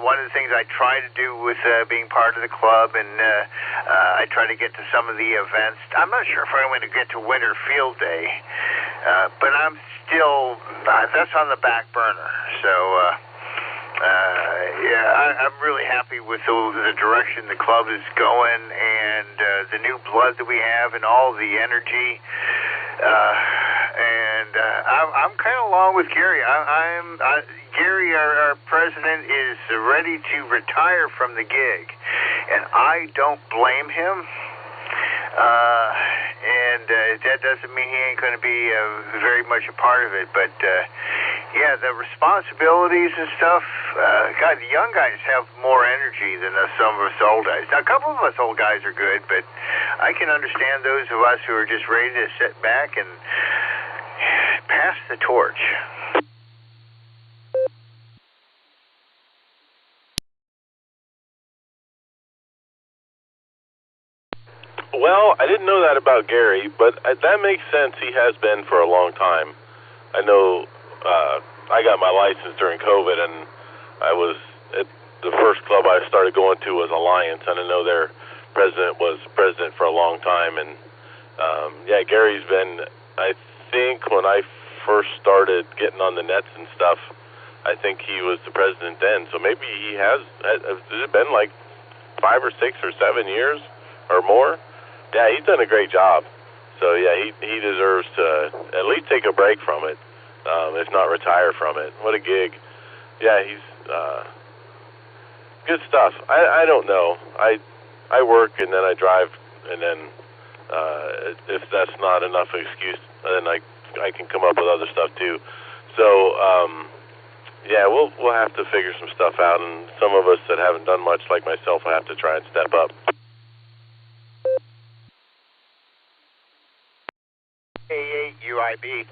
one of the things I try to do with being part of the club, and I try to get to some of the events. I'm not sure if I'm going to get to Winter Field Day, but I'm still, that's on the back burner, so... I'm really happy with the direction the club is going, and the new blood that we have, and all the energy. I'm kind of along with Gary. Gary, our president, is ready to retire from the gig, and I don't blame him. That doesn't mean he ain't going to be very much a part of it, but the responsibilities and stuff, God, the young guys have more energy than some of us old guys. Now, a couple of us old guys are good, but I can understand those of us who are just ready to sit back and pass the torch. Well, I didn't know that about Gary, but that makes sense. He has been for a long time. I know I got my license during COVID, and I was at the first club I started going to was Alliance, and I know their president was president for a long time. And Gary's been, I think when I first started getting on the nets and stuff, I think he was the president then. So maybe he has it been like 5 or 6 or 7 years or more? Yeah, he's done a great job. So he deserves to at least take a break from it, if not retire from it. What a gig. Yeah, he's good stuff. I don't know. I work and then I drive, and then if that's not enough excuse, then I can come up with other stuff too. So yeah, we'll have to figure some stuff out, and some of us that haven't done much, like myself, will have to try and step up. A8 UIB.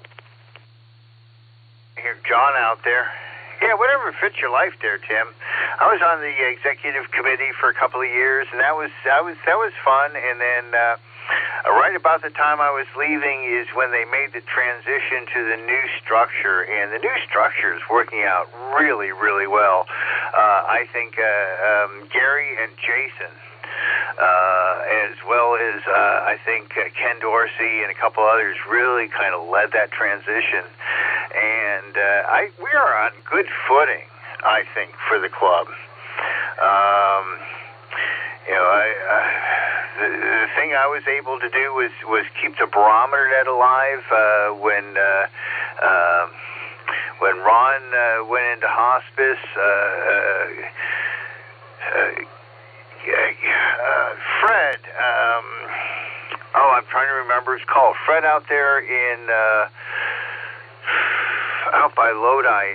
Here, John out there. Yeah, whatever fits your life there, Tim. I was on the executive committee for a couple of years, and that was fun. And then right about the time I was leaving is when they made the transition to the new structure, and the new structure is working out really, really well. I think Gary and Jason, as well as I think Ken Dorsey and a couple others, really kind of led that transition. And we are on good footing, I think, for the club. The thing I was able to do was keep the barometer net alive when Ron went into hospice. Fred, I'm trying to remember his call. Fred out there in out by Lodi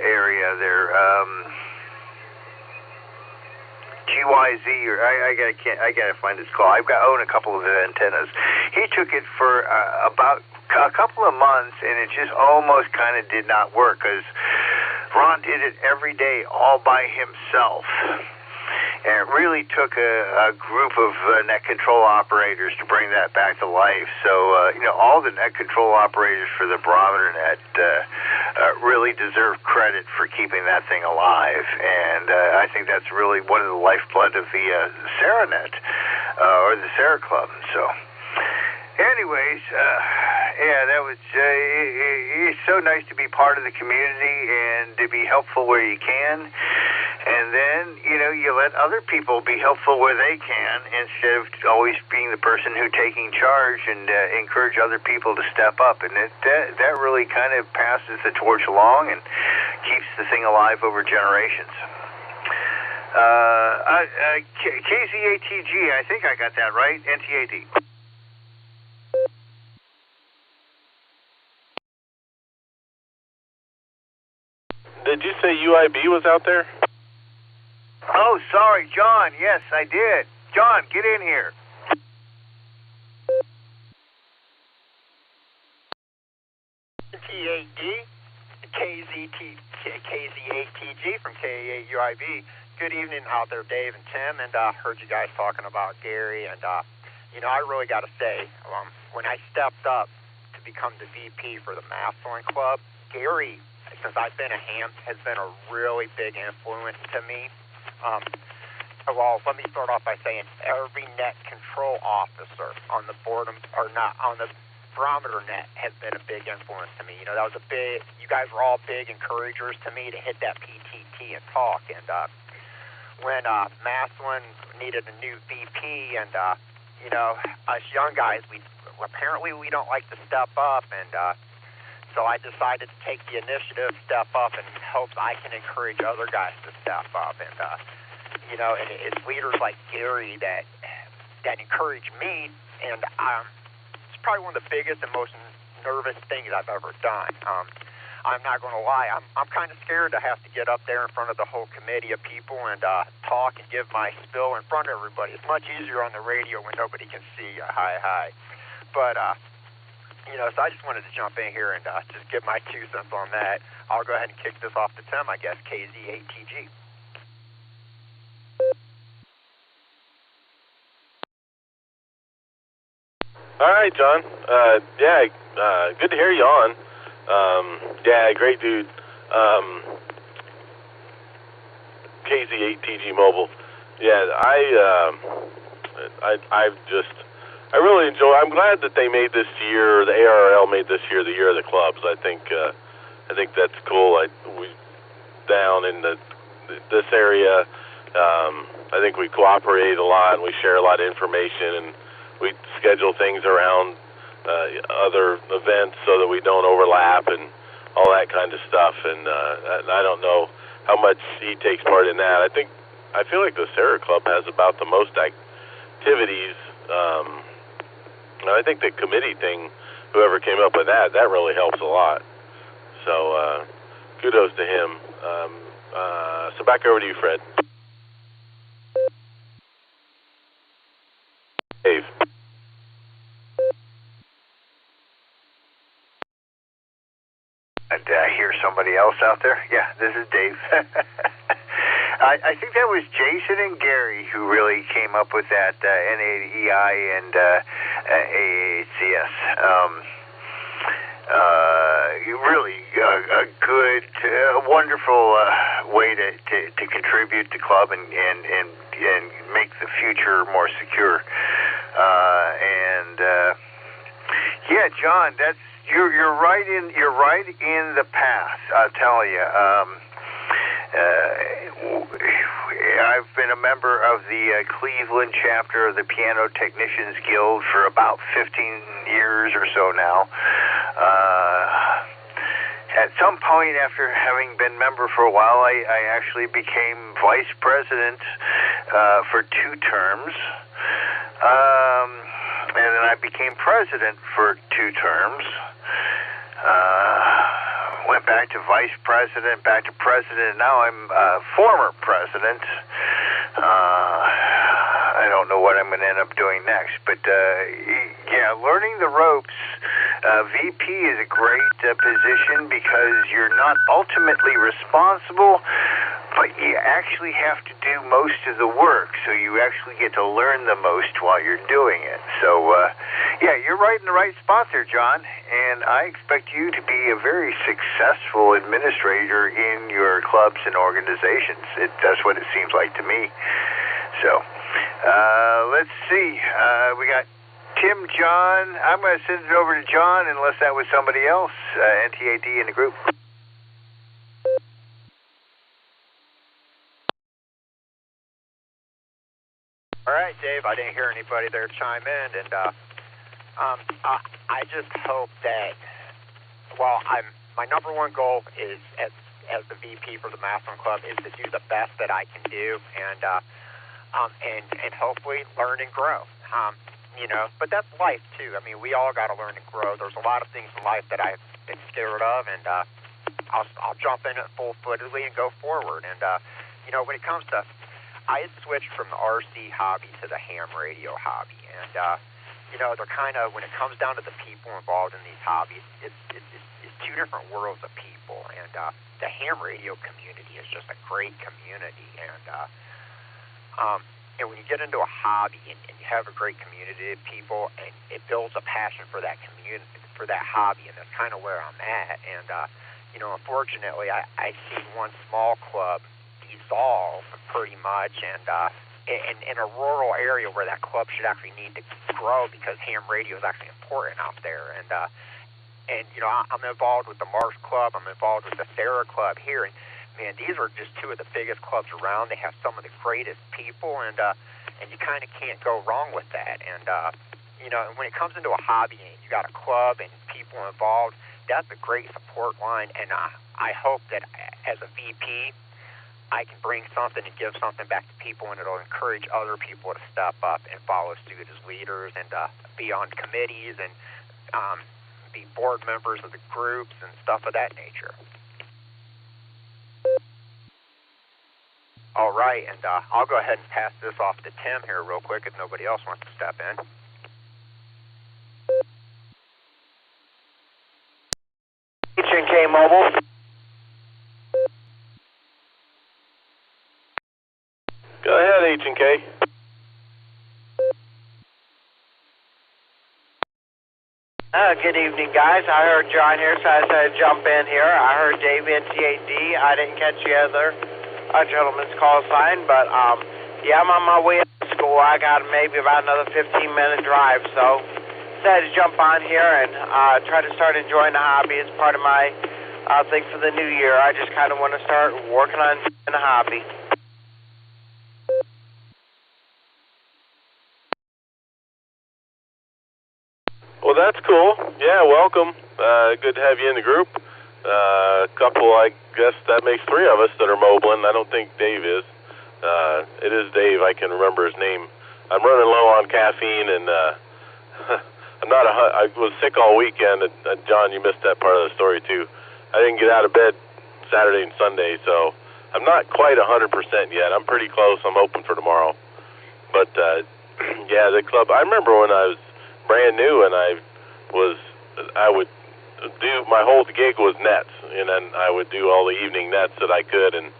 area there. GYZ, or I gotta find his call. I own a couple of antennas. He took it for about a couple of months, and it just almost kind of did not work because Ron did it every day all by himself. And it really took a group of net control operators to bring that back to life. So, all the net control operators for the barometer net really deserve credit for keeping that thing alive. And I think that's really one of the lifeblood of the SARA net, or the SARA Club. So, anyways, that was, it's so nice to be part of the community and to be helpful where you can. And then, you let other people be helpful where they can instead of always being the person who's taking charge, and encourage other people to step up. And that really kind of passes the torch along and keeps the thing alive over generations. KZATG, I think I got that right. NTAD. Did you say UIB was out there? Oh, sorry, John. Yes, I did. John, get in here. T8D, KZ8TG from K8UIB. Good evening out there, Dave and Tim, and heard you guys talking about Gary, and I really got to say, when I stepped up to become the VP for the Mastering Club, Gary, since I've been a ham, has been a really big influence to me. Well, let me start off by saying every net control officer on the Boredom, or not on the barometer net, has been a big influence to me. That was you guys were all big encouragers to me to hit that PTT and talk. And when Maslin needed a new VP, and us young guys, apparently we don't like to step up, and so I decided to take the initiative, step up, and hope I can encourage other guys to step up. And and it's leaders like Gary that encourage me, and it's probably one of the biggest and most nervous things I've ever done. I'm not going to lie, I'm kind of scared to have to get up there in front of the whole committee of people and talk and give my spill in front of everybody. It's much easier on the radio when nobody can see you. Hi. But so I just wanted to jump in here and just give my 2 cents on that. I'll go ahead and kick this off to Tim, I guess, KZ8TG. All right, John. Good to hear you on. Great dude. KZ8TG Mobile. I really enjoy. I'm glad that they made this year, the ARRL made this year the year of the clubs. I think that's cool. We down in this area, I think we cooperate a lot and we share a lot of information, and we schedule things around other events so that we don't overlap and all that kind of stuff. And I don't know how much he takes part in that. I feel like the SARA Club has about the most activities And I think the committee thing, whoever came up with that really helps a lot. So kudos to him. So back over to you, Fred. Dave. Did I hear somebody else out there? Yeah, this is Dave. I think that was Jason and Gary who really came up with that NAEI and AACS. Really a good, wonderful way to contribute to club and make the future more secure. Yeah, John, you're right in the path. I'll tell you. I've been a member of the Cleveland chapter of the Piano Technicians Guild for about 15 years or so now. At some point, after having been member for a while, I actually became vice president for 2 terms. And then I became president for 2 terms. Went back to vice president, back to president, and now I'm former president. I don't know what I'm going to end up doing next, but yeah, learning the ropes. VP is a great position because you're not ultimately responsible, but you actually have to do most of the work, so you actually get to learn the most while you're doing it. So, yeah, you're right in the right spot there, John, and I expect you to be a very successful administrator in your clubs and organizations. That's what it seems like to me. So, let's see. We got Tim, John. I'm going to send it over to John unless that was somebody else, NTAD in the group. All right, Dave, I didn't hear anybody there chime in, and I just hope that, well, my number one goal is, as the VP for the Maslin Club, is to do the best that I can do, and hopefully learn and grow. You know, but that's life too. I mean, we all got to learn and grow. There's a lot of things in life that I've been scared of, and I'll jump in it full-footedly and go forward. And you know, when it comes to, I had switched from the RC hobby to the ham radio hobby, and you know, they're kind of, when it comes down to the people involved in these hobbies, it's 2 different worlds of people. And the ham radio community is just a great community, and when you get into a hobby and you have a great community of people, and it builds a passion for that community, for that hobby, and that's kind of where I'm at. And you know, unfortunately, I see one small club dissolve pretty much, and in a rural area where that club should actually need to grow, because ham radio is actually important out there. And you know, I'm involved with the Marsh Club. I'm involved with the SARA Club here, and man, these are just 2 of the biggest clubs around. They have some of the greatest people, and you kind of can't go wrong with that. And you know, when it comes into a hobby and you got a club and people involved, that's a great support line. And I hope that as a VP, I can bring something and give something back to people, and it'll encourage other people to step up and follow suit as leaders, and be on committees, and be board members of the groups and stuff of that nature. All right, and I'll go ahead and pass this off to Tim here real quick if nobody else wants to step in. H&K Mobile. Go ahead, H&K. Good evening, guys. I heard John here, so I said jump in here. I heard Dave NTAD. I didn't catch the other gentleman's call sign, but yeah, I'm on my way to school. I got maybe about another 15-minute drive, so decided to jump on here and try to start enjoying the hobby as part of my thing for the new year. I just kind of want to start working on the hobby. Well, that's cool. Yeah, welcome. Good to have you in the group. A couple, I guess that makes 3 of us that are mobile, and I don't think Dave is. It is Dave. I can remember his name. I'm running low on caffeine, and I was sick all weekend, and John, you missed that part of the story too. I didn't get out of bed Saturday and Sunday, so I'm not quite 100% yet. I'm pretty close. I'm hoping for tomorrow. But yeah, the club. I remember when I was brand new, and I would do my whole gig was nets, and then I would do all the evening nets that I could, and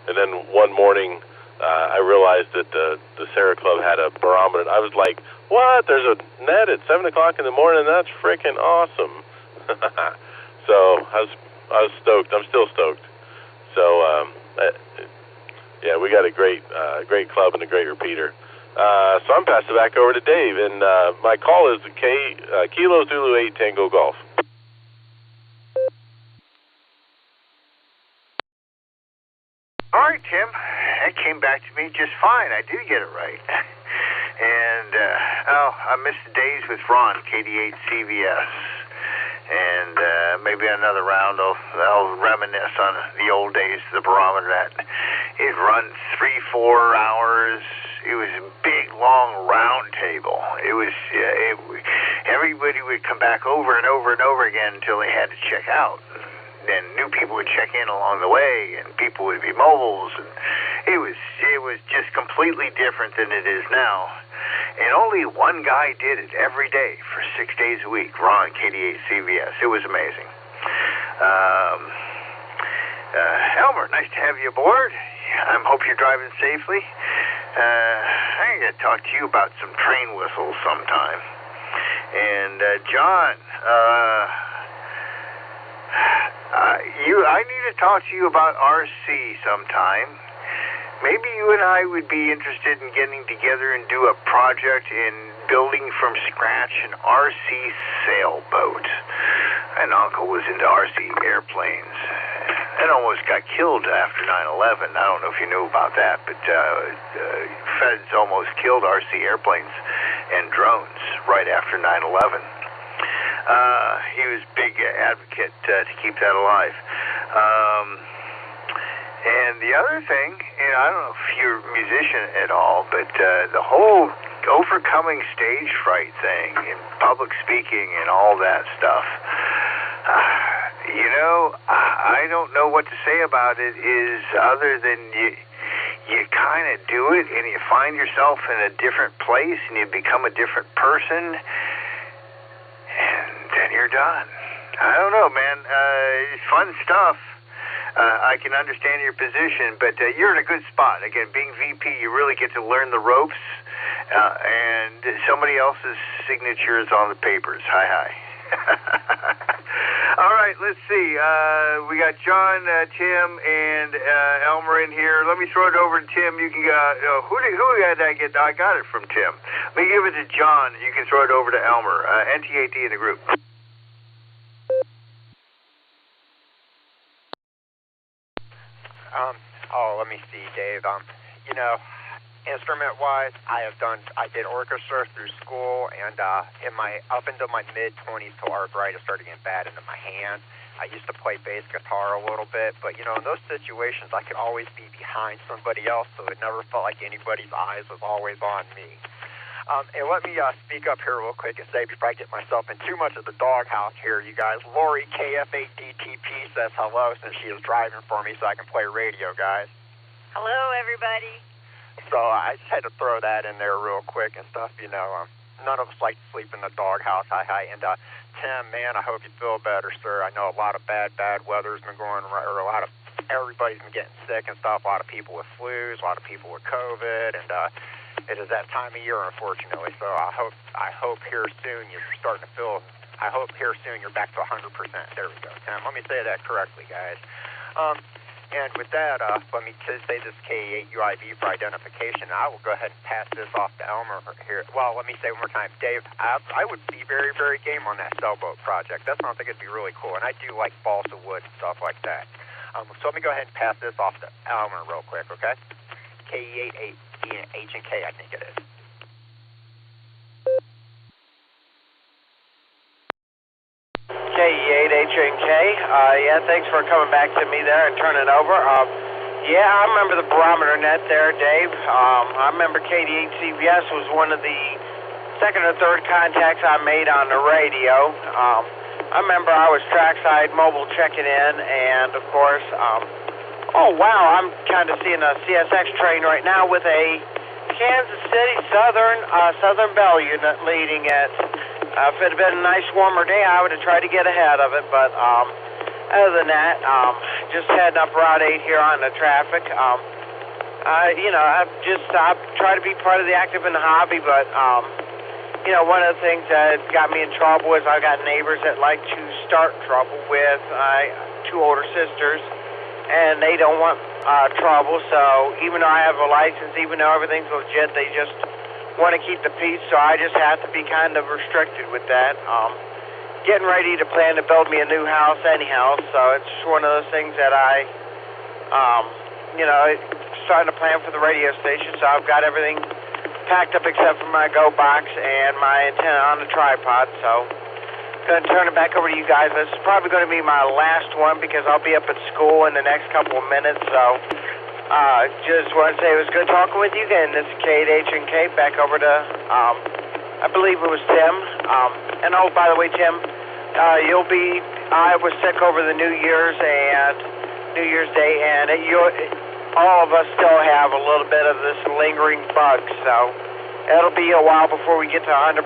then one morning I realized that the SARA Club had a barometer. I was like, what? There's a net at 7 o'clock in the morning? That's freaking awesome. So I was stoked. I'm still stoked. So yeah, we got a great club and a great repeater. So I'm passing it back over to Dave, and my call is Kilo Zulu 8 Tango Golf. All right, Tim. That came back to me just fine. I do get it right. And, I miss the days with Ron, KD8 CVS. And maybe another round I'll reminisce on the old days of the barometer. It runs 3-4 hours. It was a big, long round table. It was everybody would come back over and over and over again until they had to check out. Then new people would check in along the way, and people would be mobiles, and it was just completely different than it is now. And only one guy did it every day for 6 days a week, Ron, KD8 CVS. It was amazing. Elmer, nice to have you aboard. I hope you're driving safely. I'm going to talk to you about some train whistles sometime. And John, I need to talk to you about RC sometime. Maybe you and I would be interested in getting together and do a project in building from scratch an RC sailboat. An uncle was into RC airplanes and almost got killed after 9/11. I don't know if you knew about that, but feds almost killed RC airplanes and drones right after 9/11. He was a big advocate to keep that alive. And the other thing, I don't know if you're a musician at all, but the whole overcoming stage fright thing and public speaking and all that stuff, I don't know what to say about it is other than you kind of do it and you find yourself in a different place and you become a different person and then you're done. I don't know, man. It's fun stuff. I can understand your position, but you're in a good spot. Again, being VP, you really get to learn the ropes, and somebody else's signature is on the papers. Hi. All right, let's see. We got John, Tim, and Elmer in here. Let me throw it over to Tim. You can who did I get? I got it from Tim. Let me give it to John, and you can throw it over to Elmer. NTAD in the group. Let me see, Dave. Instrument-wise, I did orchestra through school, and up into my mid-20s till arthritis started getting bad into my hand. I used to play bass guitar a little bit, but, in those situations, I could always be behind somebody else, so it never felt like anybody's eyes was always on me. And let me speak up here real quick and say, before I get myself in too much of the doghouse here, you guys, Lori KF8DTP says hello since she is driving for me so I can play radio, guys. Hello, everybody. So I just had to throw that in there real quick and stuff, none of us like to sleep in the doghouse. Hi. And Tim, man, I hope you feel better, sir. I know a lot of bad weather's been going around, or everybody's been getting sick and stuff, a lot of people with flus, a lot of people with COVID, and it is that time of year, unfortunately. So I hope here soon you're starting to feel. I hope here soon you're back to 100%. There we go, Tim. Let me say that correctly, guys. And with that, let me say this K8 UIV for identification. I will go ahead and pass this off to Elmer here. Well, let me say one more time, Dave. I would be very, very game on that sailboat project. That sounds like it'd be really cool, and I do like balsa wood and stuff like that. So let me go ahead and pass this off to Elmer real quick, okay? K8 H and K, I think it is. K8 H and K. Yeah, thanks for coming back to me there and turning over. Yeah, I remember the barometer net there, Dave. I remember KD8 CVS was one of the second or third contacts I made on the radio. I remember I was trackside mobile checking in, and of course, oh wow, I'm kind of seeing a CSX train right now with a Kansas City Southern Bell unit leading it. If it had been a nice warmer day, I would have tried to get ahead of it, but other than that, just heading up Route 8 here on the traffic. I try to be part of the active in the hobby, but one of the things that got me in trouble is I got neighbors that like to start trouble with two older sisters, and they don't want trouble. So even though I have a license, even though everything's legit, they just want to keep the peace. So I just have to be kind of restricted with that. Getting ready to plan to build me a new house anyhow, so it's one of those things that starting to plan for the radio station. So I've got everything packed up except for my Go box and my antenna on the tripod. So going to turn it back over to you guys. This is probably going to be my last one because I'll be up at school in the next couple of minutes. So just want to say it was good talking with you again. This is KH&K. Back over to I believe it was Tim. And oh, by the way, Tim, I was sick over the New Year's Day, and all of us still have a little bit of this lingering bug, so it'll be a while before we get to 100%.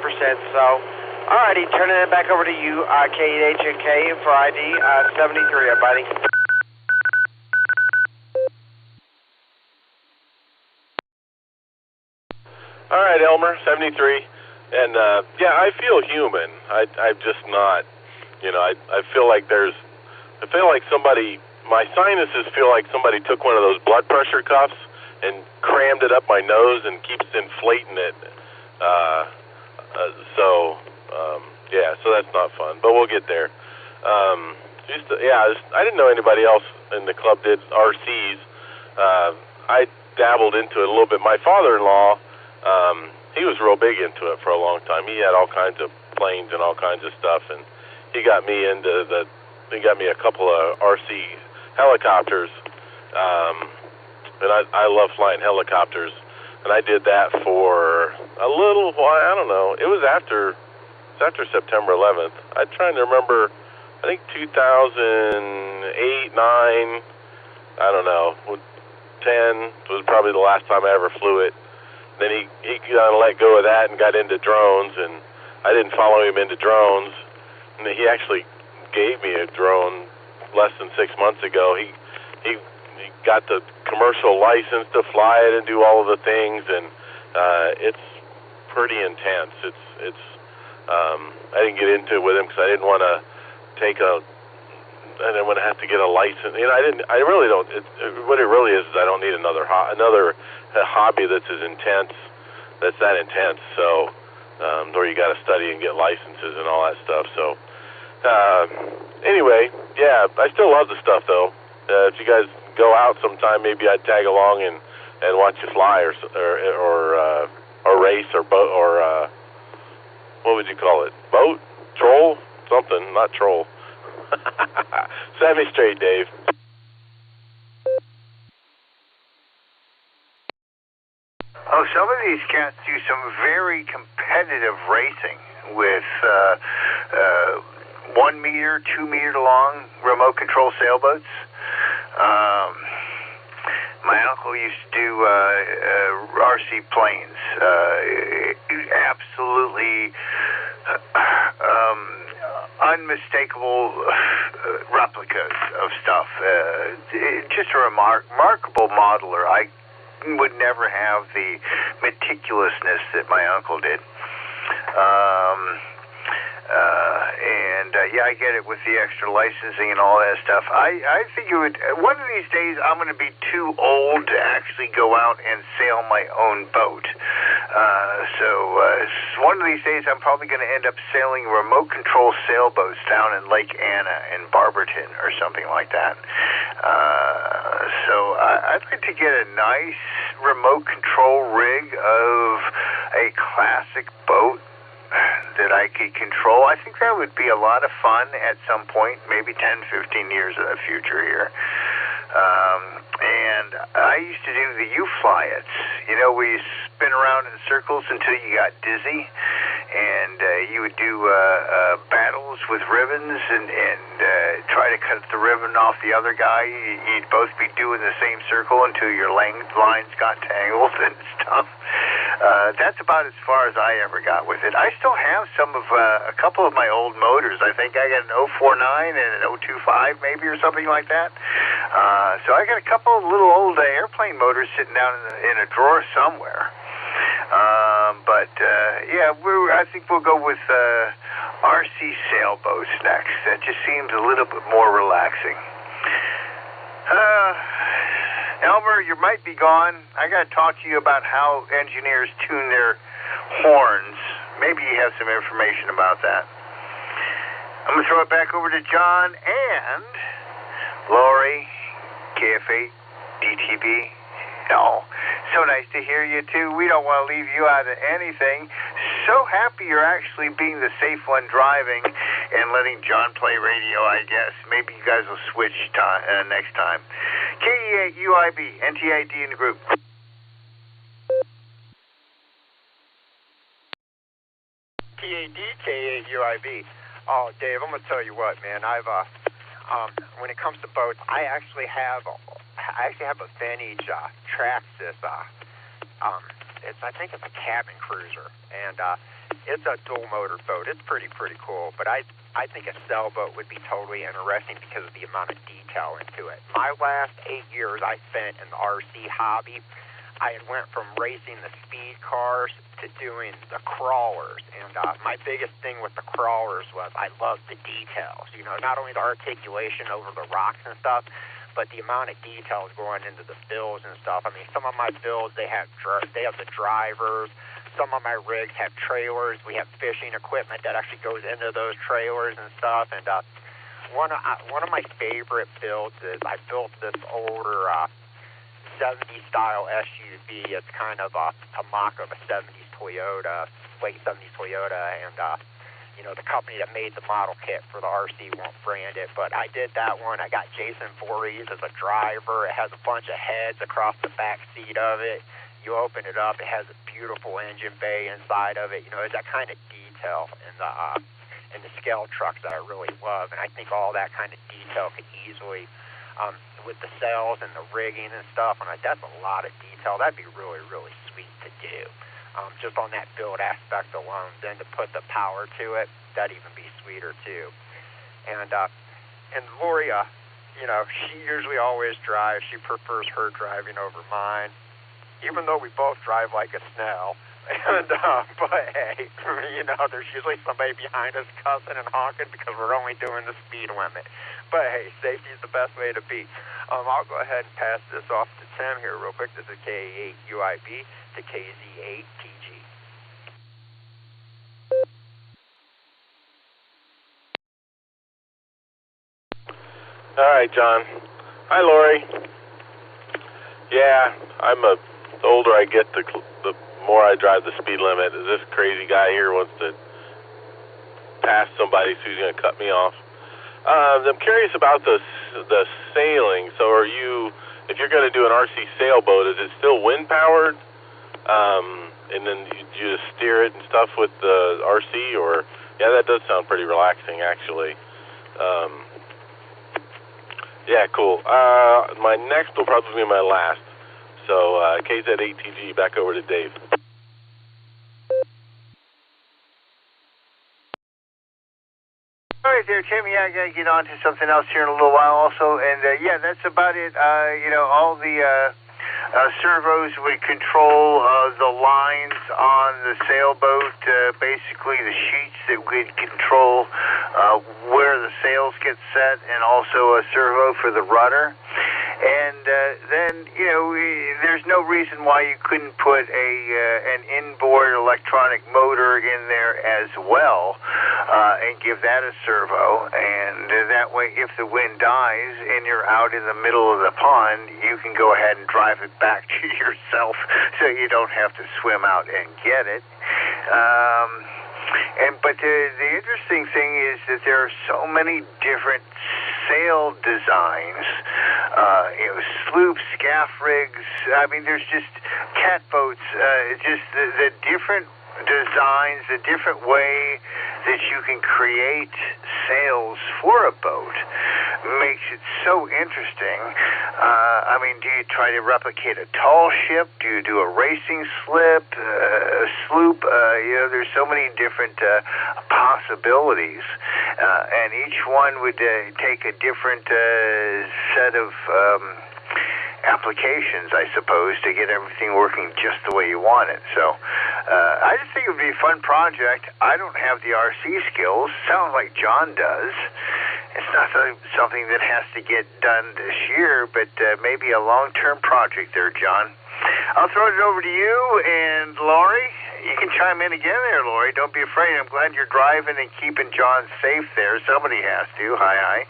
So, alrighty, turning it back over to you, KH&K for ID 73, everybody. All right, Elmer, 73. And, I feel human. I'm just not, I feel like my sinuses feel like somebody took one of those blood pressure cuffs and crammed it up my nose and keeps inflating it. So that's not fun, but we'll get there. I didn't know anybody else in the club did RCs. I dabbled into it a little bit. My father-in-law, he was real big into it for a long time. He had all kinds of planes and all kinds of stuff, and he got me a couple of RC helicopters, and I love flying helicopters, and I did that for a little while. I don't know. It was after September 11th. I'm trying to remember. I think 2008, 9. I don't know. 10 was probably the last time I ever flew it. Then he kind of let go of that and got into drones, and I didn't follow him into drones. And he actually gave me a drone less than 6 months ago. He got the commercial license to fly it and do all of the things, and it's pretty intense. I didn't get into it with him because I didn't want to I didn't want to have to get a license. I really don't. What it really is I don't need another hobby that's that intense. So, where you got to study and get licenses and all that stuff. So. Anyway, I still love the stuff though. If you guys go out sometime, maybe I'd tag along and watch you fly or race or boat or what would you call it? Boat? Troll? Something, not troll. Set me straight, Dave. Oh, some of these cats do some very competitive racing with 1 meter, 2 meter long remote control sailboats. My uncle used to do RC planes. Absolutely unmistakable replicas of stuff. Just a remarkable modeler. I would never have the meticulousness that my uncle did. I get it with the extra licensing and all that stuff. I think it would. One of these days, I'm going to be too old to actually go out and sail my own boat. One of these days, I'm probably going to end up sailing remote control sailboats down in Lake Anna in Barberton or something like that. I'd like to get a nice remote control rig of a classic boat that I could control. I think that would be a lot of fun at some point, maybe 10, 15 years in the future here. And I used to do the U-fly-its, where you spin around in circles until you got dizzy, and you would do battles with ribbons and try to cut the ribbon off the other guy. You'd both be doing the same circle until your lines got tangled and stuff. That's about as far as I ever got with it. I still have a couple of my old motors. I think I got an 049 and an 025 maybe or something like that. So I got a couple of little old airplane motors sitting down in a drawer somewhere. I think we'll go with RC sailboats next. That just seems a little bit more relaxing. Elmer, you might be gone. I got to talk to you about how engineers tune their horns. Maybe you have some information about that. I'm going to throw it back over to John and Lori, KF8, DTB. Oh, so nice to hear you, too. We don't want to leave you out of anything. So happy you're actually being the safe one driving and letting John play radio, I guess. Maybe you guys will switch next time. KE8 UIB, NTID in the group. PAD, K8 UIB. Oh, Dave, I'm going to tell you what, man. When it comes to boats, I actually have a vintage Traxxas. I think it's a cabin cruiser, and it's a dual motor boat. It's pretty cool. But I think a sailboat would be totally interesting because of the amount of detail into it. My last 8 years I spent in the RC hobby. I had went from racing the speed cars to doing the crawlers, and my biggest thing with the crawlers was I loved the details. You know, not only the articulation over the rocks and stuff, but the amount of details going into the bills and stuff. I mean, some of my bills they have the drivers. Some of my rigs have trailers. We have fishing equipment that actually goes into those trailers and stuff. And one of my favorite builds is I built this older 70s style SUV. It's kind of a mock of a 70s Toyota, late 70s Toyota, and the company that made the model kit for the RC won't brand it, but I did that one. I got Jason Voorhees as a driver. It has a bunch of heads across the back seat of it. You open it up, it has a beautiful engine bay inside of it. You know, it's that kind of detail in the scale trucks that I really love, and I think all that kind of detail could easily, with the sails and the rigging and stuff, and that's a lot of detail. That'd be really, really sweet to do. Just on that build aspect alone. Then to put the power to it, that'd even be sweeter too. And Lori, she usually always drives. She prefers her driving over mine, even though we both drive like a snail. And but hey, there's usually somebody behind us cussing and honking because we're only doing the speed limit. But hey, safety is the best way to be. I'll go ahead and pass this off to Tim here real quick. This is K8 UIB to KZ8 TG. All right, John. Hi, Lori. Yeah, the older I get, the more I drive the speed limit. This crazy guy here wants to pass somebody, so he's going to cut me off. I'm curious about the sailing. So if you're going to do an RC sailboat, is it still wind powered? And then you just steer it and stuff with the RC, or yeah, that does sound pretty relaxing actually. Yeah, cool. My next will probably be my last. So KZ8TG, back over to Dave. All right there, Tim. Yeah, I got to get on to something else here in a little while also. And, that's about it. All the servos would control the lines on the sailboat, basically the sheets that would control where the sails get set, and also a servo for the rudder. And then, there's no reason why you couldn't put an inboard electronic motor in there as well and give that a servo. And that way, if the wind dies and you're out in the middle of the pond, you can go ahead and drive it back to yourself so you don't have to swim out and get it. But the interesting thing is that there are so many different sail designs, sloops, scaff rigs. I mean, there's just catboats, just the different designs, the different way that you can create sails for a boat makes it so interesting. I mean, do you try to replicate a tall ship? Do you do a racing slip, a sloop? There's so many different possibilities, and each one would take a different set of applications, I suppose, to get everything working just the way you want it. So I just think it would be a fun project. I don't have the RC skills. Sounds like John does. It's not something that has to get done this year, but maybe a long-term project there, John. I'll throw it over to you, and Lori, you can chime in again there, Lori. Don't be afraid. I'm glad you're driving and keeping John safe there. Somebody has to. Hi.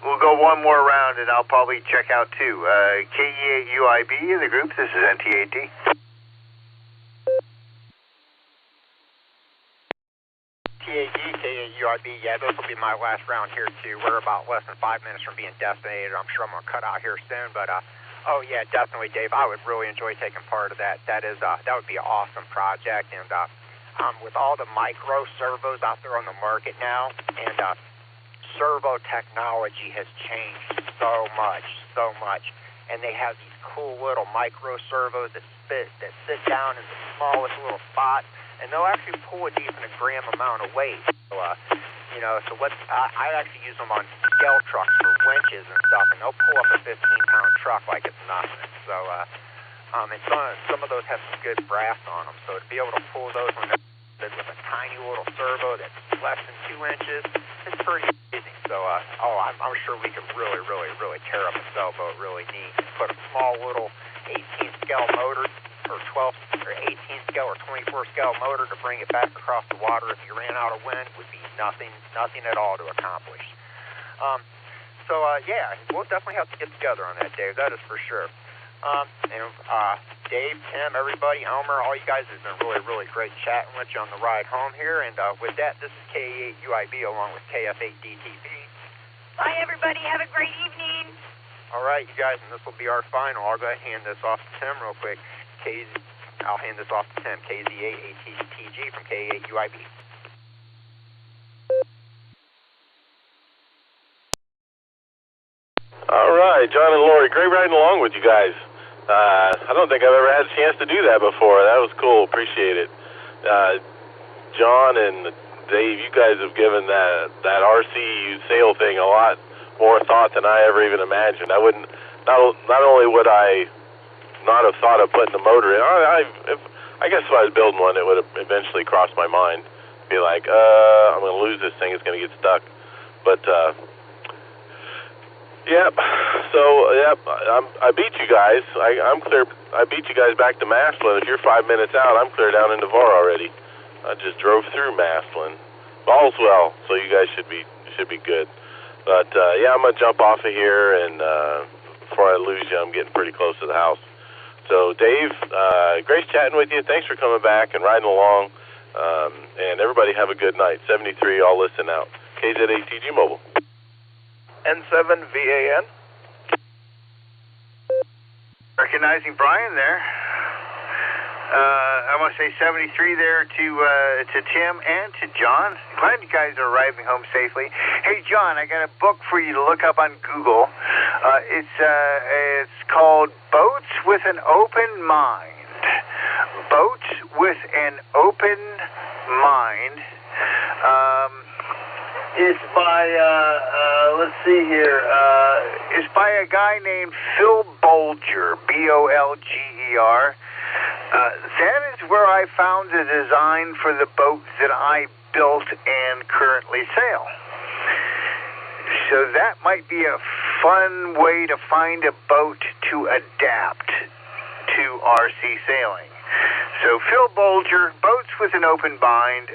We'll go one more round, and I'll probably check out, too. KE8UIB in the group. This is NT8D. KE8UIB, yeah, this will be my last round here, too. We're about less than 5 minutes from being decimated. I'm sure I'm going to cut out here soon, but... Oh yeah, definitely, Dave. I would really enjoy taking part of that. That would be an awesome project. And with all the micro servos out there on the market now, and servo technology has changed so much. And they have these cool little micro servos that sit down in the smallest little spot, and they'll actually pull a decent gram amount of weight. So I actually use them on scale trucks for winches and stuff, and they'll pull up a 15-pound truck like it's nothing. So, and some of those have some good brass on them. So to be able to pull those with a tiny little servo that's less than 2 inches, it's pretty amazing. So, I'm sure we could really tear up a sailboat really neat. Put a small little 18-scale motor or 12 or 18 scale or 24 scale motor to bring it back across the water if you ran out of wind would be nothing at all to accomplish. Yeah, we'll definitely have to get together on that, Dave. That is for sure. Dave, Tim, everybody, Homer, all you guys have been really great chatting with you on the ride home here. And with that, this is KE8UIB along with KF8DTV. Bye, everybody. Have a great evening. All right, you guys, and this will be our final. I'll go ahead and hand this off to Tim real quick. I'll hand this off to Tim, KZ8ATG from KE8UIB. All right, John and Lori, great riding along with you guys. I don't think I've ever had a chance to do that before. That was cool. Appreciate it. John and Dave, you guys have given that RC sail thing a lot more thought than I ever even imagined. I wouldn't. Not only would I not have thought of putting the motor in. I guess if I was building one, it would have eventually crossed my mind. Be like, I'm going to lose this thing. It's going to get stuck. But. Yep. So, I beat you guys. I'm clear. I beat you guys back to Maslin. If you're 5 minutes out, I'm clear down in Navarre already. I just drove through Maslin. All's well, so you guys should be good. But I'm gonna jump off of here, and before I lose you, I'm getting pretty close to the house. So, Dave, great chatting with you. Thanks for coming back and riding along. And everybody have a good night. 73, all listen out. KZ8TG Mobile. N7VAN. Recognizing Brian there. I want to say 73 there to Tim and to John. Glad you guys are arriving home safely. Hey, John, I got a book for you to look up on Google. It's called Boats with an Open Mind. Boats with an Open Mind. It's by, let's see here, it's by a guy named Phil Bolger, B-O-L-G-E-R. That is where I found the design for the boats that I built and currently sail. So that might be a fun way to find a boat to adapt to RC sailing. So Phil Bolger, Boats with an Open Mind.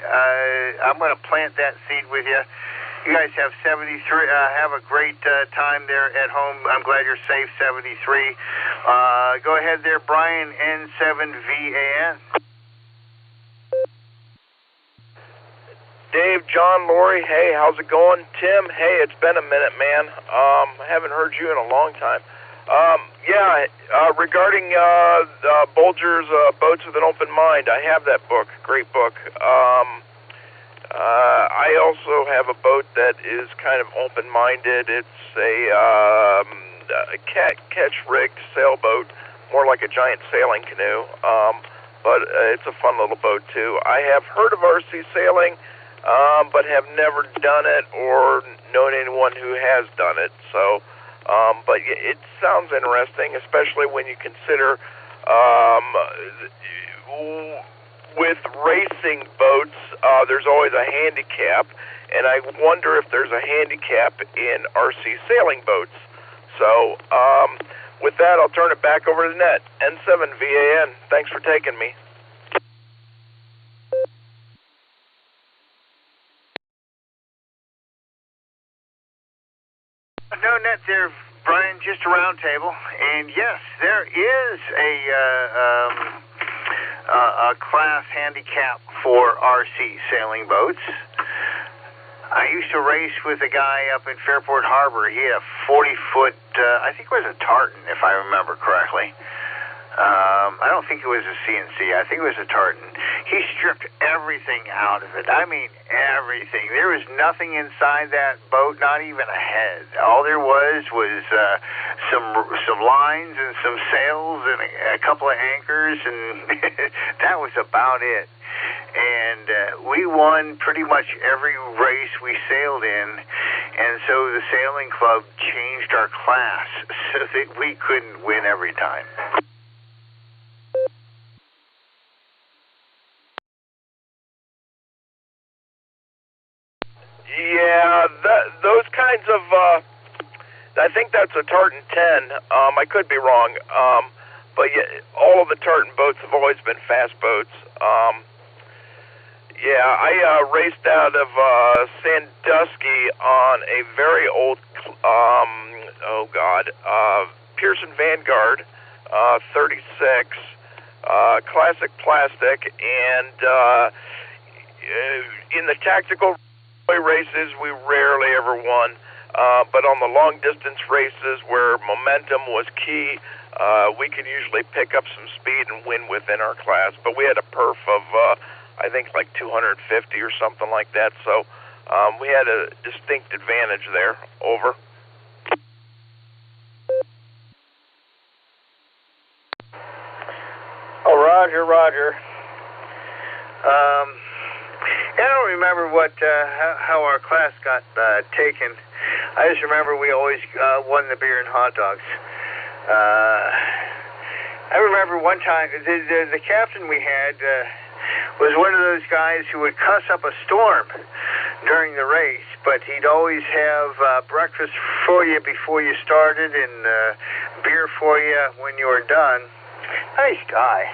I'm going to plant that seed with you. You guys have 73. Have a great time there at home. I'm glad you're safe, 73. Go ahead there, Brian, N7VAN. Dave, John, Lori, hey, how's it going? Tim, hey, it's been a minute, man. I haven't heard you in a long time. Regarding Bulger's Boats with an Open Mind, I have that book. Great book. I also have a boat that is kind of open-minded. It's a catch-rigged sailboat, more like a giant sailing canoe, but it's a fun little boat, too. I have heard of RC sailing, but have never done it or known anyone who has done it. So, but it sounds interesting, especially when you consider with racing boats, there's always a handicap, and I wonder if there's a handicap in RC sailing boats. So, with that, I'll turn it back over to the net. N7VAN, thanks for taking me. No net there, Brian, just a round table. And yes, there is a class handicap for RC sailing boats. I used to race with a guy up in Fairport Harbor. He had a 40-foot, I think it was a tartan, if I remember correctly. I don't think it was a CNC. I think it was a tartan. He stripped everything out of it. I mean, everything. There was nothing inside that boat, not even a head. All there was some lines and some sails and a couple of anchors, and that was about it. And we won pretty much every race we sailed in, and so the sailing club changed our class so that we couldn't win every time. Yeah, those kinds of, I think that's a tartan 10. I could be wrong. But yeah, all of the tartan boats have always been fast boats. I raced out of Sandusky on a very old, Pearson Vanguard 36, classic plastic, and in the tactical races, we rarely ever won, but on the long-distance races where momentum was key, we could usually pick up some speed and win within our class. But we had a perf of, I think, like 250 or something like that, so we had a distinct advantage there. Over. Oh, Roger. I don't remember how our class got taken. I just remember we always won the beer and hot dogs. I remember one time the captain we had was one of those guys who would cuss up a storm during the race, but he'd always have breakfast for you before you started and beer for you when you were done. Nice guy.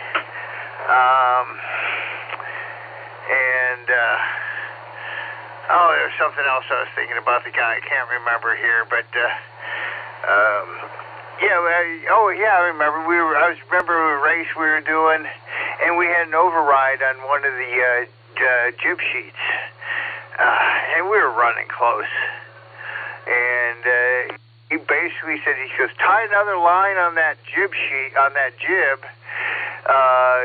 There was something else I was thinking about the guy. I can't remember here, but I remember. I remember a race we were doing, and we had an override on one of the jib sheets, and we were running close. And he basically said, he goes, tie another line on that jib sheet, on that jib,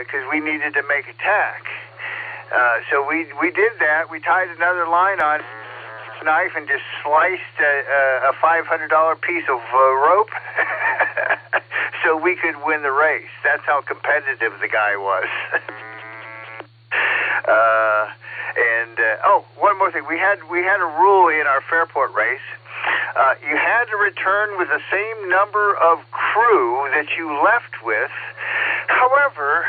because we needed to make a tack. So we did that. We tied another line on his knife and just sliced a $500 piece of rope so we could win the race. That's how competitive the guy was. One more thing. We had a rule in our Fairport race. You had to return with the same number of crew that you left with. However,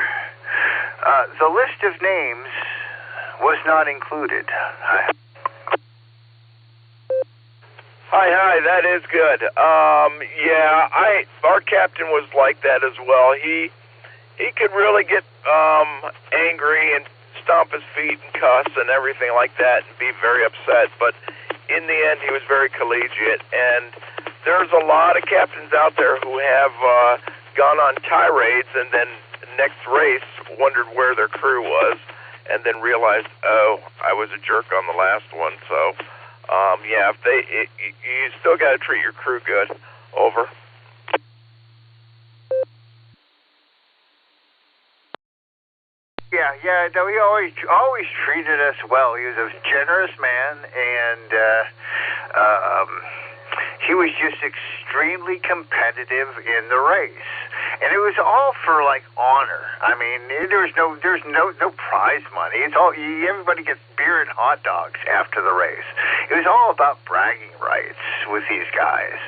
the list of names was not included. Hi, that is good. Our captain was like that as well. He could really get angry and stomp his feet and cuss and everything like that and be very upset, but in the end he was very collegiate. And there's a lot of captains out there who have gone on tirades and then next race wondered where their crew was. and then realized, oh, I was a jerk on the last one. So, yeah, you still got to treat your crew good. Over. Yeah, no, he always treated us well. He was a generous man, and he was just extremely competitive in the race. And it was all for like honor. I mean, there's no prize money. It's all everybody gets beer and hot dogs after the race. It was all about bragging rights with these guys.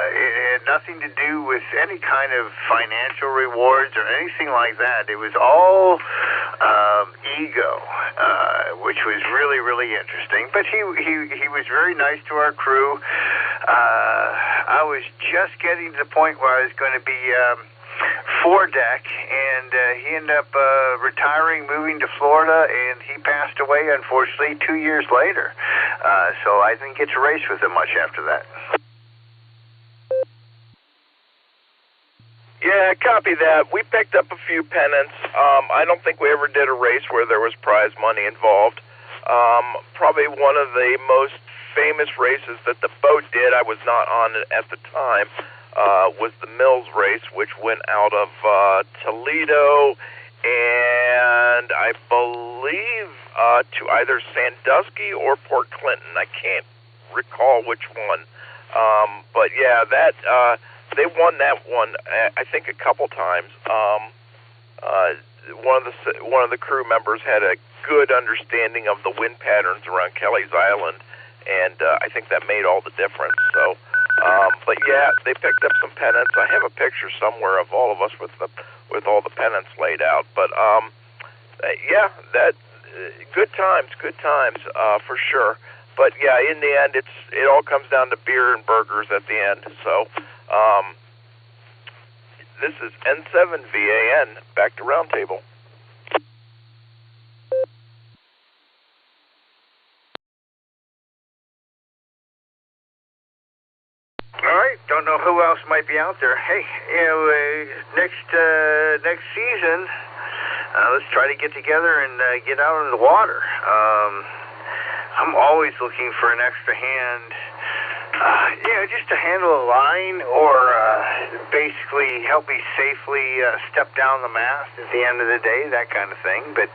It had nothing to do with any kind of financial rewards or anything like that. It was all ego, which was really, really interesting. But he was very nice to our crew. I was just getting to the point where I was going to be foredeck, and he ended up retiring, moving to Florida, and he passed away, unfortunately, 2 years later. So I didn't get to race with him much after that. Yeah, copy that. We picked up a few pennants. I don't think we ever did a race where there was prize money involved. Probably one of the most famous races that the boat did, I was not on it at the time, was the Mills race, which went out of Toledo and I believe to either Sandusky or Port Clinton. I can't recall which one. But yeah, that they won that one, I think, a couple times. One of the crew members had a good understanding of the wind patterns around Kelly's Island, and I think that made all the difference. So, but yeah, they picked up some pennants. I have a picture somewhere of all of us with all the pennants laid out. But yeah, that good times for sure. But yeah, in the end, it all comes down to beer and burgers at the end. So, this is N7VAN, back to Roundtable. All right, don't know who else might be out there. Hey, next season, let's try to get together and get out on the water. I'm always looking for an extra hand, just to handle a line or basically help me safely step down the mast at the end of the day, that kind of thing. But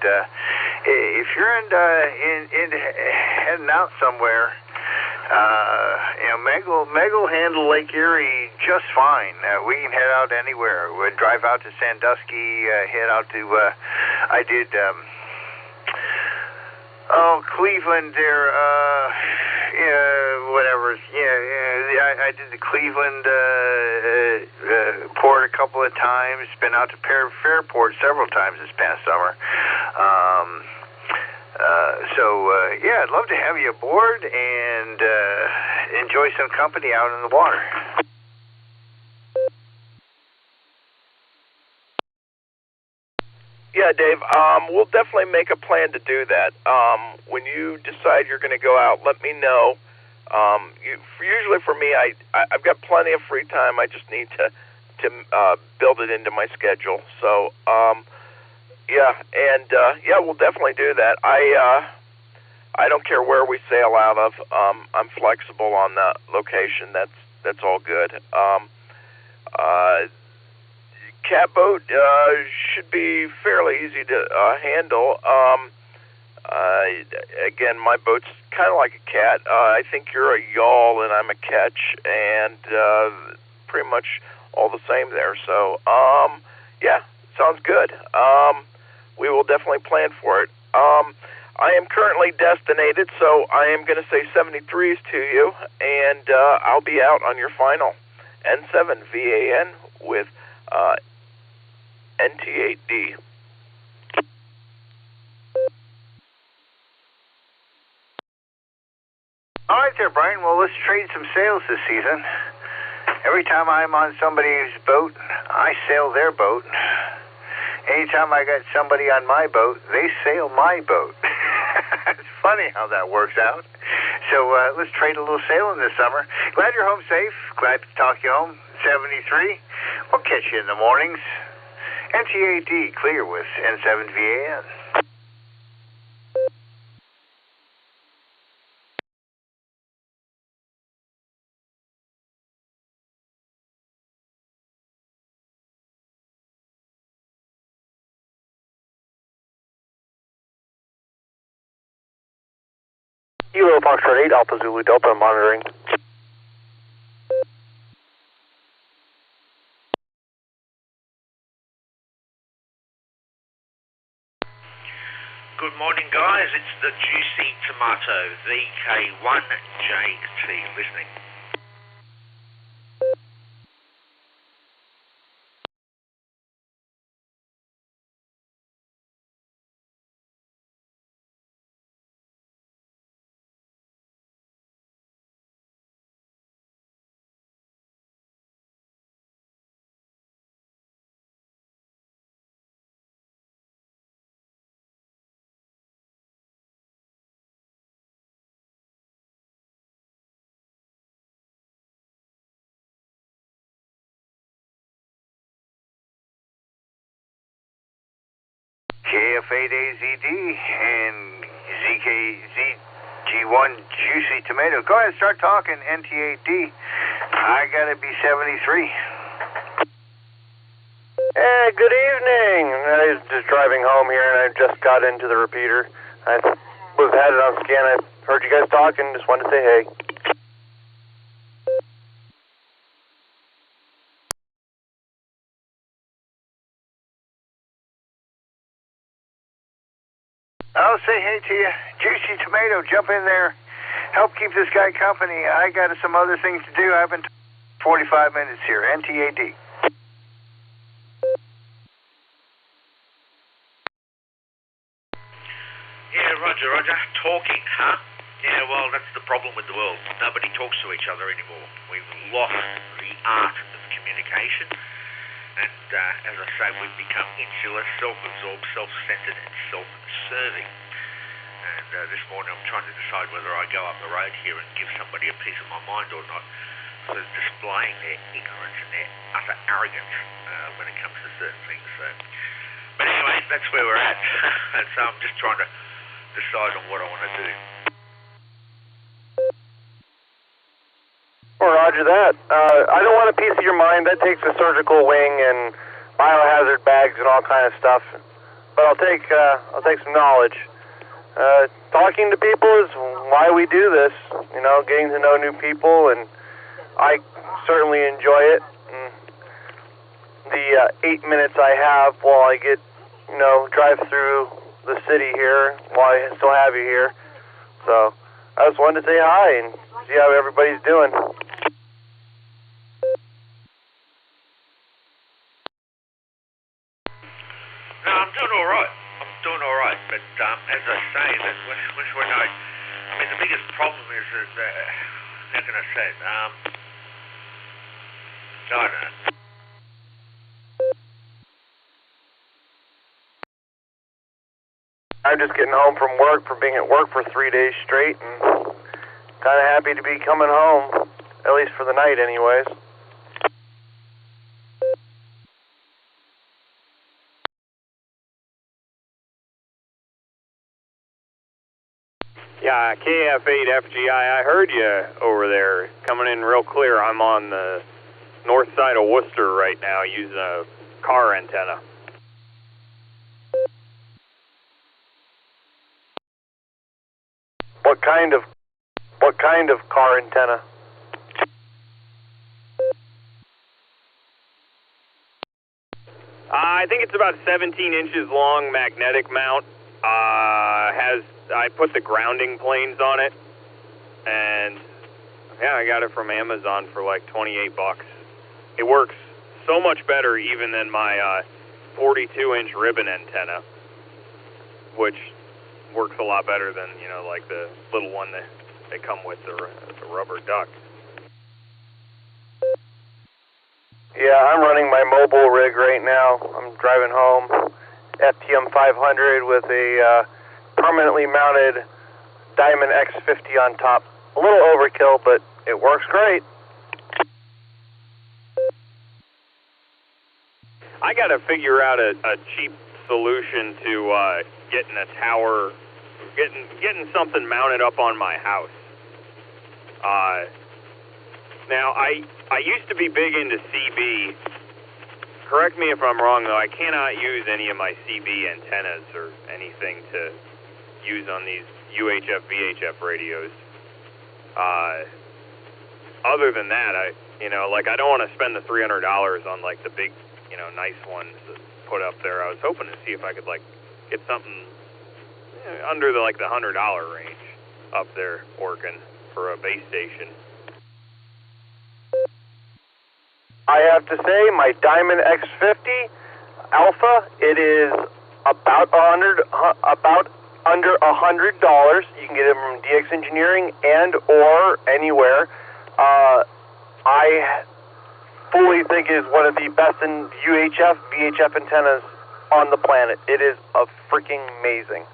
if you're heading out somewhere, Meg will handle Lake Erie just fine. We can head out anywhere. We'll drive out to Sandusky, head out to, I did, Cleveland there, whatever. I did the Cleveland port a couple of times, been out to Fairport several times this past summer. I'd love to have you aboard and enjoy some company out in the water. Yeah, Dave, we'll definitely make a plan to do that. When you decide you're going to go out, let me know. Usually for me, I've got plenty of free time. I just need to build it into my schedule. So, we'll definitely do that. I don't care where we sail out of. I'm flexible on the location. That's all good. Catboat should be fairly easy to handle. Again, my boat's kind of like a cat. I think you're a yawl and I'm a catch, and pretty much all the same there. So, sounds good. We will definitely plan for it. I am currently destinated, so I am going to say 73s to you, and I'll be out on your final N7VAN with NT8D. All right there, Brian. Well, let's trade some sails this season. Every time I'm on somebody's boat, I sail their boat. Anytime I got somebody on my boat, they sail my boat. It's funny how that works out. So let's trade a little sailing this summer. Glad you're home safe. Glad to talk you home. 73. We'll catch you in the mornings. NT8D clear with N7VAN. Kilo Foxtrot 8, Alpha Zulu Delta monitoring. Good morning, guys. It's the Juicy Tomato, VK1JT, listening. KF8AZD and ZG1 Juicy Tomato. Go ahead, start talking, NT8D. I gotta be 73. Hey, good evening. I was just driving home here and I just got into the repeater. I was had it on scan. I heard you guys talking, just wanted to say hey. I'll say hey to you. Juicy Tomato, jump in there. Help keep this guy company. I got some other things to do. I've been 45 minutes here. NTAD. Yeah, Roger, Roger. Talking, huh? Yeah, well, that's the problem with the world. Nobody talks to each other anymore. We've lost the art of communication. And as I say, we've become insular, self-absorbed, self-centered, and self-serving. And this morning I'm trying to decide whether I go up the road here and give somebody a piece of my mind or not, sort of displaying their ignorance and their utter arrogance when it comes to certain things. But anyway, that's where we're at. And so I'm just trying to decide on what I want to do. Well, roger that. I don't want a piece of your mind. That takes a surgical wing and biohazard bags and all kind of stuff. But I'll take some knowledge. Talking to people is why we do this. You know, getting to know new people, and I certainly enjoy it. And the 8 minutes I have while I get, drive through the city here, while I still have you here. So I just wanted to say hi and see how everybody's doing. No, I'm doing all right. But as I say, that we're not. I mean, the biggest problem is that how can I say it? I don't know. I'm just getting home from work, from being at work for 3 days straight, and kind of happy to be coming home, at least for the night anyways. Yeah, KF8FGI, I heard you over there, coming in real clear. I'm on the north side of Worcester right now using a car antenna. What kind of car antenna? I think it's about 17 inches long, magnetic mount. I put the grounding planes on it, and yeah, I got it from Amazon for like 28 bucks. It works so much better even than my 42-inch ribbon antenna, which works a lot better than, like the little one that they come with, the rubber duck. Yeah, I'm running my mobile rig right now. I'm driving home, FTM 500 with a permanently mounted Diamond X50 on top. A little overkill, but it works great. I got to figure out a cheap solution to getting a tower, getting something mounted up on my house. Now, I used to be big into CB. Correct me if I'm wrong, though. I cannot use any of my CB antennas or anything to use on these UHF, VHF radios. Other than that, I don't want to spend the $300 on like the big, nice ones that put up there. I was hoping to see if I could like get something under the $100 range up there working for a base station. I have to say, my Diamond X50 Alpha, it is about under $100. You can get it from DX Engineering and or anywhere. I fully think it is one of the best in UHF, VHF antennas on the planet. It is freaking amazing.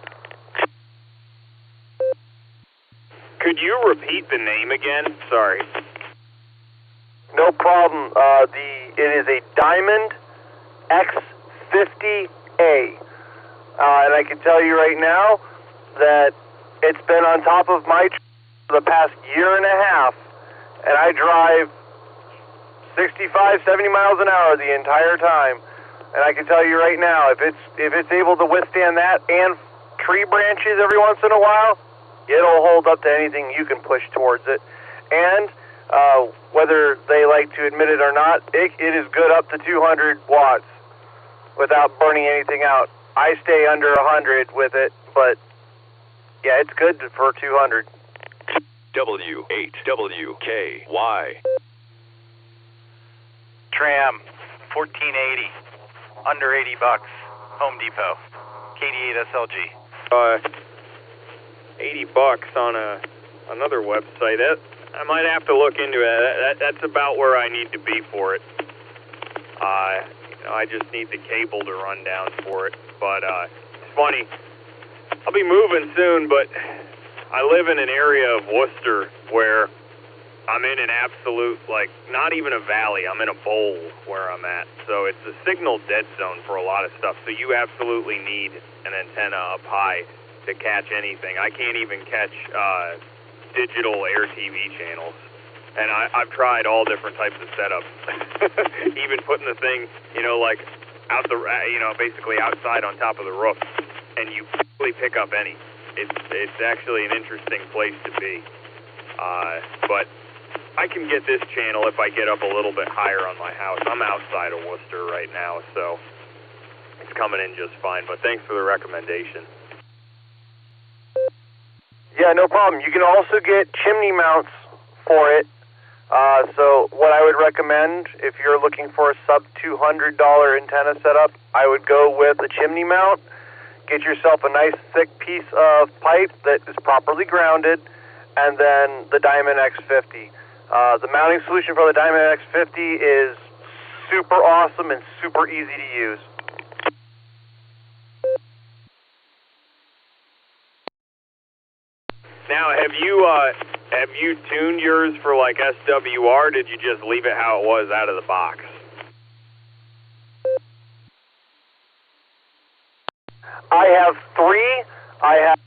Could you repeat the name again? Sorry. No problem. It is a Diamond X50A. And I can tell you right now that it's been on top of my for the past year and a half, and I drive 65, 70 miles an hour the entire time. And I can tell you right now, if it's able to withstand that and tree branches every once in a while, it'll hold up to anything you can push towards it. And whether they like to admit it or not, it is good up to 200 watts without burning anything out. I stay under 100 with it, but yeah, it's good for 200. W8WKY. Tram, 1480, under $80, Home Depot, KD8 SLG. $80 on another website. I might have to look into it. That's about where I need to be for it. I just need the cable to run down for it. But it's funny. I'll be moving soon, but I live in an area of Worcester where I'm in an absolute, not even a valley. I'm in a bowl where I'm at. So it's a signal dead zone for a lot of stuff. So you absolutely need an antenna up high to catch anything. I can't even catch digital air TV channels. And I've tried all different types of setups. Even putting the thing, basically outside on top of the roof. And you really pick up any. It's actually an interesting place to be. But I can get this channel if I get up a little bit higher on my house. I'm outside of Worcester right now, so it's coming in just fine. But thanks for the recommendation. Yeah, no problem. You can also get chimney mounts for it. So what I would recommend, if you're looking for a sub $200 antenna setup, I would go with a chimney mount. Get yourself a nice thick piece of pipe that is properly grounded, and then the Diamond X50. The mounting solution for the Diamond X50 is super awesome and super easy to use. Now, have you tuned yours for SWR, or did you just leave it how it was out of the box? I have three. I have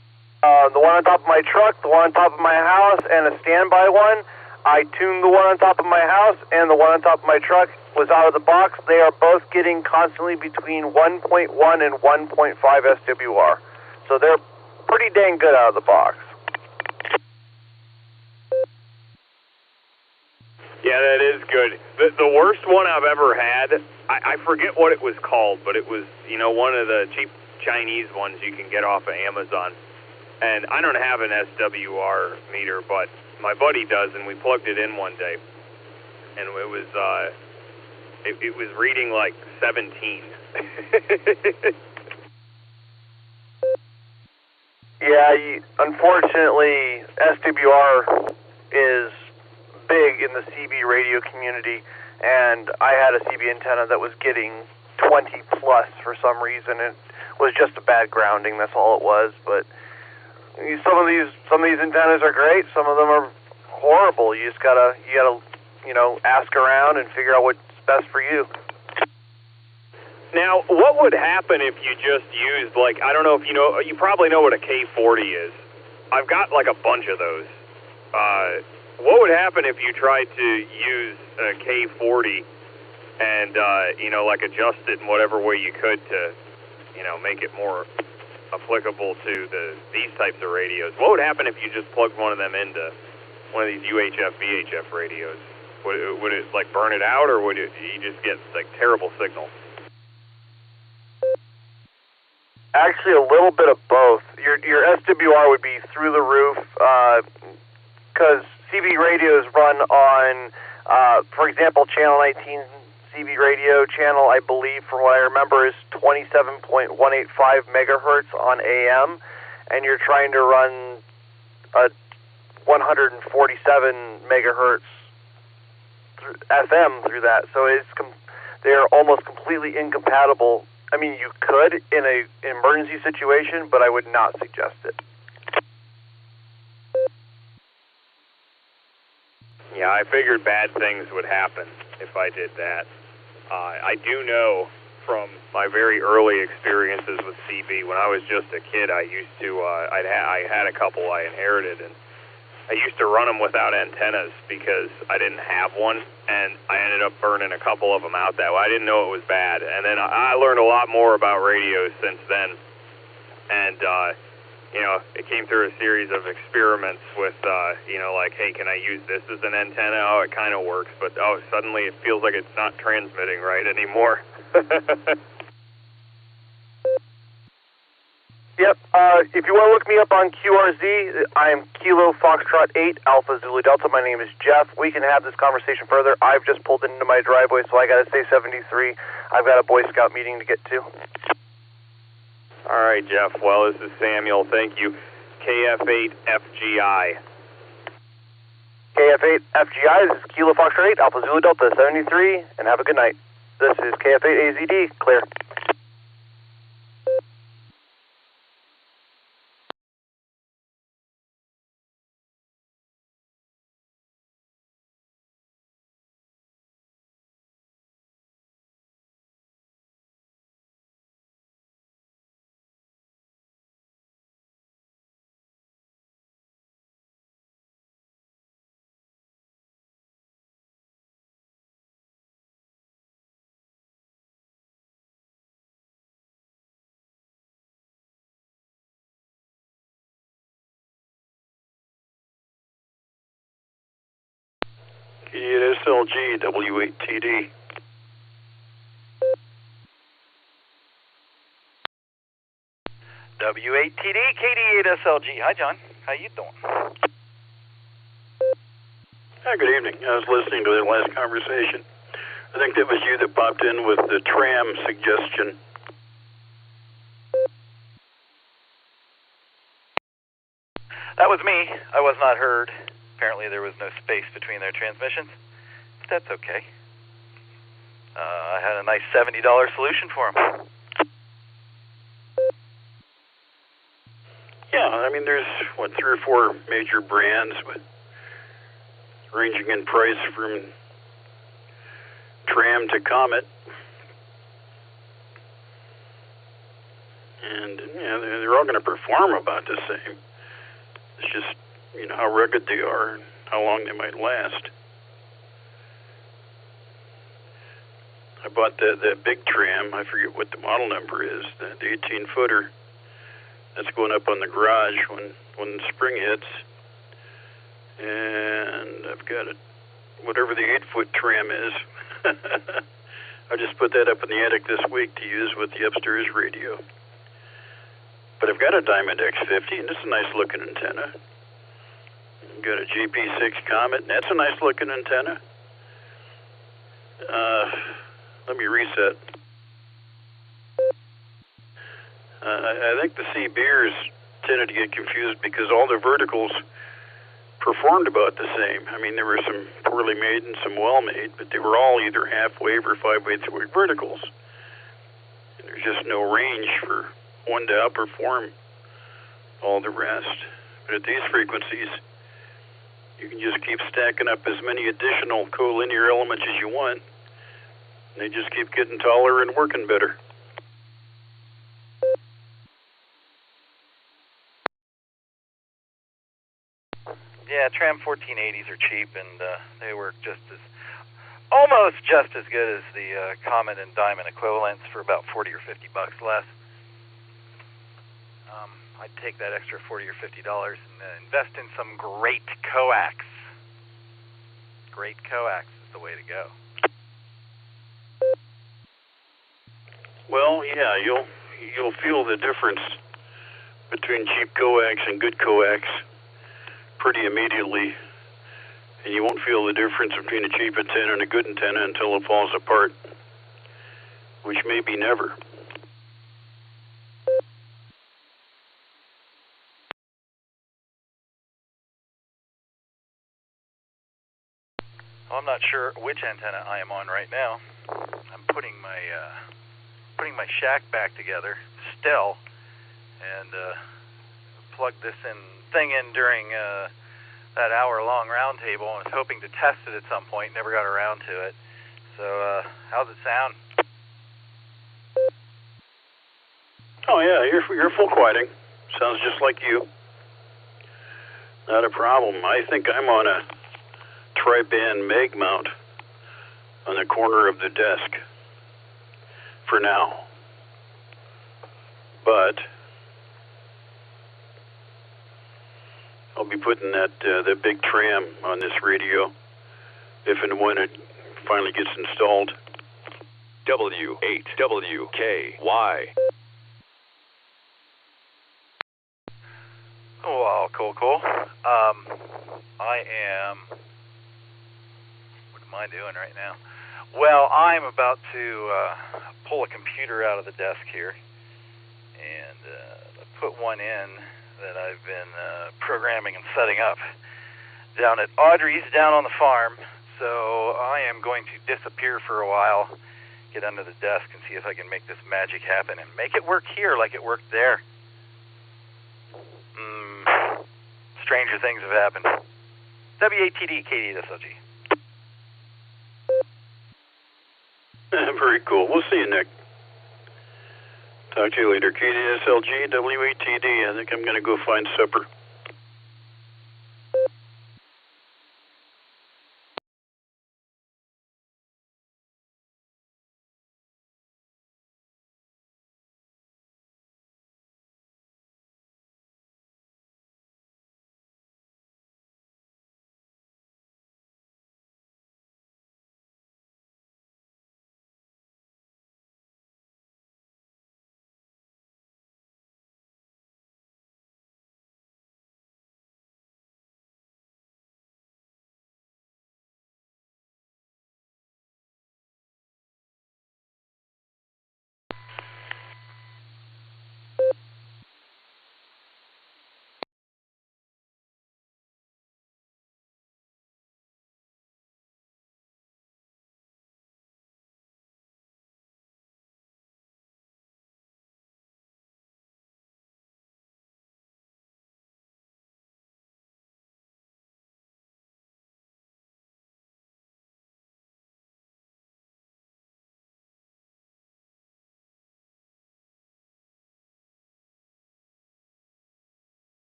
the one on top of my truck, the one on top of my house, and a standby one. I tuned the one on top of my house, and the one on top of my truck was out of the box. They are both getting constantly between 1.1 and 1.5 SWR. So they're pretty dang good out of the box. Yeah, that is good. The worst one I've ever had, I forget what it was called, but it was, one of the cheap Chinese ones you can get off of Amazon. And I don't have an SWR meter, but my buddy does, and we plugged it in one day. And it was, it was reading 17. Yeah, unfortunately, SWR is big in the CB radio community, and I had a CB antenna that was getting 20 plus for some reason. It was just a bad grounding, that's all it was. But some of these antennas are great, some of them are horrible. You gotta ask around and figure out what's best for you. Now, what would happen if you just used, I don't know if you probably know what a K40 is. I've got a bunch of those. What would happen if you tried to use a K40 and, adjust it in whatever way you could to, make it more applicable to these types of radios. What would happen if you just plugged one of them into one of these UHF, VHF radios? Would it like burn it out, or would you just get like terrible signal? Actually, a little bit of both. Your SWR would be through the roof, because CB radios run on, for example, channel 19 CB radio channel, I believe, from what I remember, is 27.185 megahertz on AM, and you're trying to run a 147 megahertz FM through that, so they're almost completely incompatible. I mean, you could in an emergency situation, but I would not suggest it. Yeah, I figured bad things would happen if I did that. I do know from my very early experiences with CB, when I was just a kid, I used to, I had a couple I inherited, and I used to run them without antennas because I didn't have one, and I ended up burning a couple of them out that way. I didn't know it was bad, and then I learned a lot more about radios since then, and you know, it came through a series of experiments with, you know, like, hey, can I use this as an antenna? Oh, it kind of works, but oh, suddenly it feels like it's not transmitting right anymore. Yep, if you want to look me up on QRZ, I am Kilo Foxtrot 8 Alpha Zulu Delta. My name is Jeff. We can have this conversation further. I've just pulled into my driveway, so I got to stay 73. I've got a Boy Scout meeting to get to. All right, Jeff. Well, this is Samuel. Thank you. KF8FGI. KF8FGI, this is Kilo Foxtrot 8 Alpha Zulu Delta 73, and have a good night. This is KF8AZD, clear. SLG W8TD. W8TD, KD8SLG. Hi, John. How you doing? Hi, good evening. I was listening to the last conversation. I think that was you that popped in with the tram suggestion. That was me. I was not heard. Apparently there was no space between their transmissions. But that's okay. I had a nice $70 solution for them. Yeah, I mean, there's, 3 or 4 major brands with ranging in price from Tram to Comet. And, yeah, they're all going to perform about the same. It's just, you know, how rugged they are and how long they might last. I bought the big Tram, I forget what the model number is, the 18-footer. That's going up on the garage when the spring hits. And I've got it, whatever the 8-foot Tram is. I just put that up in the attic this week to use with the upstairs radio. But I've got a Diamond X50, and it's a nice looking antenna. I've got a GP6 Comet, and that's a nice looking antenna. Let me reset. I think the CBers tended to get confused because all the verticals performed about the same. I mean, there were some poorly made and some well-made, but they were all either half-wave or 5/8 verticals. And there's just no range for one to outperform all the rest. But at these frequencies, you can just keep stacking up as many additional collinear elements as you want. And they just keep getting taller and working better. Yeah, Tram 1480s are cheap, and they work almost just as good as the Comet and Diamond equivalents for about $40 or $50 less. I'd take that extra $40 or $50 and invest in some great coax. Great coax is the way to go. Well, yeah, you'll feel the difference between cheap coax and good coax pretty immediately, and you won't feel the difference between a cheap antenna and a good antenna until it falls apart, which may be never. Well, I'm not sure which antenna I am on right now. I'm putting my shack back together still, and plugged this thing in during that hour-long roundtable, and was hoping to test it at some point. Never got around to it. So, how's it sound? Oh yeah, you're full quieting. Sounds just like you. Not a problem. I think I'm on a tri-band mag mount on the corner of the desk for now. But I'll be putting the big tram on this radio if and when it finally gets installed. W8WKY. Oh, wow, cool. I am... What am I doing right now? Well, I'm about to pull a computer out of the desk here and put one in that I've been programming and setting up down at Audrey's down on the farm. So I am going to disappear for a while, get under the desk and see if I can make this magic happen and make it work here like it worked there. Stranger things have happened. WATD, KDSLG. Very cool. We'll see you, Nick. Talk to you later. KDSLG, WATD. I think I'm going to go find supper.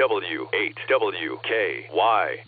RCWA8WKY.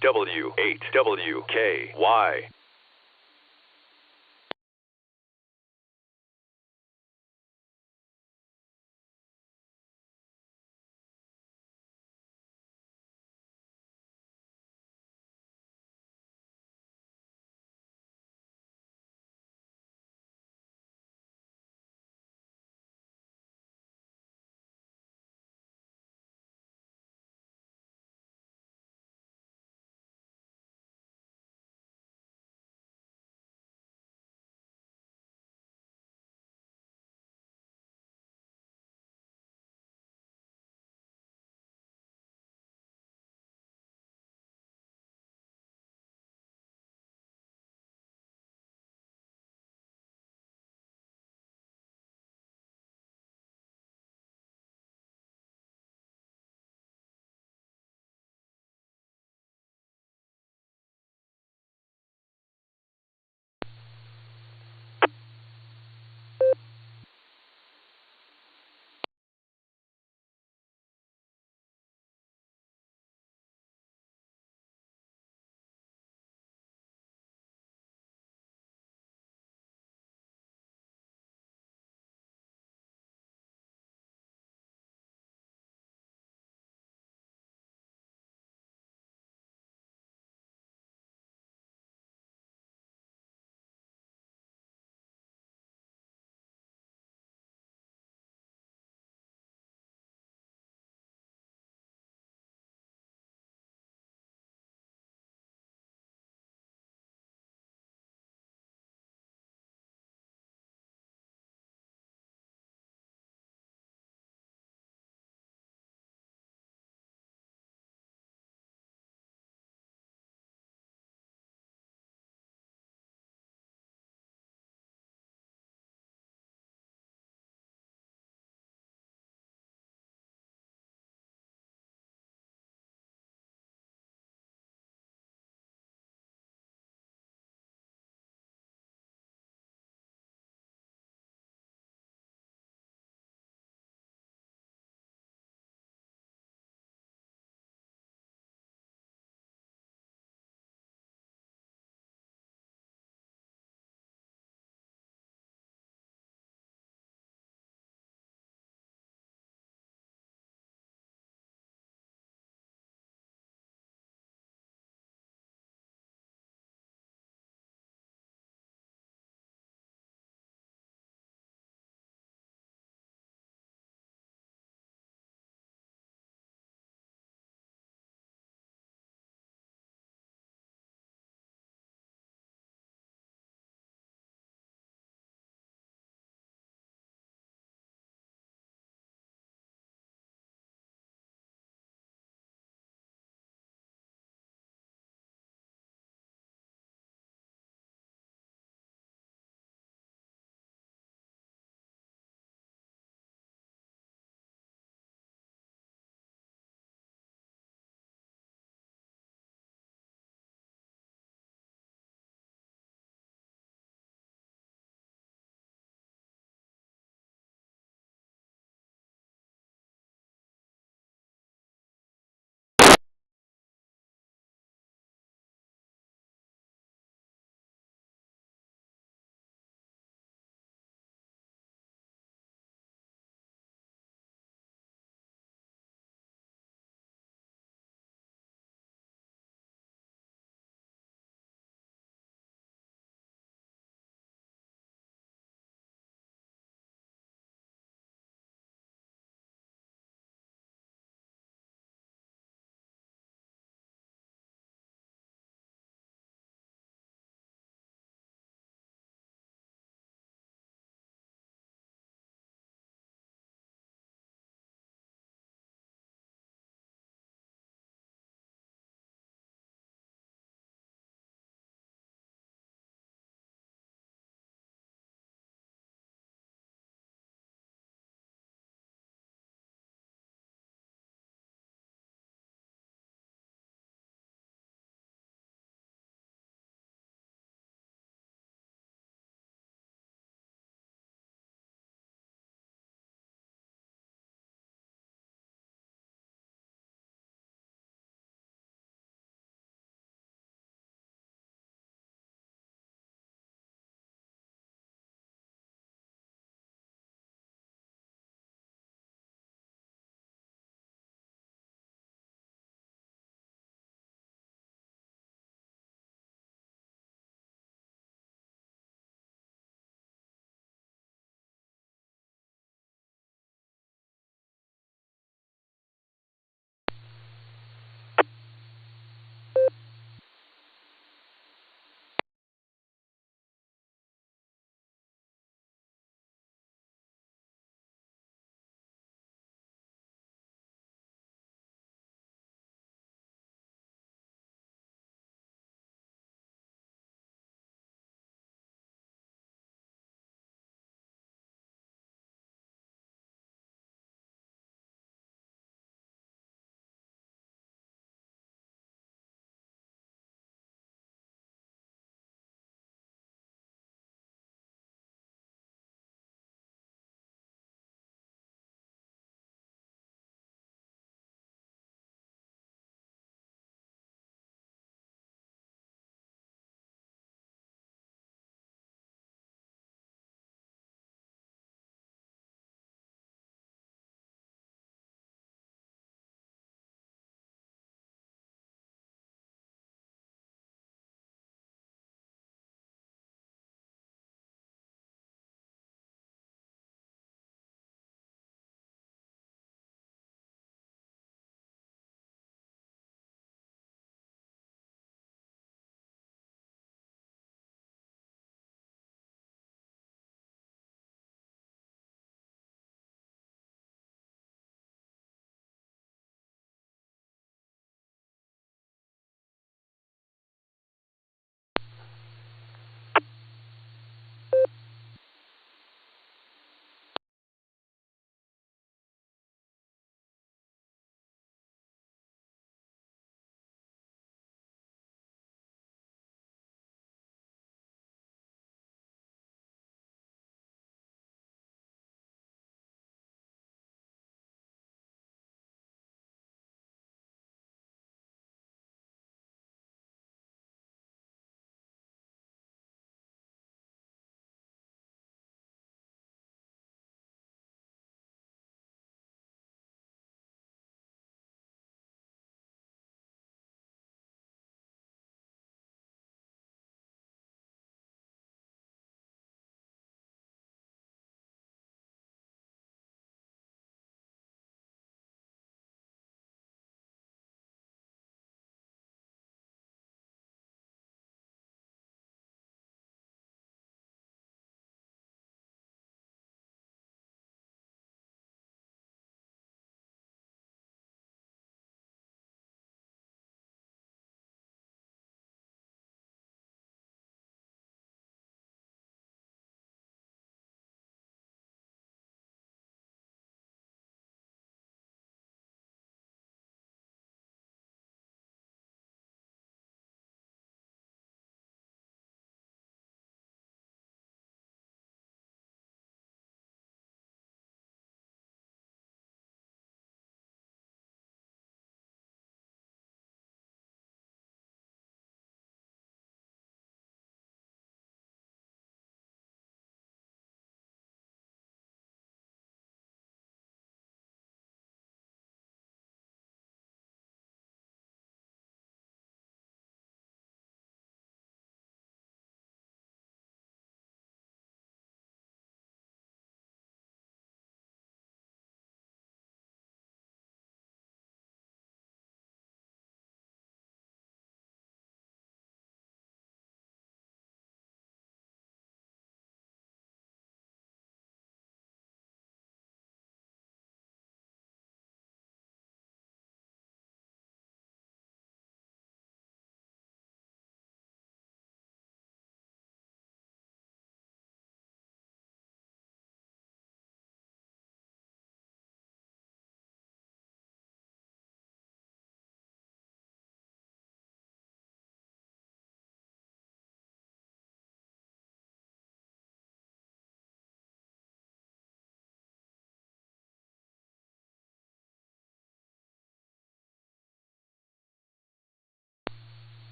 RCWA.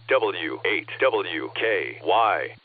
W8WKY.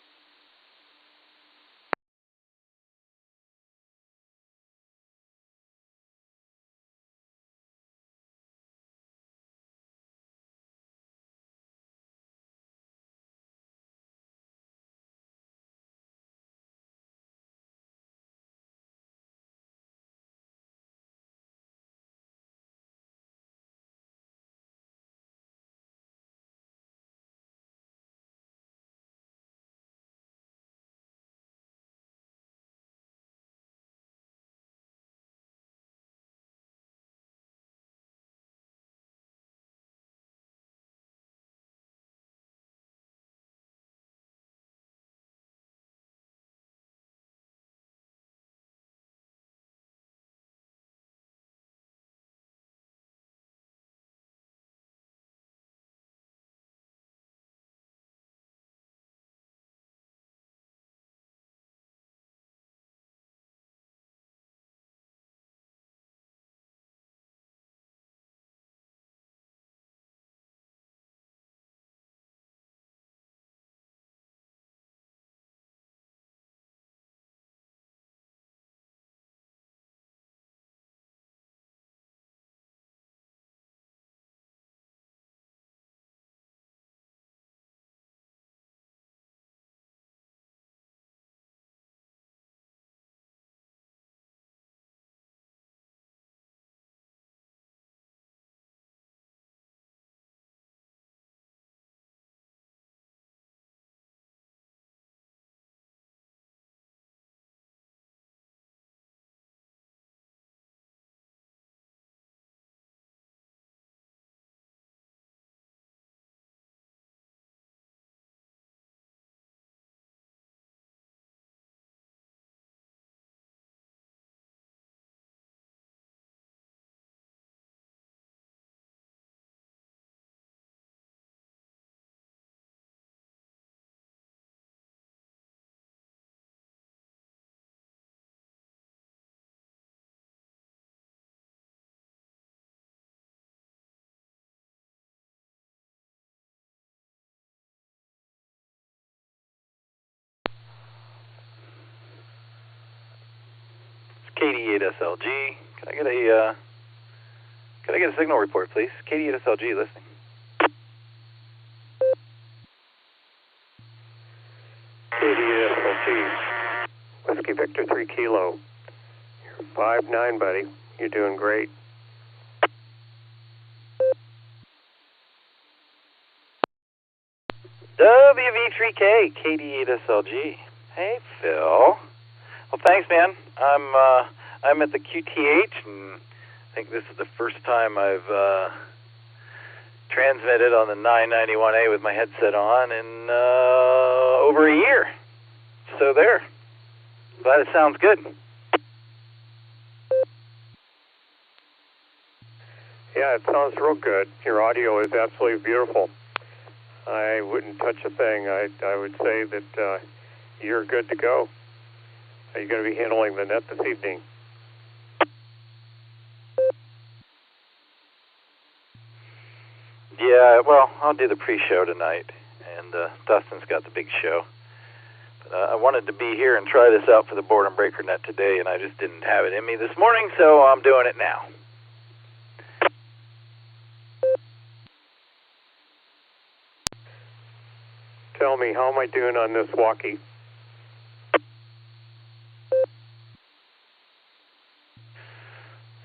KD8SLG. Can I get a signal report, please? KD8SLG listening. KD8SLG. Whiskey Victor 3 Kilo. You're 5'9", buddy. You're doing great. WV3K, KD8SLG. Hey, Phil. Well, thanks, man. I'm at the QTH, and I think this is the first time I've transmitted on the 991A with my headset on in over a year. So there. Glad it sounds good. Yeah, it sounds real good. Your audio is absolutely beautiful. I wouldn't touch a thing. I would say that you're good to go. Are you going to be handling the net this evening? Yeah, well, I'll do the pre-show tonight, and Dustin's got the big show. But I wanted to be here and try this out for the Boredom Breaker net today, and I just didn't have it in me this morning, so I'm doing it now. Tell me, how am I doing on this walkie?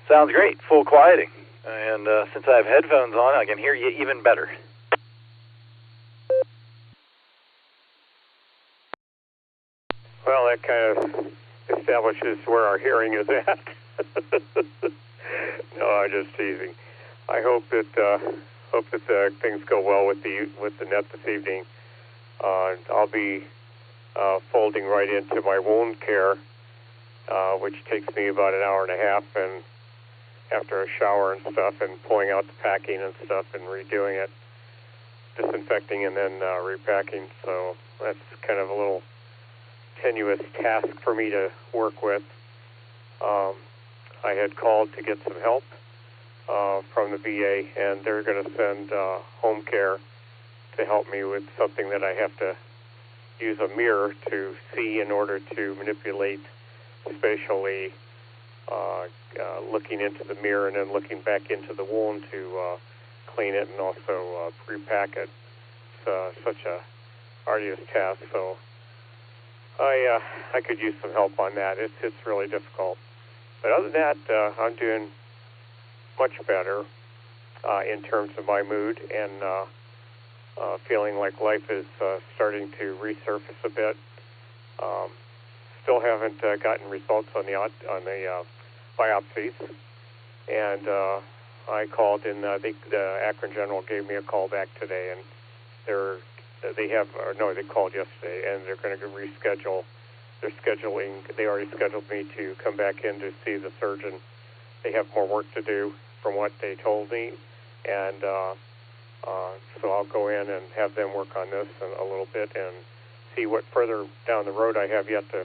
Sounds great, full quieting. And since I have headphones on, I can hear you even better. Well, that kind of establishes where our hearing is at. No, I'm just teasing. I hope that things go well with the net this evening. I'll be folding right into my wound care, which takes me about an hour and a half, and after a shower and stuff, and pulling out the packing and stuff and redoing it, disinfecting and then repacking. So that's kind of a little tenuous task for me to work with. I had called to get some help from the VA, and they're going to send home care help me with something that I have to use a mirror to see in order to manipulate spatially, looking into the mirror and then looking back into the wound to clean it and also pre-pack it. It's such a arduous task, so I could use some help on that. It's really difficult. But other than that, I'm doing much better in terms of my mood and feeling like life is starting to resurface a bit. Still haven't gotten results on the biopsies, and I called in. I think the Akron General gave me a call back today, and they called yesterday, and they're going to reschedule. They're scheduling. They already scheduled me to come back in to see the surgeon. They have more work to do from what they told me, and so I'll go in and have them work on this a little bit and see what further down the road I have yet to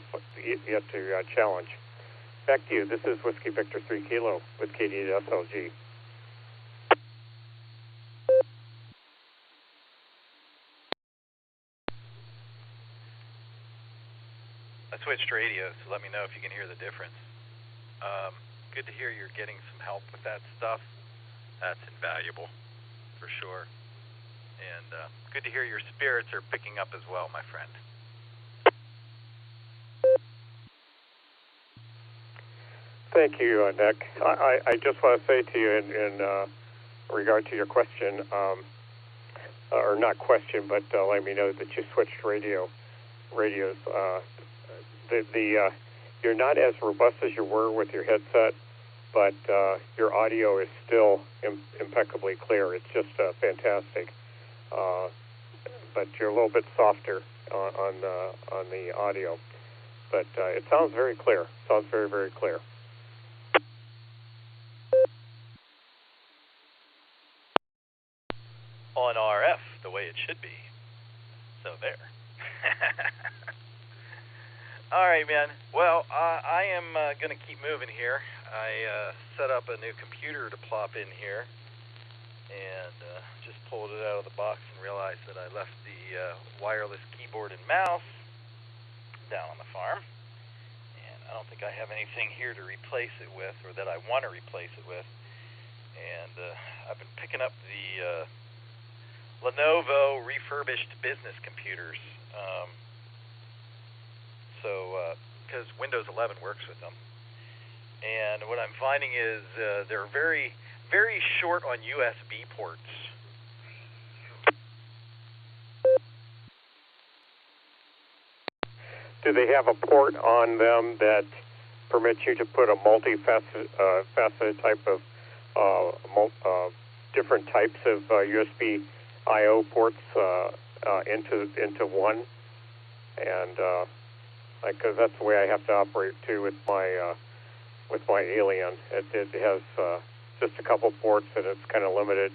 challenge. Back to you. This is Whiskey Victor 3 Kilo with KD8SLG. I switched radios, so let me know if you can hear the difference. Good to hear you're getting some help with that stuff. That's invaluable, for sure. And good to hear your spirits are picking up as well, my friend. Thank you, Nick. I just want to say to you in regard to your question, or not question, but let me know that you switched radios. You're not as robust as you were with your headset, but your audio is still impeccably clear. It's just fantastic. But you're a little bit softer on the audio. But it sounds very clear. Sounds very, very clear. On RF, the way it should be. So there. All right, man. Well, I am going to keep moving here. I set up a new computer to plop in here, and just pulled it out of the box and realized that I left the wireless keyboard and mouse down on the farm. And I don't think I have anything here to replace it with, or that I want to replace it with. And I've been picking up the Lenovo refurbished business computers. Because Windows 11 works with them. And what I'm finding is they're very, very short on USB ports. Do they have a port on them that permits you to put a multi-faceted type of different types of USB I/O ports into one? And because that's the way I have to operate too with my Alien. It has just a couple ports and it's kind of limited.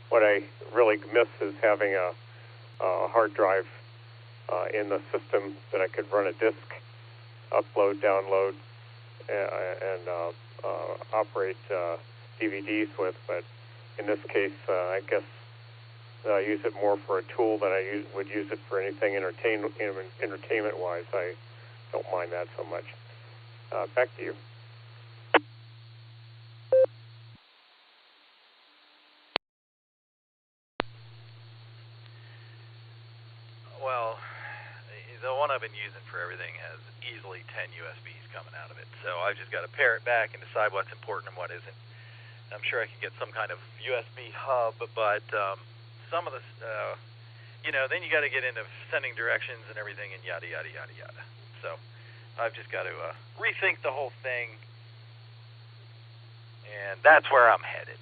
What I really miss is having a hard drive in the system that I could run a disk, upload, download, and operate DVDs with. But in this case, I guess I use it more for a tool than I would use it for anything entertainment-wise. I don't mind that so much. Back to you. Well, the one I've been using for everything has easily 10 USBs coming out of it. So I've just got to pare it back and decide what's important and what isn't. I'm sure I can get some kind of USB hub, but some of the, then you got to get into sending directions and everything and yada, yada, yada, yada. So I've just got to rethink the whole thing, and that's where I'm headed,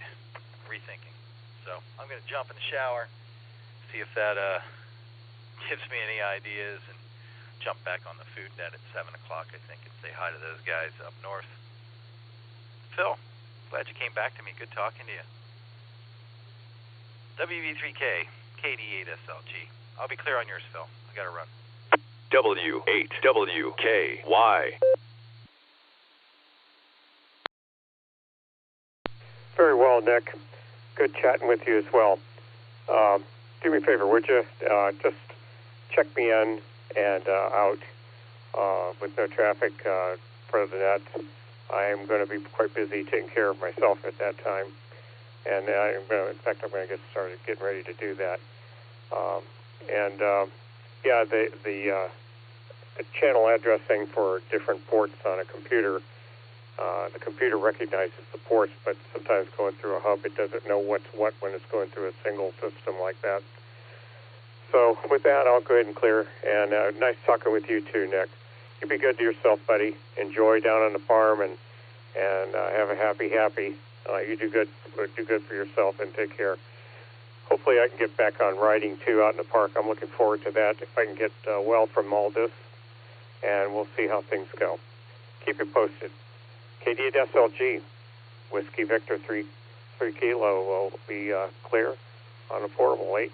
rethinking. So I'm going to jump in the shower, see if that gives me any ideas, and jump back on the food net at 7 o'clock, I think, and say hi to those guys up north. Phil, glad you came back to me. Good talking to you. WV3K, KD8SLG. I'll be clear on yours, Phil. I got to run. W8WKY. Very well, Nick. Good chatting with you as well. do me a favor, would you? Just check me in and out with no traffic for the net. I am going to be quite busy taking care of myself at that time. And I'm going to get started getting ready to do that. The channel addressing for different ports on a computer, the computer recognizes the ports, but sometimes going through a hub, it doesn't know what's what when it's going through a single system like that. So with that, I'll go ahead and clear. And nice talking with you too, Nick. You be good to yourself, buddy. Enjoy down on the farm and have a happy. You do good for yourself and take care. Hopefully I can get back on riding too out in the park. I'm looking forward to that. If I can get well from all this, and we'll see how things go. Keep it posted. KD at SLG, Whiskey Victor 3 Kilo will be clear on a portable 8.